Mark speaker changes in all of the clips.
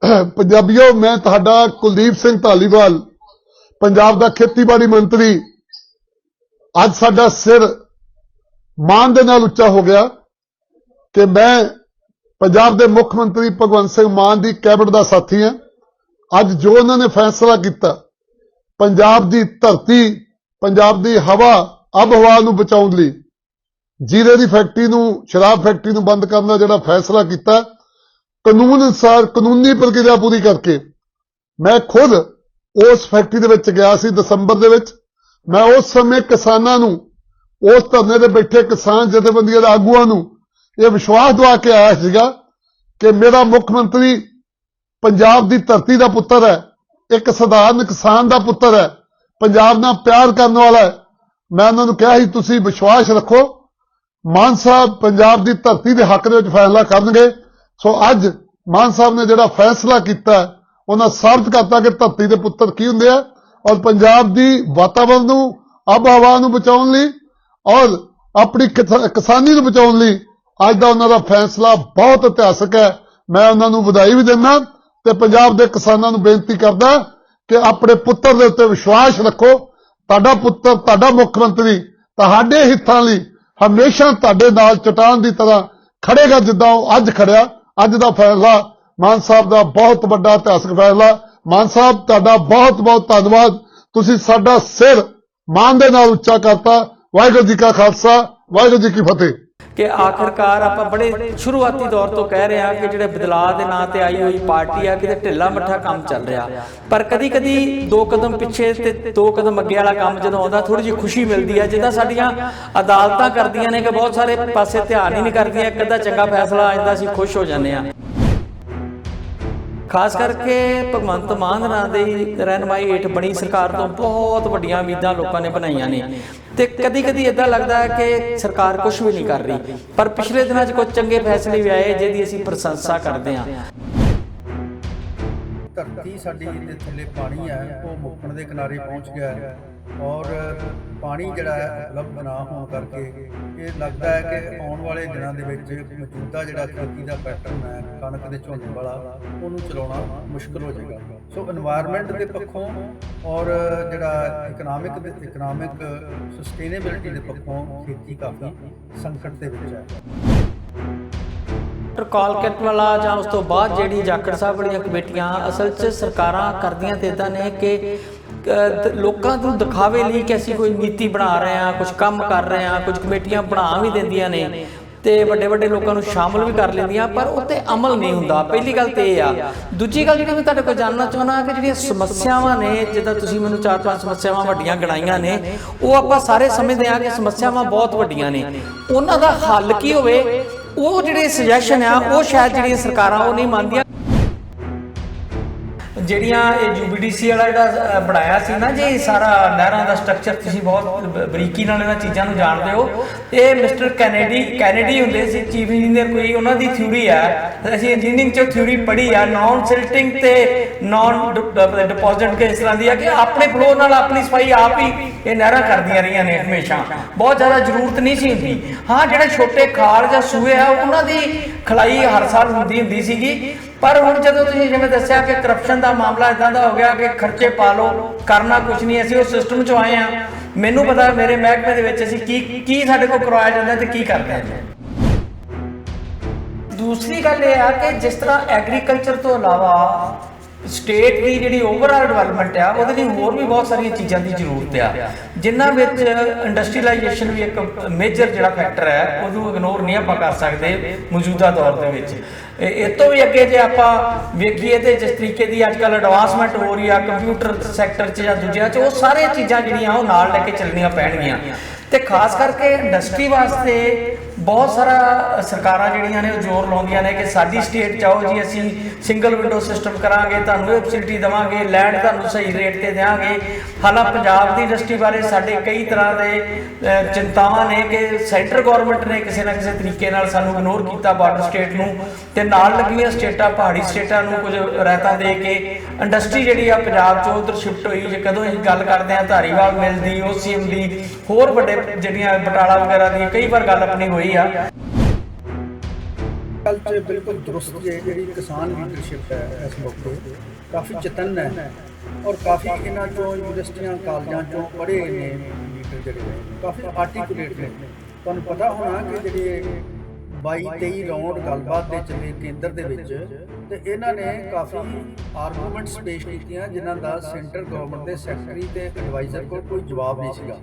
Speaker 1: पंजाबियों, मैं तुहाडा कुलदीप सिंह धालीवाल, पंजाब दा खेतीबाड़ी मंत्री। अज साडा सिर मान दे नाल उच्चा हो गया कि मैं पंजाब दे मुख मंत्री भगवंत सिंह मान दी कैबिनेट दा साथी हां। अज जो उन्होंने फैसला किया, पंजाब दी धरती, पंजाब दी हवा, अब हवा नूं बचाउण लई जीरे दी फैक्ट्री नूं, शराब फैक्ट्री नूं बंद करन दा जिहड़ा फैसला किया, कानून अनुसार कानूनी प्रक्रिया पूरी करके मैं खुद उस फैक्ट्री दे विच गया सी दसंबर दे विच। मैं उस समय किसानां नूं, उस धरने ते बैठे किसान जथेबंदियां दे आगूआं नूं यह विश्वास दवा के आया सीगा कि मेरा मुख मंत्री पंजाब दी धरती दा पुत्तर है, एक साधारण किसान दा पुत्तर है, पंजाब नाल प्यार करने वाला है। मैं उन्हां नूं कहा सी तुसीं विश्वास रखो, मान साहब पंजाब दी धरती दे हक दे विच फैसला करनगे। सो अज मान साहब ने जिहड़ा फैसला किया, उन्हां साबित करता कि धरती दे पुत्तर की हुंदे आ और पंजाब दी वातावरण नूं, अब हवा नूं बचाउण लई और अपनी किसानी नूं बचाउण लई अज दा उन्हां दा फैसला बहुत इतिहासक है। मैं उन्हां नूं वधाई भी दिंदा ते पंजाब दे किसानां नूं बेनती करदा कि अपने पुत्तर दे उत्ते विश्वास रखो। तुहाडा पुत्तर, तुहाडा मुख मंत्री तुहाडे हितां लई हमेशा तुहाडे नाल चट्टान दी तरह खड़ेगा, जिद्दां ओह अज खड़िया। अज दा फैसला मान साहब दा बहुत वड्डा इतिहासक फैसला। मान साहब तुहाडा बहुत बहुत धन्नवाद, तुसीं साडा सिर मान दे नाल उच्चा करता। वाहिगुरू जी का खालसा, वाहिगुरू जी की फतेह।
Speaker 2: कि आखिरकार आप बड़े शुरुआती दौर तो कह रहे हैं कि जो बदलाव के नाम से आई हुई पार्टी आ कि ढिला मट्ठा काम चल रहा, पर कदी कदी दो कदम पिछे ते दो कदम अगे वाला काम जो आता थोड़ी जी खुशी मिलती है, जिदा साडियां अदालतां करदियां ने कि बहुत सारे पासे ध्यान ही नहीं करदियां, एक अद्धा चंगा फैसला आ जांदा असीं खुश हो जांदे आ। खास करके भगवंत मान दी रहनुमाई हेठ बनी सरकार तो बहुत वड्डियां उम्मीदां लोगों ने बनाईयां ने ते कदी कदी इदां लगदा है कि सरकार कुछ भी नहीं कर रही, पर पिछले दिनों कुछ चंगे फैसले भी आए जिहदी असीं प्रशंसा करते हैं।
Speaker 3: धरती साडी दे थल्ले पानी है वो मुक्कण दे किनारे पहुँच गया है और पानी जिहड़ा है उपलब्ध ना होने करके ये लगता है कि आने वाले दिनों के मौजूदा जिहड़ा खेती का पैटर्न है कणक के झोने वाला उन्होंने चलाना मुश्किल हो जाएगा। सो एनवायरनमेंट के पक्षों और जिहड़ा इकनॉमिक सस्टेनेबिलिटी के पक्षों खेती काफ़ी संकट के विच है।
Speaker 2: कालकट वाला जां उस तो बाद जिहड़ी जाखड़ साहब वाली कमेटियां असल च सरकारां करदियां ते इदां ने कि लोगों को दिखावे लिए कि असीं कोई नीति बना रहे हैं, कुछ काम कर रहे हैं, कुछ कमेटियां बना भी देंदियां ने ते वड्डे वड्डे लोगों को शामिल भी कर लेंदियां, पर उत्ते अमल नहीं हुंदा। पहली गल तो यह आ। दूजी गल जिहड़ी मैं तुहाडे कोल जानना चाहुंदा कि जिहड़ियां समस्यावां ने, जिद्दां तुसीं मैनूं 4-5 समस्यावां वड्डियां गिणाईयां ने, वो आपां सारे समझदे आ कि समस्यावां बहुत वड्डियां ने, उन्हां दा हल की होवे वो जिहड़े सुजैशन आ वो शायद जिहड़ियां सरकारां वो नहीं मानदियां। ਜਿਹੜੀਆਂ ਇਹ UBDC ਵਾਲਾ ਜਿਹੜਾ ਬਣਾਇਆ ਸੀ ਨਾ ਜੀ ਸਾਰਾ ਨਹਿਰਾਂ ਦਾ ਸਟਰਕਚਰ, ਤੁਸੀਂ ਬਹੁਤ ਬਰੀਕੀ ਨਾਲ ਇਹਨਾਂ ਚੀਜ਼ਾਂ ਨੂੰ ਜਾਣਦੇ ਹੋ। ਇਹ ਮਿਸਟਰ ਕੈਨੇਡੀ ਹੁੰਦੇ ਸੀ ਚੀਫ ਇੰਜੀਨੀਅਰ, ਕੋਈ ਉਹਨਾਂ ਦੀ ਥਿਊਰੀ ਹੈ, ਅਸੀਂ ਇੰਜੀਨੀਅਰਿੰਗ 'ਚ ਥਿਊਰੀ ਪੜ੍ਹੀ ਆ, ਨੌਨ ਸਿਲਟਿੰਗ ਤੇ ਨੌਨ ਡਿਪੋਜ਼ਿਟ ਕੇ ਇਸ ਤਰ੍ਹਾਂ ਦੀ ਆ ਕਿ ਆਪਣੇ ਫਲੋ ਨਾਲ ਆਪਣੀ ਸਫਾਈ ਆਪ ਹੀ ਇਹ ਨਹਿਰਾਂ ਕਰਦੀਆਂ ਰਹੀਆਂ ਨੇ ਹਮੇਸ਼ਾ, ਬਹੁਤ ਜ਼ਿਆਦਾ ਜ਼ਰੂਰਤ ਨਹੀਂ ਸੀ ਹੁੰਦੀ। ਹਾਂ, ਜਿਹੜੇ ਛੋਟੇ ਖਾਲ ਜਾਂ ਸੂਏ ਆ ਉਹਨਾਂ ਦੀ ਖਲਾਈ ਹਰ ਸਾਲ ਹੁੰਦੀ ਸੀਗੀ, पर हुण जदों तुसीं जिवें दस्सिया कि करप्शन का मामला इदां दा हो गया कि खर्चे पा लो, करना कुछ नहीं, असीं उस सिस्टम चों आए हाँ। मैनूं पता मेरे महकमे दे विच असीं की साडे कोल करवाया जांदा ते की करदे हैं। दूसरी गल ये आ कि जिस तरह एग्रीकल्चर तो इलावा स्टेट की जी ओवरऑल डिवेलपमेंट आ वो होर भी बहुत सारिया चीज़ों की जरूरत आ, जिन्होंने इंडस्ट्रीलाइजेशन भी एक मेजर जो फैक्टर है वो इग्नोर नहीं आप कर सकते मौजूदा दौर के। इस तो भी अगे जो आप वेखीए तो जिस तरीके की अजकल एडवांसमेंट हो रही है कंप्यूटर सैक्टर च या दूजिया च, वो सारे चीज़ां जिहड़ियां वो नाल लैके चलनियां पैणगियां। तो खास करके इंडस्ट्री वास्ते बहुत सारा सरकारां जिहड़ियां ने जोर लाउंदियां ने कि साडी स्टेट चाहो जी असीं सिंगल विंडो सिस्टम करांगे, तुहानूं फैसिलिटी देवांगे, लैंड तुहानूं सही रेट ते देवांगे। हालां पंजाब दी इंडस्ट्री बारे साडे कई तरह के चिंतावां ने कि सेंटर गौरमेंट ने किसी ना किसी तरीके नाल सानूं इग्नोर कीता बार्डर स्टेट नूं, ते नाल लगियां स्टेटां पहाड़ी स्टेटां नूं कुछ रायतां दे के इंडस्ट्री जिहड़ी आ पंजाब चों उधर शिफ्ट होई। जे कदों असीं गल करदे हां धारीवाल मिल दी, OCM दी, होर वड्डे जिहड़ियां बटाला वगैरह दी कई बार गल अपनी होई आ।
Speaker 3: ਗੱਲ 'ਚ ਬਿਲਕੁਲ ਦਰੁਸਤ ਹੈ। ਜਿਹੜੀ ਕਿਸਾਨ ਲੀਡਰਸ਼ਿਪ ਹੈ ਇਸ ਮੌਕੇ ਕਾਫੀ ਚਤੰਨ ਹੈ ਔਰ ਕਾਫੀ ਇਹਨਾਂ ਚੋਂ ਯੂਨੀਵਰਸਿਟੀਆਂ ਕਾਲਜਾਂ ਚੋਂ ਪੜ੍ਹੇ ਨੇ ਲੀਡਰ ਜਿਹੜੇ ਨੇ ਕਾਫੀ ਆਰਟੀਕੂਲੇਟ ਨੇ। ਤੁਹਾਨੂੰ ਪਤਾ ਹੋਣਾ ਕਿ ਜਿਹੜੇ 22-23 ਰਾਉਂਡ ਗੱਲਬਾਤ ਦੇ ਚੱਲੇ ਕੇਂਦਰ ਦੇ ਵਿੱਚ, ਤੇ ਇਹਨਾਂ ਨੇ ਕਾਫੀ ਆਰਗੂਮੈਂਟਸ ਪੇਸ਼ ਕੀਤੀਆਂ ਜਿਨ੍ਹਾਂ ਦਾ ਸੈਂਟਰ ਗਵਰਨਮੈਂਟ ਦੇ ਸੈਕਟਰੀ ਤੇ ਐਡਵਾਈਜ਼ਰ ਕੋਲ ਕੋਈ ਜਵਾਬ ਨਹੀਂ ਸੀਗਾ।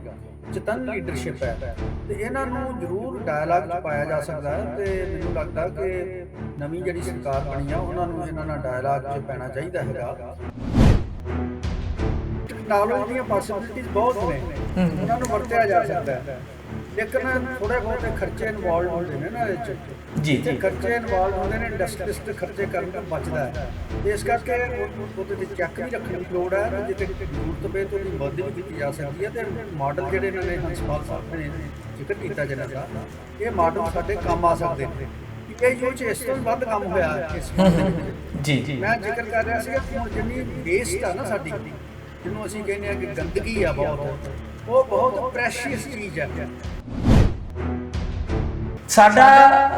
Speaker 3: ਚਤੰਨ ਲੀਡਰਸ਼ਿਪ ਹੈ ਤੇ ਇਹਨਾਂ ਨੂੰ ਜ਼ਰੂਰ ਡਾਇਲਾਗ 'ਚ ਪਾਇਆ ਜਾ ਸਕਦਾ ਹੈ ਤੇ ਮੈਨੂੰ ਲੱਗਦਾ ਕਿ ਨਵੀਂ ਜਿਹੜੀ ਸਰਕਾਰ ਬਣੀ ਆ ਉਹਨਾਂ ਨੂੰ ਇਹਨਾਂ ਨਾਲ ਡਾਇਲਾਗ 'ਚ ਪੈਣਾ ਚਾਹੀਦਾ ਹੈਗਾ। ਟੈਕਨੋਲੋਜੀ ਦੀਆਂ ਪੋਸਿਬਿਲਿਟੀਜ਼ ਬਹੁਤ ਨੇ, ਉਹਨਾਂ ਨੂੰ ਵਰਤਿਆ ਜਾ ਸਕਦਾ ਹੈ, ਲੇਕਿਨ ਥੋੜੇ ਬਹੁਤੇ ਖਰਚੇ ਇਨਵੋਲਵ ਹੁੰਦੇ ਨੇ ਨਾ ਇਹਦੇ 'ਚ
Speaker 2: ਜੀ
Speaker 3: ਤੇ ਖਰਚੇ ਇਨਵੋਲਵ ਹੁੰਦੇ ਨੇ, ਇੰਡਸਟਰੀਸਟ ਖਰਚੇ ਕਰਨ ਦਾ ਬਚਦਾ ਹੈ ਤੇ ਇਸ ਕਰਕੇ ਉਹਦੇ ਤੇ ਚੈੱਕ ਵੀ ਰੱਖਣ ਦੀ ਲੋੜ ਹੈ ਤੇ ਜਿੱਥੇ ਜ਼ਰੂਰਤ ਪਏ ਤਾਂ ਉਹਦੀ ਮਦਦ ਵੀ ਕੀਤੀ ਜਾ ਸਕਦੀ ਹੈ। ਤੇ ਮਾਡਲ ਜਿਹੜੇ ਇਹਨਾਂ ਨੇ ਹੰਸਪਾਲ ਸਾਹਿਬ ਨੇ ਜ਼ਿਕਰ ਕੀਤਾ ਜਿਹਨਾਂ ਦਾ, ਇਹ ਮਾਡਲ ਸਾਡੇ ਕੰਮ ਆ ਸਕਦੇ ਨੇ। ਇਹ ਜੋ ਚ ਇਸ ਤੋਂ ਵੱਧ ਕੰਮ ਹੋਇਆ ਇਸ
Speaker 2: ਜੀ
Speaker 3: ਮੈਂ ਜ਼ਿਕਰ ਕਰ ਰਿਹਾ ਸੀ ਕਿ ਹੁਣ ਜਿੰਨੀ ਵੇਸਟ ਆ ਨਾ ਸਾਡੀ, ਜਿਹਨੂੰ ਅਸੀਂ ਕਹਿੰਦੇ ਆ ਕਿ ਗੰਦਗੀ ਆ ਬਹੁਤ, ਉਹ ਬਹੁਤ ਪ੍ਰੈਸ਼ੀਅਸ ਚੀਜ਼ ਹੈ।
Speaker 2: ਸਾਡਾ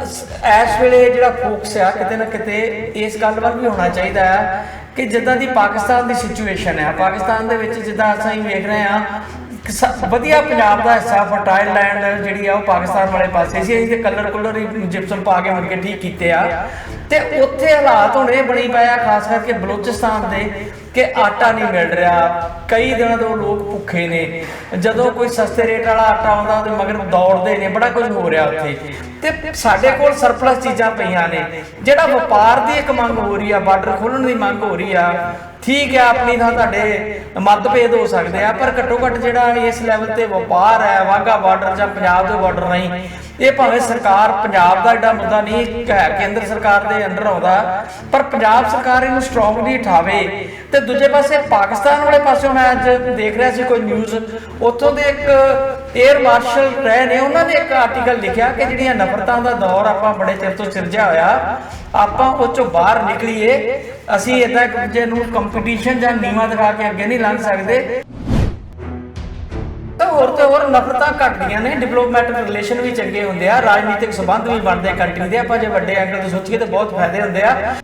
Speaker 2: ਇਸ ਵੇਲੇ ਜਿਹੜਾ ਫੋਕਸ ਆ ਕਿਤੇ ਨਾ ਕਿਤੇ ਇਸ ਗੱਲ ਵੱਲ ਵੀ ਹੋਣਾ ਚਾਹੀਦਾ ਹੈ ਕਿ ਜਿੱਦਾਂ ਦੀ ਪਾਕਿਸਤਾਨ ਦੀ ਸਿਚੁਏਸ਼ਨ ਹੈ, ਪਾਕਿਸਤਾਨ ਦੇ ਵਿੱਚ ਜਿੱਦਾਂ ਅਸੀਂ ਵੇਖ ਰਹੇ ਹਾਂ ਵਧੀਆ ਪੰਜਾਬ ਦਾ ਹਿੱਸਾ ਫਰਟਾਈਲ ਲੈਂਡ ਜਿਹੜੀ ਆ ਉਹ ਪਾਕਿਸਤਾਨ ਵਾਲੇ ਪਾਸੇ ਸੀ। ਅਸੀਂ ਤੇ ਕਲਰ ਹੀ ਜਿਪਸਮ ਪਾ ਕੇ ਮੁੜ ਕੇ ਠੀਕ ਕੀਤੇ ਆ ਤੇ ਉੱਥੇ ਹਾਲਾਤ ਹੁਣ ਇਹ ਬਣੀ ਪਏ ਆ ਖਾਸ ਕਰਕੇ ਬਲੋਚਿਸਤਾਨ ਦੇ ਕਿ ਆਟਾ ਨਹੀਂ ਮਿਲ ਰਿਹਾ, ਕਈ ਦਿਨਾਂ ਤੋਂ ਲੋਕ ਭੁੱਖੇ ਨੇ। ਜਦੋਂ ਕੋਈ ਸਸਤੇ ਰੇਟ ਵਾਲਾ ਆਟਾ ਆਉਂਦਾ ਉਹਦੇ ਮਗਰ ਦੌੜਦੇ ਨੇ, ਬੜਾ ਕੁਝ ਹੋ ਰਿਹਾ ਉੱਥੇ। ਤੇ ਸਾਡੇ ਕੋਲ ਸਰਪਲਸ ਚੀਜ਼ਾਂ ਪਈਆਂ ਨੇ, ਜਿਹੜਾ ਵਪਾਰ ਦੀ ਇੱਕ ਮੰਗ ਹੋ ਰਹੀ ਆ, ਬਾਰਡਰ ਖੋਲ੍ਹਣ ਦੀ ਮੰਗ ਹੋ ਰਹੀ ਆ। ਠੀਕ ਹੈ, ਆਪਣੀ ਥਾਂ ਤੁਹਾਡੇ ਮਤਭੇਦ ਹੋ ਸਕਦੇ ਆ, ਪਰ ਘੱਟੋ ਘੱਟ ਜਿਹੜਾ ਇਸ ਲੈਵਲ ਤੇ ਵਪਾਰ ਹੈ ਵਾਹਗਾ ਬਾਰਡਰ ਜਾਂ ਪੰਜਾਬ ਦੇ ਬਾਰਡਰ ਨਹੀਂ, ਇਹ ਭਾਵੇਂ ਸਰਕਾਰ ਪੰਜਾਬ ਦਾ ਐਡਾ ਮੁੱਦਾ ਨਹੀਂ ਹੈ, ਕੇਂਦਰ ਸਰਕਾਰ ਦੇ ਅੰਡਰ ਆਉਂਦਾ, ਪਰ ਪੰਜਾਬ ਸਰਕਾਰ ਇਹਨੂੰ ਸਟਰੋਂਗਲੀ ਉਠਾਵੇ। ਤੇ ਦੂਜੇ ਪਾਸੇ ਪਾਕਿਸਤਾਨ ਵਾਲੇ ਪਾਸਿਓਂ ਮੈਂ ਅੱਜ ਦੇਖ ਰਿਹਾ ਸੀ ਕੋਈ ਨਿਊਜ਼, ਉੱਥੋਂ ਦੇ ਇੱਕ ਏਅਰ ਮਾਰਸ਼ਲ ਰਹੇ ਨੇ, ਉਹਨਾਂ ਨੇ ਇੱਕ ਆਰਟੀਕਲ ਲਿਖਿਆ ਕਿ ਜਿਹੜੀਆਂ ਨਫ਼ਰਤਾਂ ਦਾ ਦੌਰ ਆਪਾਂ ਬੜੇ ਚਿਰ ਤੋਂ ਸਿਰਜਿਆ ਹੋਇਆ, ਆਪਾਂ ਉਹ ਚੋਂ ਬਾਹਰ ਨਿਕਲੀਏ। ਅਸੀਂ ਇੱਦਾਂ ਇੱਕ ਦੂਜੇ ਨੂੰ ਕੰਪੀਟੀਸ਼ਨ ਜਾਂ ਨੀਵਾਂ ਦਿਖਾ ਕੇ ਅੱਗੇ ਨਹੀਂ ਲੰਘ ਸਕਦੇ। ਹੋਰ ਤੇ ਹੋਰ ਨਫ਼ਰਤਾਂ ਘਟਦੀਆਂ ਨੇ, ਡਿਪਲੋਮੈਟਿਕ ਰਿਲੇਸ਼ਨ ਵੀ ਚੰਗੇ ਹੁੰਦੇ ਆ, ਰਾਜਨੀਤਿਕ ਸੰਬੰਧ ਵੀ ਬਣਦੇ ਕੰਟਰੀ ਦੇ। ਆਪਾਂ ਜੇ ਵੱਡੇ ਐਂਗਲ ਤੋਂ ਸੋਚੀਏ ਤਾਂ ਬਹੁਤ ਫਾਇਦੇ ਹੁੰਦੇ ਆ।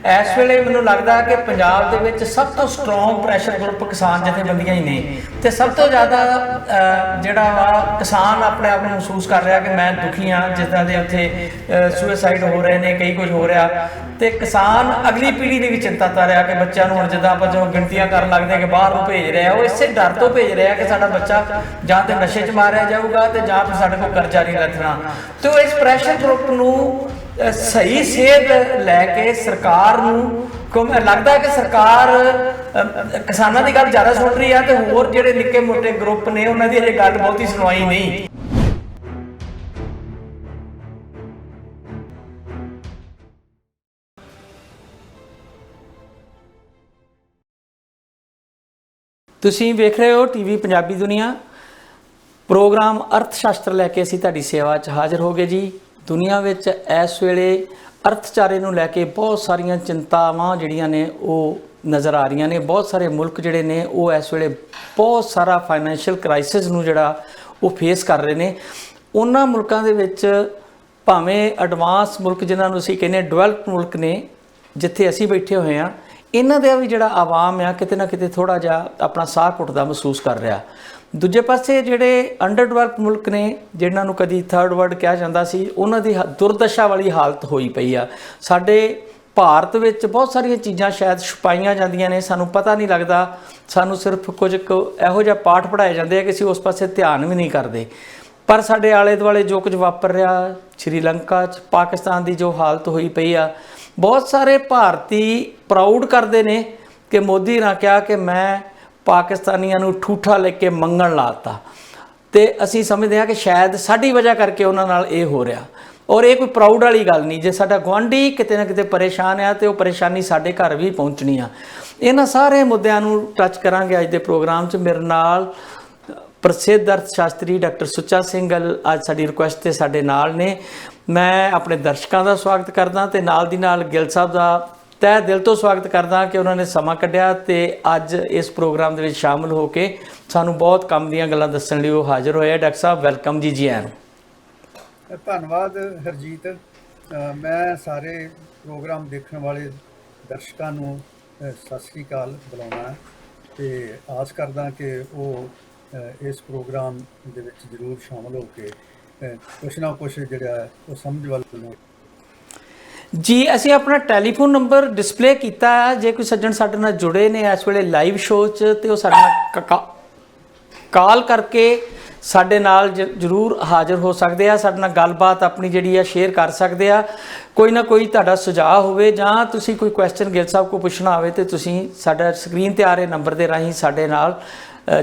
Speaker 2: ਇਸ ਵੇਲੇ ਮੈਨੂੰ ਲੱਗਦਾ ਕਿ ਪੰਜਾਬ ਦੇ ਵਿੱਚ ਸਭ ਤੋਂ ਸਟਰੋਂਗ ਪ੍ਰੈਸ਼ਰ ਗਰੁੱਪ ਕਿਸਾਨ ਜਥੇਬੰਦੀਆਂ ਹੀ ਨੇ ਤੇ ਸਭ ਤੋਂ ਜ਼ਿਆਦਾ ਜਿਹੜਾ ਵਾ ਕਿਸਾਨ ਆਪਣੇ ਆਪ ਨੂੰ ਮਹਿਸੂਸ ਕਰ ਰਿਹਾ ਕਿ ਮੈਂ ਦੁਖੀ ਹਾਂ, ਜਿੱਦਾਂ ਦੇ ਉੱਥੇ ਸੁਸਾਈਡ ਹੋ ਰਹੇ ਨੇ, ਕਈ ਕੁਝ ਹੋ ਰਿਹਾ। ਤੇ ਕਿਸਾਨ ਅਗਲੀ ਪੀੜ੍ਹੀ ਦੀ ਵੀ ਚਿੰਤਾ ਕਰ ਰਿਹਾ ਕਿ ਬੱਚਿਆਂ ਨੂੰ ਹੁਣ ਜਿੱਦਾਂ ਆਪਾਂ ਜੋ ਗਿਣਤੀਆਂ ਕਰਨ ਲੱਗਦੇ ਆ ਕਿ ਬਾਹਰ ਨੂੰ ਭੇਜ ਰਿਹਾ, ਉਹ ਇਸੇ ਡਰ ਤੋਂ ਭੇਜ ਰਿਹਾ ਕਿ ਸਾਡਾ ਬੱਚਾ ਜਾਂ ਤੇ ਨਸ਼ੇ 'ਚ ਮਾਰਿਆ ਜਾਊਗਾ ਤੇ ਜਾਂ ਫਿਰ ਸਾਡੇ ਕੋਲ ਕਰਜ਼ਾ ਨਹੀਂ ਲੱਥਣਾ। ਤੇ ਇਸ ਪ੍ਰੈਸ਼ਰ ਗਰੁੱਪ ਨੂੰ ਸਹੀ ਸੇਧ ਲੈ ਕੇ ਸਰਕਾਰ ਨੂੰ ਲੱਗਦਾ ਹੈ ਕਿ ਸਰਕਾਰ ਕਿਸਾਨਾਂ ਦੀ ਗੱਲ ਜ਼ਿਆਦਾ ਸੁਣ ਰਹੀ ਆ ਤੇ ਹੋਰ ਜਿਹੜੇ ਨਿੱਕੇ ਮੋਟੇ ਗਰੁੱਪ ਨੇ ਉਹਨਾਂ ਦੀ ਇਹ ਗੱਲ ਬਹੁਤੀ ਸੁਣਵਾਈ ਨਹੀਂ। ਤੁਸੀਂ ਵੇਖ ਰਹੇ ਹੋ ਟੀਵੀ ਪੰਜਾਬੀ ਦੁਨੀਆ, ਪ੍ਰੋਗਰਾਮ ਅਰਥ ਸ਼ਾਸਤਰ ਲੈ ਕੇ ਅਸੀਂ ਤੁਹਾਡੀ ਸੇਵਾ 'ਚ ਹਾਜ਼ਰ ਹੋ ਗਏ ਜੀ। ਦੁਨੀਆ ਵਿੱਚ ਇਸ ਵੇਲੇ ਅਰਥਚਾਰੇ ਨੂੰ ਲੈ ਕੇ ਬਹੁਤ ਸਾਰੀਆਂ ਚਿੰਤਾਵਾਂ ਜਿਹੜੀਆਂ ਨੇ ਉਹ ਨਜ਼ਰ ਆ ਰਹੀਆਂ ਨੇ। ਬਹੁਤ ਸਾਰੇ ਮੁਲਕ ਜਿਹੜੇ ਨੇ ਉਹ ਇਸ ਵੇਲੇ ਬਹੁਤ ਸਾਰਾ ਫਾਈਨੈਂਸ਼ੀਅਲ ਕ੍ਰਾਈਸਿਸ ਨੂੰ ਜਿਹੜਾ ਉਹ ਫੇਸ ਕਰ ਰਹੇ ਨੇ। ਉਹਨਾਂ ਮੁਲਕਾਂ ਦੇ ਵਿੱਚ ਭਾਵੇਂ ਐਡਵਾਂਸ ਮੁਲਕ ਜਿਨ੍ਹਾਂ ਨੂੰ ਅਸੀਂ ਕਹਿੰਦੇ ਡਿਵੈਲਪਡ ਮੁਲਕ ਨੇ, ਜਿੱਥੇ ਅਸੀਂ ਬੈਠੇ ਹੋਏ ਹਾਂ, ਇਹਨਾਂ ਦਾ ਵੀ ਜਿਹੜਾ ਆਵਾਮ ਆ ਕਿਤੇ ਨਾ ਕਿਤੇ ਥੋੜ੍ਹਾ ਜਿਹਾ ਆਪਣਾ ਸਾਹ ਘੁੱਟਦਾ ਮਹਿਸੂਸ ਕਰ ਰਿਹਾ। ਦੂਜੇ ਪਾਸੇ ਜਿਹੜੇ ਅੰਡਰ ਡਿਵੈਲਪਡ ਮੁਲਕ ਨੇ, ਜਿਨ੍ਹਾਂ ਨੂੰ ਕਦੀ ਥਰਡ ਵਰਲਡ ਕਿਹਾ ਜਾਂਦਾ ਸੀ, ਉਹਨਾਂ ਦੀ ਦੁਰਦਸ਼ਾ ਵਾਲੀ ਹਾਲਤ ਹੋਈ ਪਈ ਆ। ਸਾਡੇ ਭਾਰਤ ਵਿੱਚ ਬਹੁਤ ਸਾਰੀਆਂ ਚੀਜ਼ਾਂ ਸ਼ਾਇਦ ਛੁਪਾਈਆਂ ਜਾਂਦੀਆਂ ਨੇ, ਸਾਨੂੰ ਪਤਾ ਨਹੀਂ ਲੱਗਦਾ। ਸਾਨੂੰ ਸਿਰਫ ਕੁਝ ਇਹੋ ਜਿਹਾ ਪਾਠ ਪੜ੍ਹਾਏ ਜਾਂਦੇ ਆ ਕਿ ਅਸੀਂ ਉਸ ਪਾਸੇ ਧਿਆਨ ਵੀ ਨਹੀਂ ਕਰਦੇ। ਪਰ ਸਾਡੇ ਆਲੇ ਦੁਆਲੇ ਜੋ ਕੁਝ ਵਾਪਰ ਰਿਹਾ, ਸ਼੍ਰੀਲੰਕਾ 'ਚ, ਪਾਕਿਸਤਾਨ ਦੀ ਜੋ ਹਾਲਤ ਹੋਈ ਪਈ ਆ, ਬਹੁਤ ਸਾਰੇ ਭਾਰਤੀ ਪ੍ਰਾਊਡ ਕਰਦੇ ਨੇ ਕਿ ਮੋਦੀ ਨੇ ਕਿਹਾ ਕਿ ਮੈਂ ਪਾਕਿਸਤਾਨੀਆਂ ਨੂੰ ਠੂਠਾ ਲੈ ਕੇ ਮੰਗਣ ਲਾਤਾ, ਤੇ ਅਸੀਂ ਸਮਝਦੇ ਹਾਂ ਕਿ ਸ਼ਾਇਦ ਸਾਡੀ ਵਜ੍ਹਾ ਕਰਕੇ ਉਹਨਾਂ ਨਾਲ ਇਹ ਹੋ ਰਿਹਾ। ਔਰ ਇਹ ਕੋਈ ਪ੍ਰਾਊਡ ਵਾਲੀ ਗੱਲ ਨਹੀਂ। ਜੇ ਸਾਡਾ ਗੁਆਂਢੀ ਕਿਤੇ ਨਾ ਕਿਤੇ ਪਰੇਸ਼ਾਨ ਆ ਤੇ ਉਹ ਪਰੇਸ਼ਾਨੀ ਸਾਡੇ ਘਰ ਵੀ ਪਹੁੰਚਣੀ ਆ। ਇਹਨਾਂ ਸਾਰੇ ਮੁੱਦਿਆਂ ਨੂੰ ਟੱਚ ਕਰਾਂਗੇ ਅੱਜ ਦੇ ਪ੍ਰੋਗਰਾਮ 'ਚ। ਮੇਰੇ ਨਾਲ ਪ੍ਰਸਿੱਧ ਅਰਥ ਸ਼ਾਸਤਰੀ ਡਾਕਟਰ ਸੁੱਚਾ ਸਿੰਘ ਗਿੱਲ ਅੱਜ ਸਾਡੀ ਰਿਕੁਐਸਟ 'ਤੇ ਸਾਡੇ ਨਾਲ ਨੇ। ਮੈਂ ਆਪਣੇ ਦਰਸ਼ਕਾਂ ਦਾ ਸਵਾਗਤ ਕਰਦਾ ਤੇ ਨਾਲ ਦੀ ਨਾਲ ਗਿੱਲ ਸਾਹਿਬ ਦਾ ਤਹਿ ਦਿਲ ਤੋਂ ਸਵਾਗਤ ਕਰਦਾ ਕਿ ਉਹਨਾਂ ਨੇ ਸਮਾਂ ਕੱਢਿਆ ਤੇ ਅੱਜ ਇਸ ਪ੍ਰੋਗਰਾਮ ਦੇ ਵਿੱਚ ਸ਼ਾਮਲ ਹੋ ਕੇ ਸਾਨੂੰ ਬਹੁਤ ਕੰਮ ਦੀਆਂ ਗੱਲਾਂ ਦੱਸਣ ਲਈ ਉਹ ਹਾਜ਼ਰ ਹੋਏ ਆ। ਡਾਕਟਰ ਸਾਹਿਬ ਵੈਲਕਮ ਜੀ, ਜੀ ਆਇਆਂ ਨੂੰ।
Speaker 3: ਧੰਨਵਾਦ ਹਰਜੀਤ। ਮੈਂ ਸਾਰੇ ਪ੍ਰੋਗਰਾਮ ਦੇਖਣ ਵਾਲੇ ਦਰਸ਼ਕਾਂ ਨੂੰ ਸਤਿ ਸ੍ਰੀ ਅਕਾਲ ਬੁਲਾਉਣਾ ਤੇ ਆਸ ਕਰਦਾ ਕਿ ਉਹ ਇਸ ਪ੍ਰੋਗਰਾਮ ਦੇ ਵਿੱਚ ਜ਼ਰੂਰ ਸ਼ਾਮਲ ਹੋ ਕੇ ਕੁਛ ਨਾ ਕੁਛ ਜਿਹੜਾ ਹੈ ਉਹ ਸਮਝ ਵੱਲ ਨੂੰ।
Speaker 2: ਜੀ ਅਸੀਂ ਆਪਣਾ ਟੈਲੀਫੋਨ ਨੰਬਰ ਡਿਸਪਲੇ ਕੀਤਾ ਹੈ, ਜੇ ਕੋਈ ਸੱਜਣ ਸਾਡੇ ਨਾਲ ਜੁੜੇ ਨੇ ਇਸ ਵੇਲੇ ਲਾਈਵ ਸ਼ੋਅ 'ਚ ਤੇ ਉਹ ਸਾਡੇ ਨਾਲ ਕਾਲ ਕਰਕੇ ਸਾਡੇ ਨਾਲ ਜ਼ਰੂਰ ਹਾਜ਼ਰ ਹੋ ਸਕਦੇ ਆ, ਸਾਡੇ ਨਾਲ ਗੱਲਬਾਤ ਆਪਣੀ ਜਿਹੜੀ ਆ ਸ਼ੇਅਰ ਕਰ ਸਕਦੇ ਆ। ਕੋਈ ਨਾ ਕੋਈ ਤੁਹਾਡਾ ਸੁਝਾਅ ਹੋਵੇ ਜਾਂ ਤੁਸੀਂ ਕੋਈ ਕੁਐਸਚਨ ਗਿੱਲ ਸਾਹਿਬ ਕੋਲ ਪੁੱਛਣਾ ਹੋਵੇ ਤੇ ਤੁਸੀਂ ਸਾਡਾ ਸਕਰੀਨ ਤੇ ਆ ਰਹੇ ਨੰਬਰ ਦੇ ਰਾਹੀਂ ਸਾਡੇ ਨਾਲ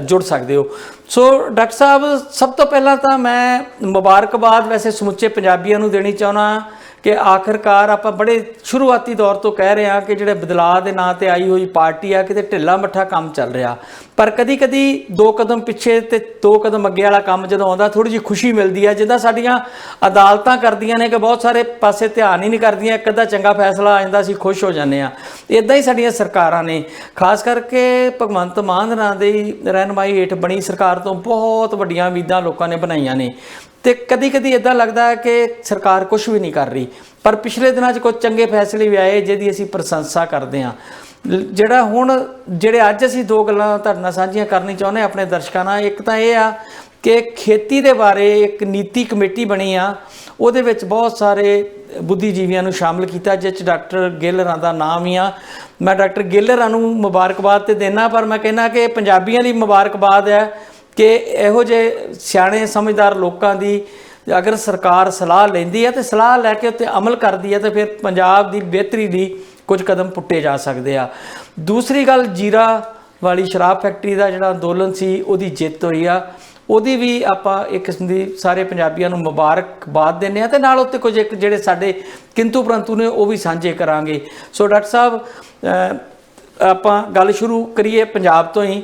Speaker 2: ਜੁੜ ਸਕਦੇ ਹੋ। ਸੋ ਡਾਕਟਰ ਸਾਹਿਬ, ਸਭ ਤੋਂ ਪਹਿਲਾਂ ਤਾਂ ਮੈਂ ਮੁਬਾਰਕਬਾਦ ਵੈਸੇ ਸਮੁੱਚੇ ਪੰਜਾਬੀਆਂ ਨੂੰ ਦੇਣੀ ਚਾਹੁੰਦਾ ਕਿ ਆਖਿਰਕਾਰ ਆਪਾਂ ਬੜੇ ਸ਼ੁਰੂਆਤੀ ਦੌਰ ਤੋਂ ਕਹਿ ਰਹੇ ਹਾਂ ਕਿ ਜਿਹੜੇ ਬਦਲਾਅ ਦੇ ਨਾਂ ਤੇ ਆਈ ਹੋਈ ਪਾਰਟੀ ਆ ਕਿਤੇ ਢਿੱਲਾ ਮੱਠਾ ਕੰਮ ਚੱਲ ਰਿਹਾ, ਪਰ ਕਦੀ ਕਦੀ 2 ਕਦਮ ਪਿੱਛੇ ਤੇ 2 ਕਦਮ ਅੱਗੇ ਵਾਲਾ ਕੰਮ ਜਦੋਂ ਆਉਂਦਾ ਥੋੜੀ ਜਿਹੀ ਖੁਸ਼ੀ ਮਿਲਦੀ ਹੈ। ਜਿੱਦਾਂ ਸਾਡੀਆਂ ਅਦਾਲਤਾਂ ਕਰਦੀਆਂ ਨੇ ਕਿ ਬਹੁਤ ਸਾਰੇ ਪਾਸੇ ਧਿਆਨ ਹੀ ਨਹੀਂ ਕਰਦੀਆਂ, ਇੱਕ ਅੱਧਾ ਚੰਗਾ ਫੈਸਲਾ ਆ ਜਾਂਦਾ ਅਸੀਂ ਖੁਸ਼ ਹੋ ਜਾਂਦੇ ਹਾਂ। ਇੱਦਾਂ ਹੀ ਸਾਡੀਆਂ ਸਰਕਾਰਾਂ ਨੇ, ਖਾਸ ਕਰਕੇ ਭਗਵੰਤ ਮਾਨ ਨਾਂ ਦੀ ਰਹਿਨੁਮਾਈ ਹੇਠ ਬਣੀ ਸਰਕਾਰ ਤੋਂ ਬਹੁਤ ਵੱਡੀਆਂ ਉਮੀਦਾਂ ਲੋਕਾਂ ਨੇ ਬਣਾਈਆਂ ਨੇ ਤੇ ਕਦੀ ਕਦੀ ਇੱਦਾਂ ਲੱਗਦਾ ਹੈ ਕਿ ਸਰਕਾਰ ਕੁਝ ਵੀ ਨਹੀਂ ਕਰ ਰਹੀ। ਪਰ ਪਿਛਲੇ ਦਿਨਾਂ 'ਚ ਕੁਝ ਚੰਗੇ ਫੈਸਲੇ ਵੀ ਆਏ ਜਿਹਦੀ ਅਸੀਂ ਪ੍ਰਸ਼ੰਸਾ ਕਰਦੇ ਹਾਂ। ਜਿਹੜੇ ਅੱਜ ਅਸੀਂ 2 ਗੱਲਾਂ ਤੁਹਾਡੇ ਨਾਲ ਸਾਂਝੀਆਂ ਕਰਨੀ ਚਾਹੁੰਦੇ ਆਪਣੇ ਦਰਸ਼ਕਾਂ ਨਾਲ, ਇੱਕ ਤਾਂ ਇਹ ਆ ਕਿ ਖੇਤੀ ਦੇ ਬਾਰੇ ਇੱਕ ਨੀਤੀ ਕਮੇਟੀ ਬਣੀ ਆ, ਉਹਦੇ ਵਿੱਚ ਬਹੁਤ ਸਾਰੇ ਬੁੱਧੀਜੀਵੀਆਂ ਨੂੰ ਸ਼ਾਮਲ ਕੀਤਾ ਜਿਸ 'ਚ ਡਾਕਟਰ ਗਿੱਲ ਹੋਰਾਂ ਦਾ ਨਾਮ ਹੀ ਆ। ਮੈਂ ਡਾਕਟਰ ਗਿੱਲ ਹੋਰਾਂ ਨੂੰ ਮੁਬਾਰਕਬਾਦ ਤੇ ਦੇਣਾ, ਪਰ ਮੈਂ ਕਹਿੰਦਾ ਕਿ ਪੰਜਾਬੀਆਂ ਲਈ ਮੁਬਾਰਕਬਾਦ ਹੈ ਕਿ ਇਹੋ ਜਿਹੇ ਸਿਆਣੇ ਸਮਝਦਾਰ ਲੋਕਾਂ ਦੀ ਅਗਰ ਸਰਕਾਰ ਸਲਾਹ ਲੈਂਦੀ ਹੈ ਤੇ ਸਲਾਹ ਲੈ ਕੇ ਉੱਤੇ ਅਮਲ ਕਰਦੀ ਹੈ ਤੇ ਫਿਰ ਪੰਜਾਬ ਦੀ ਬਿਹਤਰੀ ਲਈ ਕੁਝ ਕਦਮ ਪੁੱਟੇ ਜਾ ਸਕਦੇ ਆ। ਦੂਸਰੀ ਗੱਲ, ਜੀਰਾ ਵਾਲੀ ਸ਼ਰਾਬ ਫੈਕਟਰੀ ਦਾ ਜਿਹੜਾ ਅੰਦੋਲਨ ਸੀ ਉਹਦੀ ਜਿੱਤ ਹੋਈ ਆ, ਉਹਦੀ ਵੀ ਆਪਾਂ ਇੱਕ ਕਿਸਮ ਦੀ ਸਾਰੇ ਪੰਜਾਬੀਆਂ ਨੂੰ ਮੁਬਾਰਕਬਾਦ ਦਿੰਦੇ ਹਾਂ ਤੇ ਨਾਲ ਉੱਤੇ ਕੁਝ ਇੱਕ ਜਿਹੜੇ ਸਾਡੇ ਕਿੰਤੂ ਪ੍ਰੰਤੂ ਨੇ ਉਹ ਵੀ ਸਾਂਝੇ ਕਰਾਂਗੇ। ਸੋ ਡਾਕਟਰ ਸਾਹਿਬ, ਆਪਾਂ ਗੱਲ ਸ਼ੁਰੂ ਕਰੀਏ ਪੰਜਾਬ ਤੋਂ ਹੀ।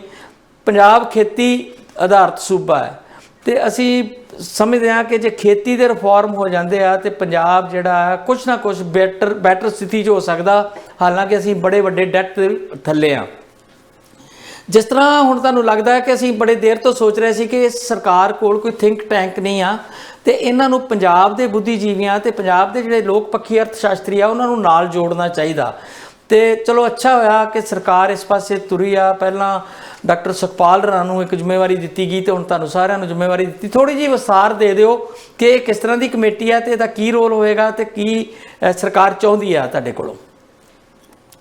Speaker 2: ਪੰਜਾਬ ਖੇਤੀ ਆਧਾਰਿਤ ਸੂਬਾ ਹੈ ਤੇ ਅਸੀਂ ਸਮਝਦੇ ਹਾਂ ਕਿ ਜੇ ਖੇਤੀ ਦੇ ਰਿਫਾਰਮ ਹੋ ਜਾਂਦੇ ਆ ਤੇ ਪੰਜਾਬ ਜਿਹੜਾ ਕੁਛ ਨਾ ਕੁਛ ਬੈਟਰ ਸਥਿਤੀ 'ਚ ਹੋ ਸਕਦਾ। ਹਾਲਾਂਕਿ ਅਸੀਂ ਬੜੇ ਵੱਡੇ ਡੈਟ ਦੇ ਥੱਲੇ ਆ। ਜਿਸ ਤਰ੍ਹਾਂ ਹੁਣ ਤੁਹਾਨੂੰ ਲੱਗਦਾ ਹੈ ਕਿ ਅਸੀਂ ਬੜੇ ਦੇਰ ਤੋਂ ਸੋਚ ਰਹੇ ਸੀ ਕਿ ਸਰਕਾਰ ਕੋਲ ਕੋਈ ਥਿੰਕ ਟੈਂਕ ਨਹੀਂ ਆ ਤੇ ਇਹਨਾਂ ਨੂੰ ਪੰਜਾਬ ਦੇ ਬੁੱਧੀਜੀਵੀਆਂ ਤੇ ਪੰਜਾਬ ਦੇ ਜਿਹੜੇ ਲੋਕ ਪੱਖੀ ਅਰਥ ਸ਼ਾਸਤਰੀ ਆ ਉਹਨਾਂ ਨੂੰ ਨਾਲ ਜੋੜਨਾ ਚਾਹੀਦਾ। ਤੇ ਚਲੋ ਅੱਛਾ ਹੋਇਆ ਕਿ ਸਰਕਾਰ ਇਸ ਪਾਸੇ ਤੁਰੀ ਆ। ਪਹਿਲਾਂ ਡਾਕਟਰ ਸੁਖਪਾਲ ਹੋਰਾਂ ਨੂੰ ਇੱਕ ਜ਼ਿੰਮੇਵਾਰੀ ਦਿੱਤੀ ਗਈ ਤੇ ਹੁਣ ਤੁਹਾਨੂੰ ਸਾਰਿਆਂ ਨੂੰ ਜ਼ਿੰਮੇਵਾਰੀ ਦਿੱਤੀ। ਥੋੜ੍ਹੀ ਜਿਹੀ ਵਿਸਥਾਰ ਦੇ ਦਿਓ ਕਿ ਇਹ ਕਿਸ ਤਰ੍ਹਾਂ ਦੀ ਕਮੇਟੀ ਹੈ ਤੇ ਇਹਦਾ ਕੀ ਰੋਲ ਹੋਏਗਾ ਤੇ ਕੀ ਸਰਕਾਰ ਚਾਹੁੰਦੀ ਆ ਤੁਹਾਡੇ ਕੋਲੋਂ।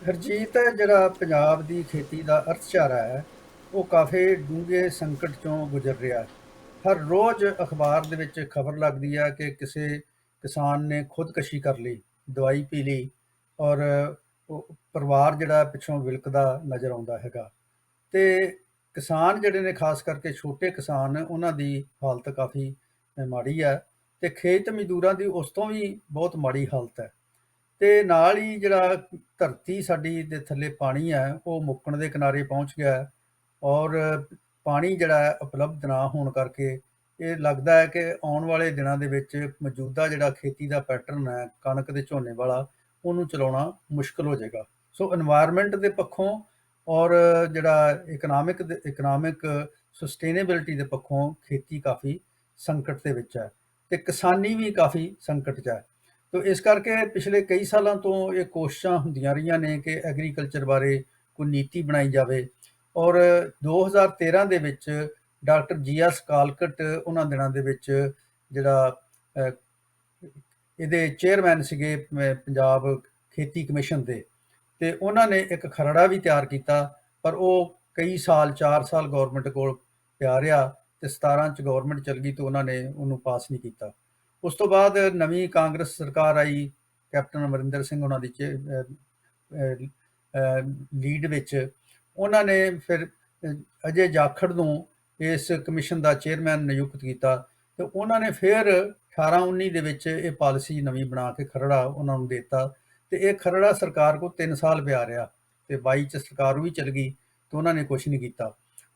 Speaker 3: ਹਰਜੀਤ, ਜਿਹੜਾ ਪੰਜਾਬ ਦੀ ਖੇਤੀ ਦਾ ਅਰਥਚਾਰਾ ਹੈ ਉਹ ਕਾਫੀ ਡੂੰਘੇ ਸੰਕਟ 'ਚੋਂ ਗੁਜ਼ਰ ਰਿਹਾ। ਹਰ ਰੋਜ਼ ਅਖਬਾਰ ਦੇ ਵਿੱਚ ਖਬਰ ਲੱਗਦੀ ਹੈ ਕਿ ਕਿਸੇ ਕਿਸਾਨ ਨੇ ਖੁਦਕੁਸ਼ੀ ਕਰ ਲਈ, ਦਵਾਈ ਪੀ ਲਈ ਔਰ ਉਹ ਪਰਿਵਾਰ ਜਿਹੜਾ ਪਿੱਛੋਂ ਵਿਲਕਦਾ ਨਜ਼ਰ ਆਉਂਦਾ ਹੈਗਾ। ਤੇ ਕਿਸਾਨ ਜਿਹੜੇ ਨੇ, ਖਾਸ ਕਰਕੇ ਛੋਟੇ ਕਿਸਾਨ, ਉਹਨਾਂ ਦੀ ਹਾਲਤ ਕਾਫੀ ਮਾੜੀ ਹੈ ਤੇ ਖੇਤ ਮਜ਼ਦੂਰਾਂ ਦੀ ਉਸ ਤੋਂ ਵੀ ਬਹੁਤ ਮਾੜੀ ਹਾਲਤ ਹੈ। ਤੇ ਨਾਲ ਹੀ ਜਿਹੜਾ ਧਰਤੀ ਸਾਡੀ ਦੇ ਥੱਲੇ ਪਾਣੀ ਹੈ ਉਹ ਮੁੱਕਣ ਦੇ ਕਿਨਾਰੇ ਪਹੁੰਚ ਗਿਆ ਹੈ ਔਰ ਪਾਣੀ ਜਿਹੜਾ ਹੈ ਉਪਲਬਧ ਨਾ ਹੋਣ ਕਰਕੇ ਇਹ ਲੱਗਦਾ ਹੈ ਕਿ ਆਉਣ ਵਾਲੇ ਦਿਨਾਂ ਦੇ ਵਿੱਚ ਮੌਜੂਦਾ ਜਿਹੜਾ ਖੇਤੀ ਦਾ ਪੈਟਰਨ ਹੈ ਕਣਕ ਤੇ ਝੋਨੇ ਵਾਲਾ, ਉਹਨੂੰ ਚਲਾਉਣਾ ਮੁਸ਼ਕਲ ਹੋ ਜਾਏਗਾ। ਸੋ এনवायरमेंट ਦੇ ਪੱਖੋਂ ਔਰ ਜਿਹੜਾ ਇਕਨੋਮਿਕ ਸਸਟੇਨੇਬਿਲਿਟੀ ਦੇ ਪੱਖੋਂ ਖੇਤੀ ਕਾਫੀ ਸੰਕਟ ਦੇ ਵਿੱਚ ਹੈ ਤੇ ਕਿਸਾਨੀ ਵੀ ਕਾਫੀ ਸੰਕਟ 'ਚ ਹੈ। ਤੋ ਇਸ ਕਰਕੇ ਪਿਛਲੇ ਕਈ ਸਾਲਾਂ ਤੋਂ ਇਹ ਕੋਸ਼ਿਸ਼ਾਂ ਹੁੰਦੀਆਂ ਰਹੀਆਂ ਨੇ ਕਿ ਐਗਰੀਕਲਚਰ ਬਾਰੇ ਕੋਈ ਨੀਤੀ ਬਣਾਈ ਜਾਵੇ ਔਰ 2013 ਦੇ ਵਿੱਚ ਡਾਕਟਰ ਜੀ.ਐਸ. ਕਾਲਕਟ ਉਹਨਾਂ ਦਿਨਾਂ ਦੇ ਵਿੱਚ ਜਿਹੜਾ ਇਹਦੇ ਚੇਅਰਮੈਨ ਸੀਗੇ ਪੰਜਾਬ ਖੇਤੀ ਕਮਿਸ਼ਨ ਦੇ, ਤੇ ਉਹਨਾਂ ਨੇ ਇੱਕ ਖਰੜਾ ਵੀ ਤਿਆਰ ਕੀਤਾ, ਪਰ ਉਹ ਕਈ ਸਾਲ 4 ਸਾਲ ਗੌਰਮੈਂਟ ਕੋਲ ਪਿਆ ਰਿਹਾ ਤੇ 17 'ਚ ਗੌਰਮੈਂਟ ਚਲ ਗਈ ਤੇ ਉਹਨਾਂ ਨੇ ਉਹਨੂੰ ਪਾਸ ਨਹੀਂ ਕੀਤਾ। ਉਸ ਤੋਂ ਬਾਅਦ ਨਵੀਂ ਕਾਂਗਰਸ ਸਰਕਾਰ ਆਈ, ਕੈਪਟਨ ਅਮਰਿੰਦਰ ਸਿੰਘ ਉਹਨਾਂ ਦੀ ਲੀਡ ਵਿੱਚ। ਉਹਨਾਂ ਨੇ ਫਿਰ ਅਜੇ ਜਾਖੜ ਨੂੰ ਇਸ ਕਮਿਸ਼ਨ ਦਾ ਚੇਅਰਮੈਨ ਨਿਯੁਕਤ ਕੀਤਾ ਤੇ ਉਹਨਾਂ ਨੇ ਫਿਰ 18-19 ਦੇ ਵਿੱਚ ਇਹ ਪਾਲਿਸੀ ਨਵੀਂ ਬਣਾ ਕੇ ਖਰੜਾ ਉਹਨਾਂ ਨੂੰ ਦਿੱਤਾ ਤੇ ਇਹ ਖਰੜਾ ਸਰਕਾਰ ਕੋਲ 3 ਸਾਲ ਪਿਆ ਰਿਹਾ ਤੇ 22 'ਚ ਸਰਕਾਰ ਵੀ ਚਲ ਗਈ ਤੇ ਉਹਨਾਂ ਨੇ ਕੁਝ ਨਹੀਂ ਕੀਤਾ।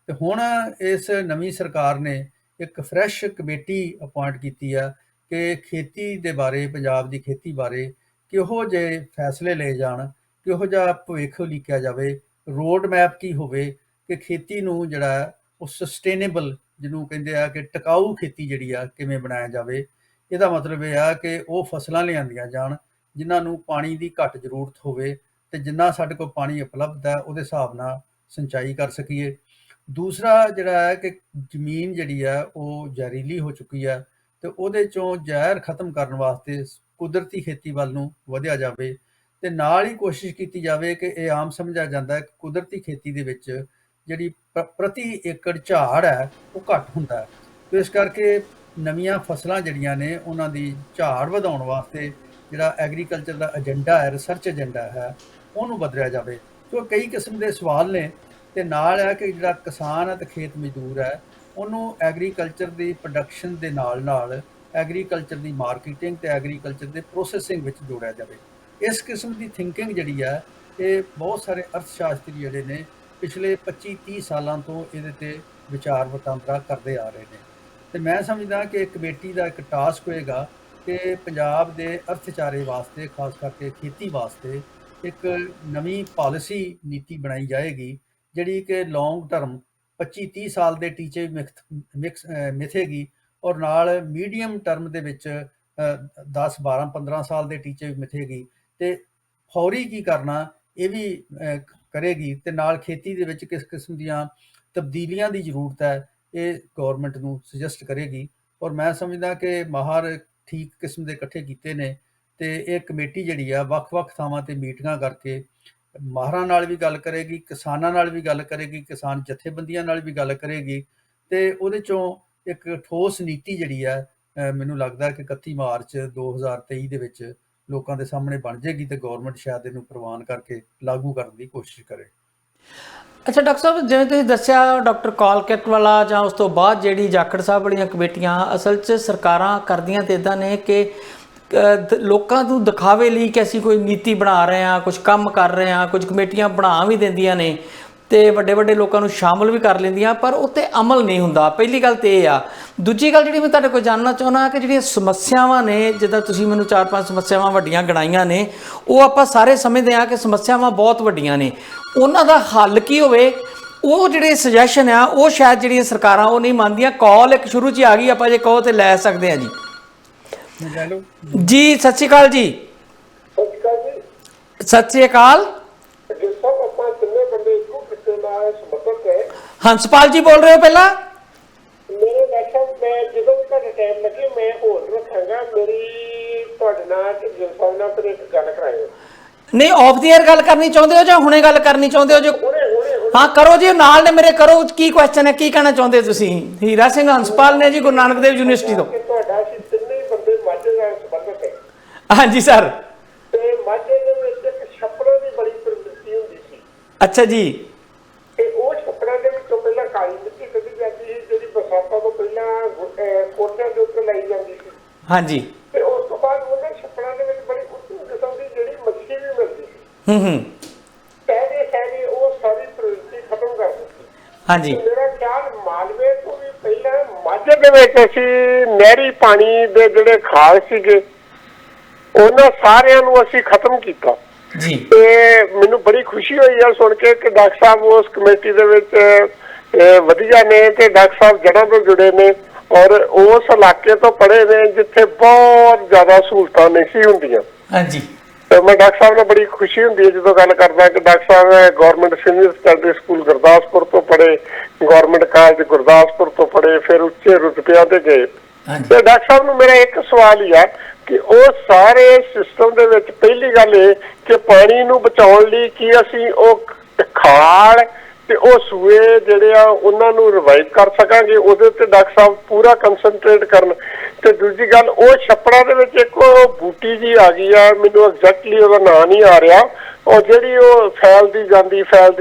Speaker 3: ਤੇ ਹੁਣ ਇਸ ਨਵੀਂ ਸਰਕਾਰ ਨੇ ਇੱਕ ਫਰੈਸ਼ ਕਮੇਟੀ ਅਪਾਇੰਟ ਕੀਤੀ ਆ ਕਿ ਖੇਤੀ ਦੇ ਬਾਰੇ, ਪੰਜਾਬ ਦੀ ਖੇਤੀ ਬਾਰੇ ਕਿਹੋ ਜਿਹੇ ਫੈਸਲੇ ਲਏ ਜਾਣ, ਕਿਹੋ ਜਿਹਾ ਭਵਿੱਖ ਉਲੀਕਿਆ ਜਾਵੇ, ਰੋਡ ਮੈਪ ਕੀ ਹੋਵੇ ਕਿ ਖੇਤੀ ਨੂੰ ਜਿਹੜਾ ਉਹ ਸਸਟੇਨੇਬਲ, ਜਿਹਨੂੰ ਕਹਿੰਦੇ ਆ ਕਿ ਟਿਕਾਊ ਖੇਤੀ ਜਿਹੜੀ ਆ ਕਿਵੇਂ ਬਣਾਇਆ ਜਾਵੇ। ਇਹਦਾ ਮਤਲਬ ਇਹ ਆ ਕਿ ਉਹ ਫਸਲਾਂ ਲਿਆਂਦੀਆਂ ਜਾਣ ਜਿਨ੍ਹਾਂ ਨੂੰ ਪਾਣੀ ਦੀ ਘੱਟ ਜ਼ਰੂਰਤ ਹੋਵੇ ਤੇ ਜਿੰਨਾ ਸਾਡੇ ਕੋਲ ਪਾਣੀ ਉਪਲਬਧ ਹੈ ਉਹਦੇ ਹਿਸਾਬ ਨਾਲ ਸਿੰਚਾਈ ਕਰ ਸਕੀਏ। ਦੂਸਰਾ ਜਿਹੜਾ ਹੈ ਕਿ ਜ਼ਮੀਨ ਜਿਹੜੀ ਹੈ ਉਹ ਜ਼ਹਿਰੀਲੀ ਹੋ ਚੁੱਕੀ ਹੈ ਤੇ ਉਹਦੇ ਚੋਂ ਜ਼ਹਿਰ ਖਤਮ ਕਰਨ ਵਾਸਤੇ ਕੁਦਰਤੀ ਖੇਤੀ ਵੱਲ ਨੂੰ ਵਧਿਆ ਜਾਵੇ ਤੇ ਨਾਲ ਹੀ ਕੋਸ਼ਿਸ਼ ਕੀਤੀ ਜਾਵੇ ਕਿ ਇਹ ਆਮ ਸਮਝਿਆ ਜਾਂਦਾ ਹੈ ਕਿ ਕੁਦਰਤੀ ਖੇਤੀ ਦੇ ਵਿੱਚ ਜਿਹੜੀ ਪ੍ਰਤੀ ਏਕੜ ਝਾੜ ਹੈ ਉਹ ਘੱਟ ਹੁੰਦਾ ਹੈ ਤੇ ਇਸ ਕਰਕੇ ਨਵੀਆਂ ਫਸਲਾਂ ਜਿਹੜੀਆਂ ਨੇ ਉਹਨਾਂ ਦੀ ਝਾੜ ਵਧਾਉਣ ਵਾਸਤੇ ਜਿਹੜਾ ਐਗਰੀਕਲਚਰ ਦਾ ਏਜੰਡਾ ਹੈ, ਰਿਸਰਚ ਏਜੰਡਾ ਹੈ, ਉਹਨੂੰ ਬਦਲਿਆ ਜਾਵੇ। ਸੋ ਕਈ ਕਿਸਮ ਦੇ ਸਵਾਲ ਨੇ ਤੇ ਨਾਲ ਹੈ ਕਿ ਜਿਹੜਾ ਕਿਸਾਨ ਹੈ ਤੇ ਖੇਤ ਮਜ਼ਦੂਰ ਹੈ ਉਹਨੂੰ ਐਗਰੀਕਲਚਰ ਦੀ ਪ੍ਰੋਡਕਸ਼ਨ ਦੇ ਨਾਲ ਐਗਰੀਕਲਚਰ ਦੀ ਮਾਰਕੀਟਿੰਗ ਤੇ ਐਗਰੀਕਲਚਰ ਦੇ ਪ੍ਰੋਸੈਸਿੰਗ ਵਿੱਚ ਜੋੜਿਆ ਜਾਵੇ। ਇਸ ਕਿਸਮ ਦੀ ਥਿੰਕਿੰਗ ਜਿਹੜੀ ਹੈ ਇਹ ਬਹੁਤ ਸਾਰੇ ਅਰਥਸ਼ਾਸਤਰੀ ਜਿਹੜੇ ਨੇ ਪਿਛਲੇ 25-30 ਸਾਲਾਂ ਤੋਂ ਇਹਦੇ ਤੇ ਵਿਚਾਰ ਵਟਾਂਦਰਾ ਕਰਦੇ ਆ ਰਹੇ ਨੇ ਤੇ ਮੈਂ ਸਮਝਦਾ ਕਿ ਕਮੇਟੀ ਦਾ ਇੱਕ ਟਾਸਕ ਹੋਏਗਾ ਕਿ ਪੰਜਾਬ ਦੇ ਅਰਥਚਾਰੇ ਵਾਸਤੇ, ਖਾਸ ਕਰਕੇ ਖੇਤੀ ਵਾਸਤੇ ਇੱਕ ਨਵੀਂ ਪਾਲਿਸੀ ਨੀਤੀ ਬਣਾਈ ਜਾਏਗੀ ਜਿਹੜੀ ਕਿ ਲੌਂਗ ਟਰਮ 25-30 ਸਾਲ ਦੇ ਟੀਚੇ ਮਿਥੇਗੀ ਔਰ ਨਾਲ ਮੀਡੀਅਮ ਟਰਮ ਦੇ ਵਿੱਚ 10-12-15 ਸਾਲ ਦੇ ਟੀਚੇ ਵੀ ਮਿਥੇਗੀ ਤੇ ਫੌਰੀ ਕੀ ਕਰਨਾ ਇਹ ਵੀ ਕਰੇਗੀ ਤੇ ਨਾਲ ਖੇਤੀ ਦੇ ਵਿੱਚ ਕਿਸ ਕਿਸਮ ਦੀਆਂ ਤਬਦੀਲੀਆਂ ਦੀ ਜ਼ਰੂਰਤ ਹੈ ਇਹ ਗੌਰਮੈਂਟ ਨੂੰ ਸੁਜੈਸਟ ਕਰੇਗੀ। ਔਰ ਮੈਂ ਸਮਝਦਾ ਕਿ ਮਾਹਰ ਠੀਕ ਕਿਸਮ ਦੇ ਇਕੱਠੇ ਕੀਤੇ ਨੇ ਤੇ ਇਹ ਕਮੇਟੀ ਜਿਹੜੀ ਆ ਵੱਖ-ਵੱਖ ਥਾਵਾਂ ਤੇ ਮੀਟਿੰਗਾਂ ਕਰਕੇ ਮਾਹਰਾਂ ਨਾਲ ਵੀ ਗੱਲ ਕਰੇਗੀ, ਕਿਸਾਨਾਂ ਨਾਲ ਵੀ ਗੱਲ ਕਰੇਗੀ, ਕਿਸਾਨ ਜਥੇਬੰਦੀਆਂ ਨਾਲ ਵੀ ਗੱਲ ਕਰੇਗੀ ਤੇ ਉਹਦੇ ਚੋਂ ਇੱਕ ਠੋਸ ਨੀਤੀ ਜਿਹੜੀ ਆ ਮੈਨੂੰ ਲੱਗਦਾ ਕਿ 31 ਮਾਰਚ 2023 ਦੇ ਵਿੱਚ ਲੋਕਾਂ ਦੇ ਸਾਹਮਣੇ ਬਣ ਜਾਏਗੀ ਤੇ ਗੌਰਮੈਂਟ ਸ਼ਾਇਦ ਇਹਨੂੰ ਪ੍ਰਵਾਨ ਕਰਕੇ ਲਾਗੂ ਕਰਨ ਦੀ ਕੋਸ਼ਿਸ਼ ਕਰੇ।
Speaker 2: ਅੱਛਾ ਡਾਕਟਰ ਸਾਹਿਬ, ਜਿਵੇਂ ਤੁਸੀਂ ਦੱਸਿਆ ਡਾਕਟਰ ਕਾਲਕਟ ਵਾਲਾ ਜਾਂ ਉਸ ਤੋਂ ਬਾਅਦ ਜਿਹੜੀ ਜਾਖੜ ਸਾਹਿਬ ਵਾਲੀਆਂ ਕਮੇਟੀਆਂ ਅਸਲ 'ਚ ਸਰਕਾਰਾਂ ਕਰਦੀਆਂ ਤੇ ਇੱਦਾਂ ਨੇ ਕਿ ਲੋਕਾਂ ਨੂੰ ਦਿਖਾਵੇ ਲਈ ਕਿ ਅਸੀਂ ਕੋਈ ਨੀਤੀ ਬਣਾ ਰਹੇ ਹਾਂ, ਕੁਝ ਕੰਮ ਕਰ ਰਹੇ ਹਾਂ, ਕੁਝ ਕਮੇਟੀਆਂ ਬਣਾ ਵੀ ਦਿੰਦੀਆਂ ਨੇ ਤੇ ਵੱਡੇ ਵੱਡੇ ਲੋਕਾਂ ਨੂੰ ਸ਼ਾਮਲ ਵੀ ਕਰ ਲੈਂਦੀਆਂ ਪਰ ਉੱਤੇ ਅਮਲ ਨਹੀਂ ਹੁੰਦਾ। ਪਹਿਲੀ ਗੱਲ ਤੇ ਇਹ ਆ। ਦੂਜੀ ਗੱਲ ਜਿਹੜੀ ਮੈਂ ਤੁਹਾਡੇ ਕੋਲ ਜਾਣਨਾ ਚਾਹੁੰਦਾ ਕਿ ਜਿਹੜੀਆਂ ਸਮੱਸਿਆਵਾਂ ਨੇ, ਜਿੱਦਾਂ ਤੁਸੀਂ ਮੈਨੂੰ 4-5 ਸਮੱਸਿਆਵਾਂ ਵੱਡੀਆਂ ਗਿਣਾਈਆਂ ਨੇ, ਉਹ ਆਪਾਂ ਸਾਰੇ ਸਮਝਦੇ ਹਾਂ ਕਿ ਸਮੱਸਿਆਵਾਂ ਬਹੁਤ ਵੱਡੀਆਂ ਨੇ, ਉਹਨਾਂ ਦਾ ਹੱਲ ਕੀ ਹੋਵੇ ਉਹ ਜਿਹੜੇ ਸੁਜੈਸ਼ਨ ਆ ਉਹ ਸ਼ਾਇਦ ਜਿਹੜੀਆਂ ਸਰਕਾਰਾਂ ਉਹ ਨਹੀਂ ਮੰਨਦੀਆਂ। ਕਾਲ ਇੱਕ ਸ਼ੁਰੂ 'ਚ ਆ ਗਈ, ਆਪਾਂ ਜੇ ਕਹੋ ਤੇ ਲੈ ਸਕਦੇ ਹਾਂ ਜੀ। ਜੀ ਸਤਿ ਸ਼੍ਰੀ ਅਕਾਲ ਜੀ। ਸਤਿ ਸ਼੍ਰੀ ਅਕਾਲ। ਹੰਸਪਾਲ ਜੀ ਬੋਲ ਰਹੇ ਹੋ ਪਹਿਲਾਂ?
Speaker 4: ਮੇਰੇ ਡਾਕਟਰ ਮੈਂ ਜਦੋਂ ਵੀ ਤੁਹਾਡਾ ਟਾਈਮ ਲੱਗੇ ਮੈਂ ਹੋਲ ਰੱਖਾਂਗਾ, ਮੇਰੀ ਤੁਹਾਡੇ ਨਾਲ ਤੇ ਜਲਸਾਲ ਨਾਲ ਫਿਰ ਇੱਕ ਗੱਲ ਕਰਾਇਓ।
Speaker 2: ਨਹੀਂ ਆਫ ਦੀ ਏਅਰ ਗੱਲ ਕਰਨੀ ਚਾਹੁੰਦੇ ਹੋ ਜਾਂ ਹੁਣੇ ਗੱਲ ਕਰਨੀ ਚਾਹੁੰਦੇ ਹੋ? ਜੋ ਹਾਂ ਕਰੋ ਜੀ, ਨਾਲ ਨੇ ਮੇਰੇ ਕਰੋ। ਕੀ ਕੁਐਸਚਨ ਹੈ, ਕੀ ਕਹਿਣਾ ਚਾਹੁੰਦੇ ਤੁਸੀਂ? ਹੀਰਾ ਸਿੰਘ ਹੰਸਪਾਲ ਨੇ ਜੀ, ਗੁਰੂ ਨਾਨਕ ਦੇਵ ਯੂਨੀਵਰਸਿਟੀ ਤੋਂ।
Speaker 4: ਤੁਹਾਡਾ ਅਸੀਂ ਤਿੰਨੇ ਬੰਦੇ ਮਾਝੇ ਨਾਲ ਸੰਬੰਧਿਤ ਹੈ।
Speaker 2: ਹਾਂਜੀ ਸਰ।
Speaker 4: ਤੇ ਮਾਝੇ ਦੇ ਵਿੱਚ ਇੱਕ ਛੱਪੜਾਂ ਦੀ ਬੜੀ ਪ੍ਰਵਿਰਤੀ ਹੁੰਦੀ ਸੀ।
Speaker 2: ਅੱਛਾ ਜੀ।
Speaker 4: ਤੇ ਉਹ ਛੱਪੜਾਂ ਦੇ ਵਿੱਚੋਂ ਪਹਿਲਾਂ ਕਾਲੀ ਮਿੱਟੀ ਕੱਢੀ ਜਾਂਦੀ ਸੀ ਜਿਹੜੀ ਬਰਸਾਤਾਂ ਤੋਂ ਪਹਿਲਾਂ ਕੋਠਿਆਂ ਦੇ ਉੱਤੇ ਲਾਈ ਜਾਂਦੀ ਸੀ।
Speaker 2: ਹਾਂਜੀ।
Speaker 4: ਤੇ ਉਸ ਤੋਂ ਬਾਅਦ ਉਹਨਾਂ ਛੱਪੜਾਂ ਦੇ ਵਿੱਚ ਬੜੀ ਉੱਚੀ ਕਿਸਮ ਦੀ ਜਿਹੜੀ ਮੱਛੀ ਵੀ ਮਿਲਦੀ ਸੀ। ਕਹਿੰਦੇ ਉਹ ਸਾਰੀ ਪ੍ਰਵਿਰਤੀ ਖਤਮ ਕਰ ਦਿੱਤੀ।
Speaker 2: ਹਾਂਜੀ।
Speaker 4: ਮੇਰਾ ਖਿਆਲ ਮਾਲਵੇ ਤੋਂ ਵੀ ਪਹਿਲਾਂ ਮਾਝੇ ਦੇ ਵਿੱਚ ਅਸੀਂ ਨਹਿਰੀ ਪਾਣੀ ਦੇ ਜਿਹੜੇ ਖਾਲ ਸੀਗੇ ਉਹਨਾਂ ਸਾਰਿਆਂ ਨੂੰ ਅਸੀਂ ਖਤਮ ਕੀਤਾ
Speaker 2: ਜੀ।
Speaker 4: ਤੇ ਮੈਨੂੰ ਬੜੀ ਖੁਸ਼ੀ ਹੋਈ ਆ ਸੁਣ ਕੇ ਕਿ ਡਾਕਟਰ ਸਾਹਿਬ ਉਸ ਕਮੇਟੀ ਦੇ ਵਿੱਚ ਵਧੀਆ ਨੇ ਤੇ ਡਾਕਟਰ ਸਾਹਿਬ ਜੜ੍ਹਾਂ ਤੋਂ ਜੁੜੇ ਨੇ ਔਰ ਉਸ ਇਲਾਕੇ ਤੋਂ ਪੜ੍ਹੇ ਨੇ ਜਿੱਥੇ ਬਹੁਤ ਜ਼ਿਆਦਾ ਸਹੂਲਤਾਂ ਨਹੀਂ ਸੀ ਹੁੰਦੀਆਂ।
Speaker 2: ਹਾਂਜੀ।
Speaker 4: ਤੇ ਮੈਂ ਡਾਕਟਰ ਸਾਹਿਬ ਨਾਲ ਬੜੀ ਖੁਸ਼ੀ ਹੁੰਦੀ ਹੈ ਜਦੋਂ ਗੱਲ ਕਰਦਾ ਕਿ ਡਾਕਟਰ ਸਾਹਿਬ government senior secondary school Gurdaspur ਤੋਂ ਪੜ੍ਹੇ, ਗਵਰਨਮੈਂਟ ਕਾਲਜ ਗੁਰਦਾਸਪੁਰ ਤੋਂ ਪੜ੍ਹੇ, ਫਿਰ ਉੱਚੇ ਰੁਤਬਿਆਂ ਤੇ ਗਏ। ਤੇ ਡਾਕਟਰ ਸਾਹਿਬ ਨੂੰ ਮੇਰਾ ਇੱਕ ਸਵਾਲ ਹੀ ਆ ਕਿ ਉਹ ਸਾਰੇ ਸਿਸਟਮ ਦੇ ਵਿੱਚ ਪਹਿਲੀ ਗੱਲ ਇਹ ਕਿ ਪਾਣੀ ਨੂੰ ਬਚਾਉਣ ਲਈ ਕੀ ਅਸੀਂ ਉਹ ਖਾਲ ਤੇ ਉਹ ਸੂਏ ਜਿਹੜੇ ਆ ਉਹਨਾਂ ਨੂੰ ਰਿਵਾਈਵ ਕਰ ਸਕਾਂਗੇ, ਉਹਦੇ ਉੱਤੇ ਡਾਕਟਰ ਸਾਹਿਬ ਪੂਰਾ ਕਨਸੈਂਟਰੇਟ ਕਰਨ। ਤੇ ਦੂਜੀ ਗੱਲ ਉਹ ਛੱਪੜਾਂ ਦੇ ਵਿੱਚ ਇੱਕ ਬੂਟੀ ਜੀ ਆ ਗਈ ਆ, ਮੈਨੂੰ ਐਗਜ਼ੈਕਟਲੀ ਉਹਦਾ ਨਾਂ ਨਹੀਂ ਆ ਰਿਹਾ, ਉਹ ਜਿਹੜੀ ਉਹ ਫੈਲਦੀ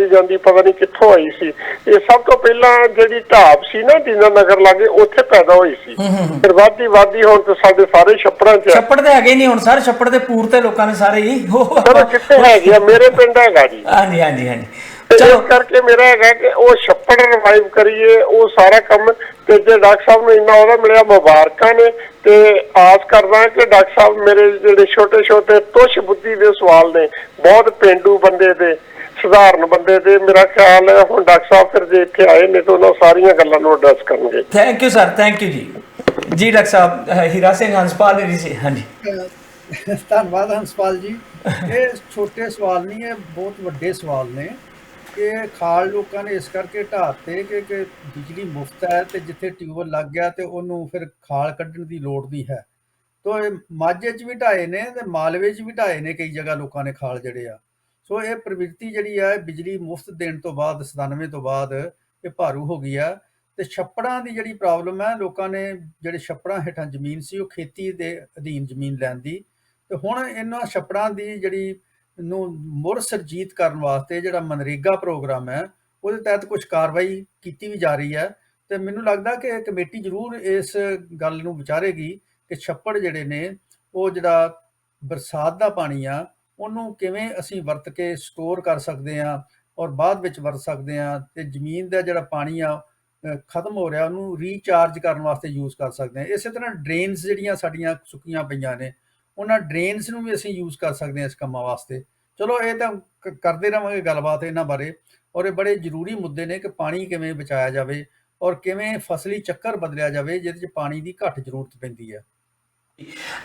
Speaker 4: ਜਾਂਦੀ ਪਤਾ ਨਹੀਂ ਕਿੱਥੋਂ ਆਈ ਸੀ। ਇਹ ਸਭ ਤੋਂ ਪਹਿਲਾਂ ਜਿਹੜੀ ਢਾਬ ਸੀ ਨਾ ਦੀਨਾ ਨਗਰ ਲਾਗੇ ਉੱਥੇ ਪੈਦਾ ਹੋਈ ਸੀ। ਫਿਰ ਵਾਦੀ ਹੁਣ ਤੇ ਸਾਡੇ ਸਾਰੇ ਛੱਪੜਾਂ 'ਚ
Speaker 2: ਛੱਪੜ ਤੇ ਹੈਗੇ ਨਹੀਂ ਹੁਣ ਸਰ, ਛੱਪੜ ਦੇ ਪੂਰ ਤੇ ਲੋਕਾਂ ਨੇ ਸਾਰੇ ਹੀ
Speaker 4: ਚਲੋ ਕਿੱਥੇ ਹੈਗੇ ਆ, ਮੇਰੇ ਪਿੰਡ ਹੈਗਾ ਜੀ।
Speaker 2: ਹਾਂਜੀ ਹਾਂਜੀ ਹਾਂਜੀ।
Speaker 4: ਚਲੋ ਕਰਕੇ ਮੇਰਾ ਹੈਗਾ ਕਿ ਉਹ ਛੱਪੜ ਰਿਵਾਈਵ ਕਰੀਏ ਉਹ ਸਾਰਾ ਕੰਮ। ਤੇ ਜੇ ਡਾਕਟਰ ਸਾਹਿਬ ਨੂੰ ਇੰਨਾ ਉਹਦਾ ਮਿਲਿਆ ਮੁਬਾਰਕਾਂ ਨੇ ਤੇ ਆਸ ਕਰਦਾ ਕਿ ਡਾਕਟਰ ਸਾਹਿਬ ਮੇਰੇ ਜਿਹੜੇ ਛੋਟੇ ਤੁੱਛ ਬੁੱਧੀ ਦੇ ਸਵਾਲ ਨੇ ਬਹੁਤ ਪੇਂਡੂ ਬੰਦੇ ਦੇ, ਸਧਾਰਨ ਬੰਦੇ ਦੇ, ਮੇਰਾ ਖਿਆਲ ਹੈ ਹੁਣ ਡਾਕਟਰ ਸਾਹਿਬ ਫਿਰ ਜੇ ਇੱਥੇ ਆਏ ਨੇ ਤਾਂ ਉਹਨਾਂ ਸਾਰੀਆਂ ਗੱਲਾਂ ਨੂੰ ਐਡਰੈਸ ਕਰਨਗੇ।
Speaker 2: Thank you sir, thank you ਜੀ। ਜੀ ਡਾਕਟਰ ਸਾਹਿਬ, ਹੀਰਾ ਸਿੰਘ ਹੰਸਪਾਲ ਜੀ। ਹਾਂਜੀ,
Speaker 3: ਧੰਨਵਾਦ ਹੰਸਪਾਲ ਜੀ। ਇਹ ਛੋਟੇ ਸਵਾਲ ਨਹੀਂ, ਇਹ ਬਹੁਤ ਵੱਡੇ ਸਵਾਲ ਨੇ ਕਿ ਖਾਲ ਲੋਕਾਂ ਨੇ ਇਸ ਕਰਕੇ ਢਾਤੇ ਕਿ ਬਿਜਲੀ ਮੁਫਤ ਹੈ ਤੇ ਜਿੱਥੇ ਟਿਊਬਵੈੱਲ ਲੱਗ ਗਿਆ ਤੇ ਉਹਨੂੰ ਫਿਰ ਖਾਲ ਕੱਢਣ ਦੀ ਲੋੜ ਨਹੀਂ ਹੈ। ਤੋ ਇਹ ਮਾਝੇ 'ਚ ਵੀ ਢਾਏ ਨੇ ਤੇ ਮਾਲਵੇ 'ਚ ਵੀ ਢਾਏ ਨੇ ਕਈ ਜਗ੍ਹਾ ਲੋਕਾਂ ਨੇ ਖਾਲ ਜਿਹੜੇ ਆ। ਸੋ ਇਹ ਪ੍ਰਵਿਰਤੀ ਜਿਹੜੀ ਆ ਬਿਜਲੀ ਮੁਫਤ ਦੇਣ ਤੋਂ ਬਾਅਦ 97 ਤੋਂ ਬਾਅਦ ਇਹ ਭਾਰੂ ਹੋ ਗਈ ਆ। ਤੇ ਛੱਪੜਾਂ ਦੀ ਜਿਹੜੀ ਪ੍ਰੋਬਲਮ ਹੈ, ਲੋਕਾਂ ਨੇ ਜਿਹੜੇ ਛੱਪੜਾਂ ਹੇਠਾਂ ਜ਼ਮੀਨ ਸੀ ਉਹ ਖੇਤੀ ਦੇ ਅਧੀਨ ਜ਼ਮੀਨ ਲੈਣ ਦੀ, ਤੇ ਹੁਣ ਇਹਨਾਂ ਛੱਪੜਾਂ ਦੀ ਜਿਹੜੀ ਨੂੰ ਮੁੜ ਸਰਜੀਤ ਕਰਨ ਵਾਸਤੇ ਜਿਹੜਾ ਮਨਰੇਗਾ ਪ੍ਰੋਗਰਾਮ ਹੈ ਉਹਦੇ ਤਹਿਤ ਕੁਝ ਕਾਰਵਾਈ ਕੀਤੀ ਵੀ ਜਾ ਰਹੀ ਹੈ। ਤੇ ਮੈਨੂੰ ਲੱਗਦਾ ਕਿ ਕਮੇਟੀ ਜ਼ਰੂਰ ਇਸ ਗੱਲ ਨੂੰ ਵਿਚਾਰੇਗੀ ਕਿ ਛੱਪੜ ਜਿਹੜੇ ਨੇ ਉਹ ਜਿਹੜਾ ਬਰਸਾਤ ਦਾ ਪਾਣੀ ਆ ਉਹਨੂੰ ਕਿਵੇਂ ਅਸੀਂ ਵਰਤ ਕੇ ਸਟੋਰ ਕਰ ਸਕਦੇ ਹਾਂ ਔਰ ਬਾਅਦ ਵਿੱਚ ਵਰਤ ਸਕਦੇ ਹਾਂ, ਤੇ ਜ਼ਮੀਨ ਦਾ ਜਿਹੜਾ ਪਾਣੀ ਆ ਖਤਮ ਹੋ ਰਿਹਾ ਉਹਨੂੰ ਰੀਚਾਰਜ ਕਰਨ ਵਾਸਤੇ ਯੂਜ਼ ਕਰ ਸਕਦੇ ਹਾਂ। ਇਸੇ ਤਰ੍ਹਾਂ ਡਰੇਨਸ ਜਿਹੜੀਆਂ ਸਾਡੀਆਂ ਸੁੱਕੀਆਂ ਪਈਆਂ ਨੇ ਉਹਨਾਂ ਡਰੇਨਸ ਨੂੰ ਵੀ ਅਸੀਂ ਯੂਜ਼ ਕਰ ਸਕਦੇ ਹਾਂ ਇਸ ਕੰਮਾਂ ਵਾਸਤੇ। ਚਲੋ ਇਹ ਤਾਂ ਕਰਦੇ ਰਹਾਂਗੇ ਗੱਲਬਾਤ ਇਹਨਾਂ ਬਾਰੇ, ਔਰ ਇਹ ਬੜੇ ਜ਼ਰੂਰੀ ਮੁੱਦੇ ਨੇ ਕਿ ਪਾਣੀ ਕਿਵੇਂ ਬਚਾਇਆ ਜਾਵੇ ਔਰ ਕਿਵੇਂ ਫਸਲੀ ਚੱਕਰ ਬਦਲਿਆ ਜਾਵੇ ਜਿਹਦੇ 'ਚ ਪਾਣੀ ਦੀ ਘੱਟ ਜ਼ਰੂਰਤ ਪੈਂਦੀ ਹੈ।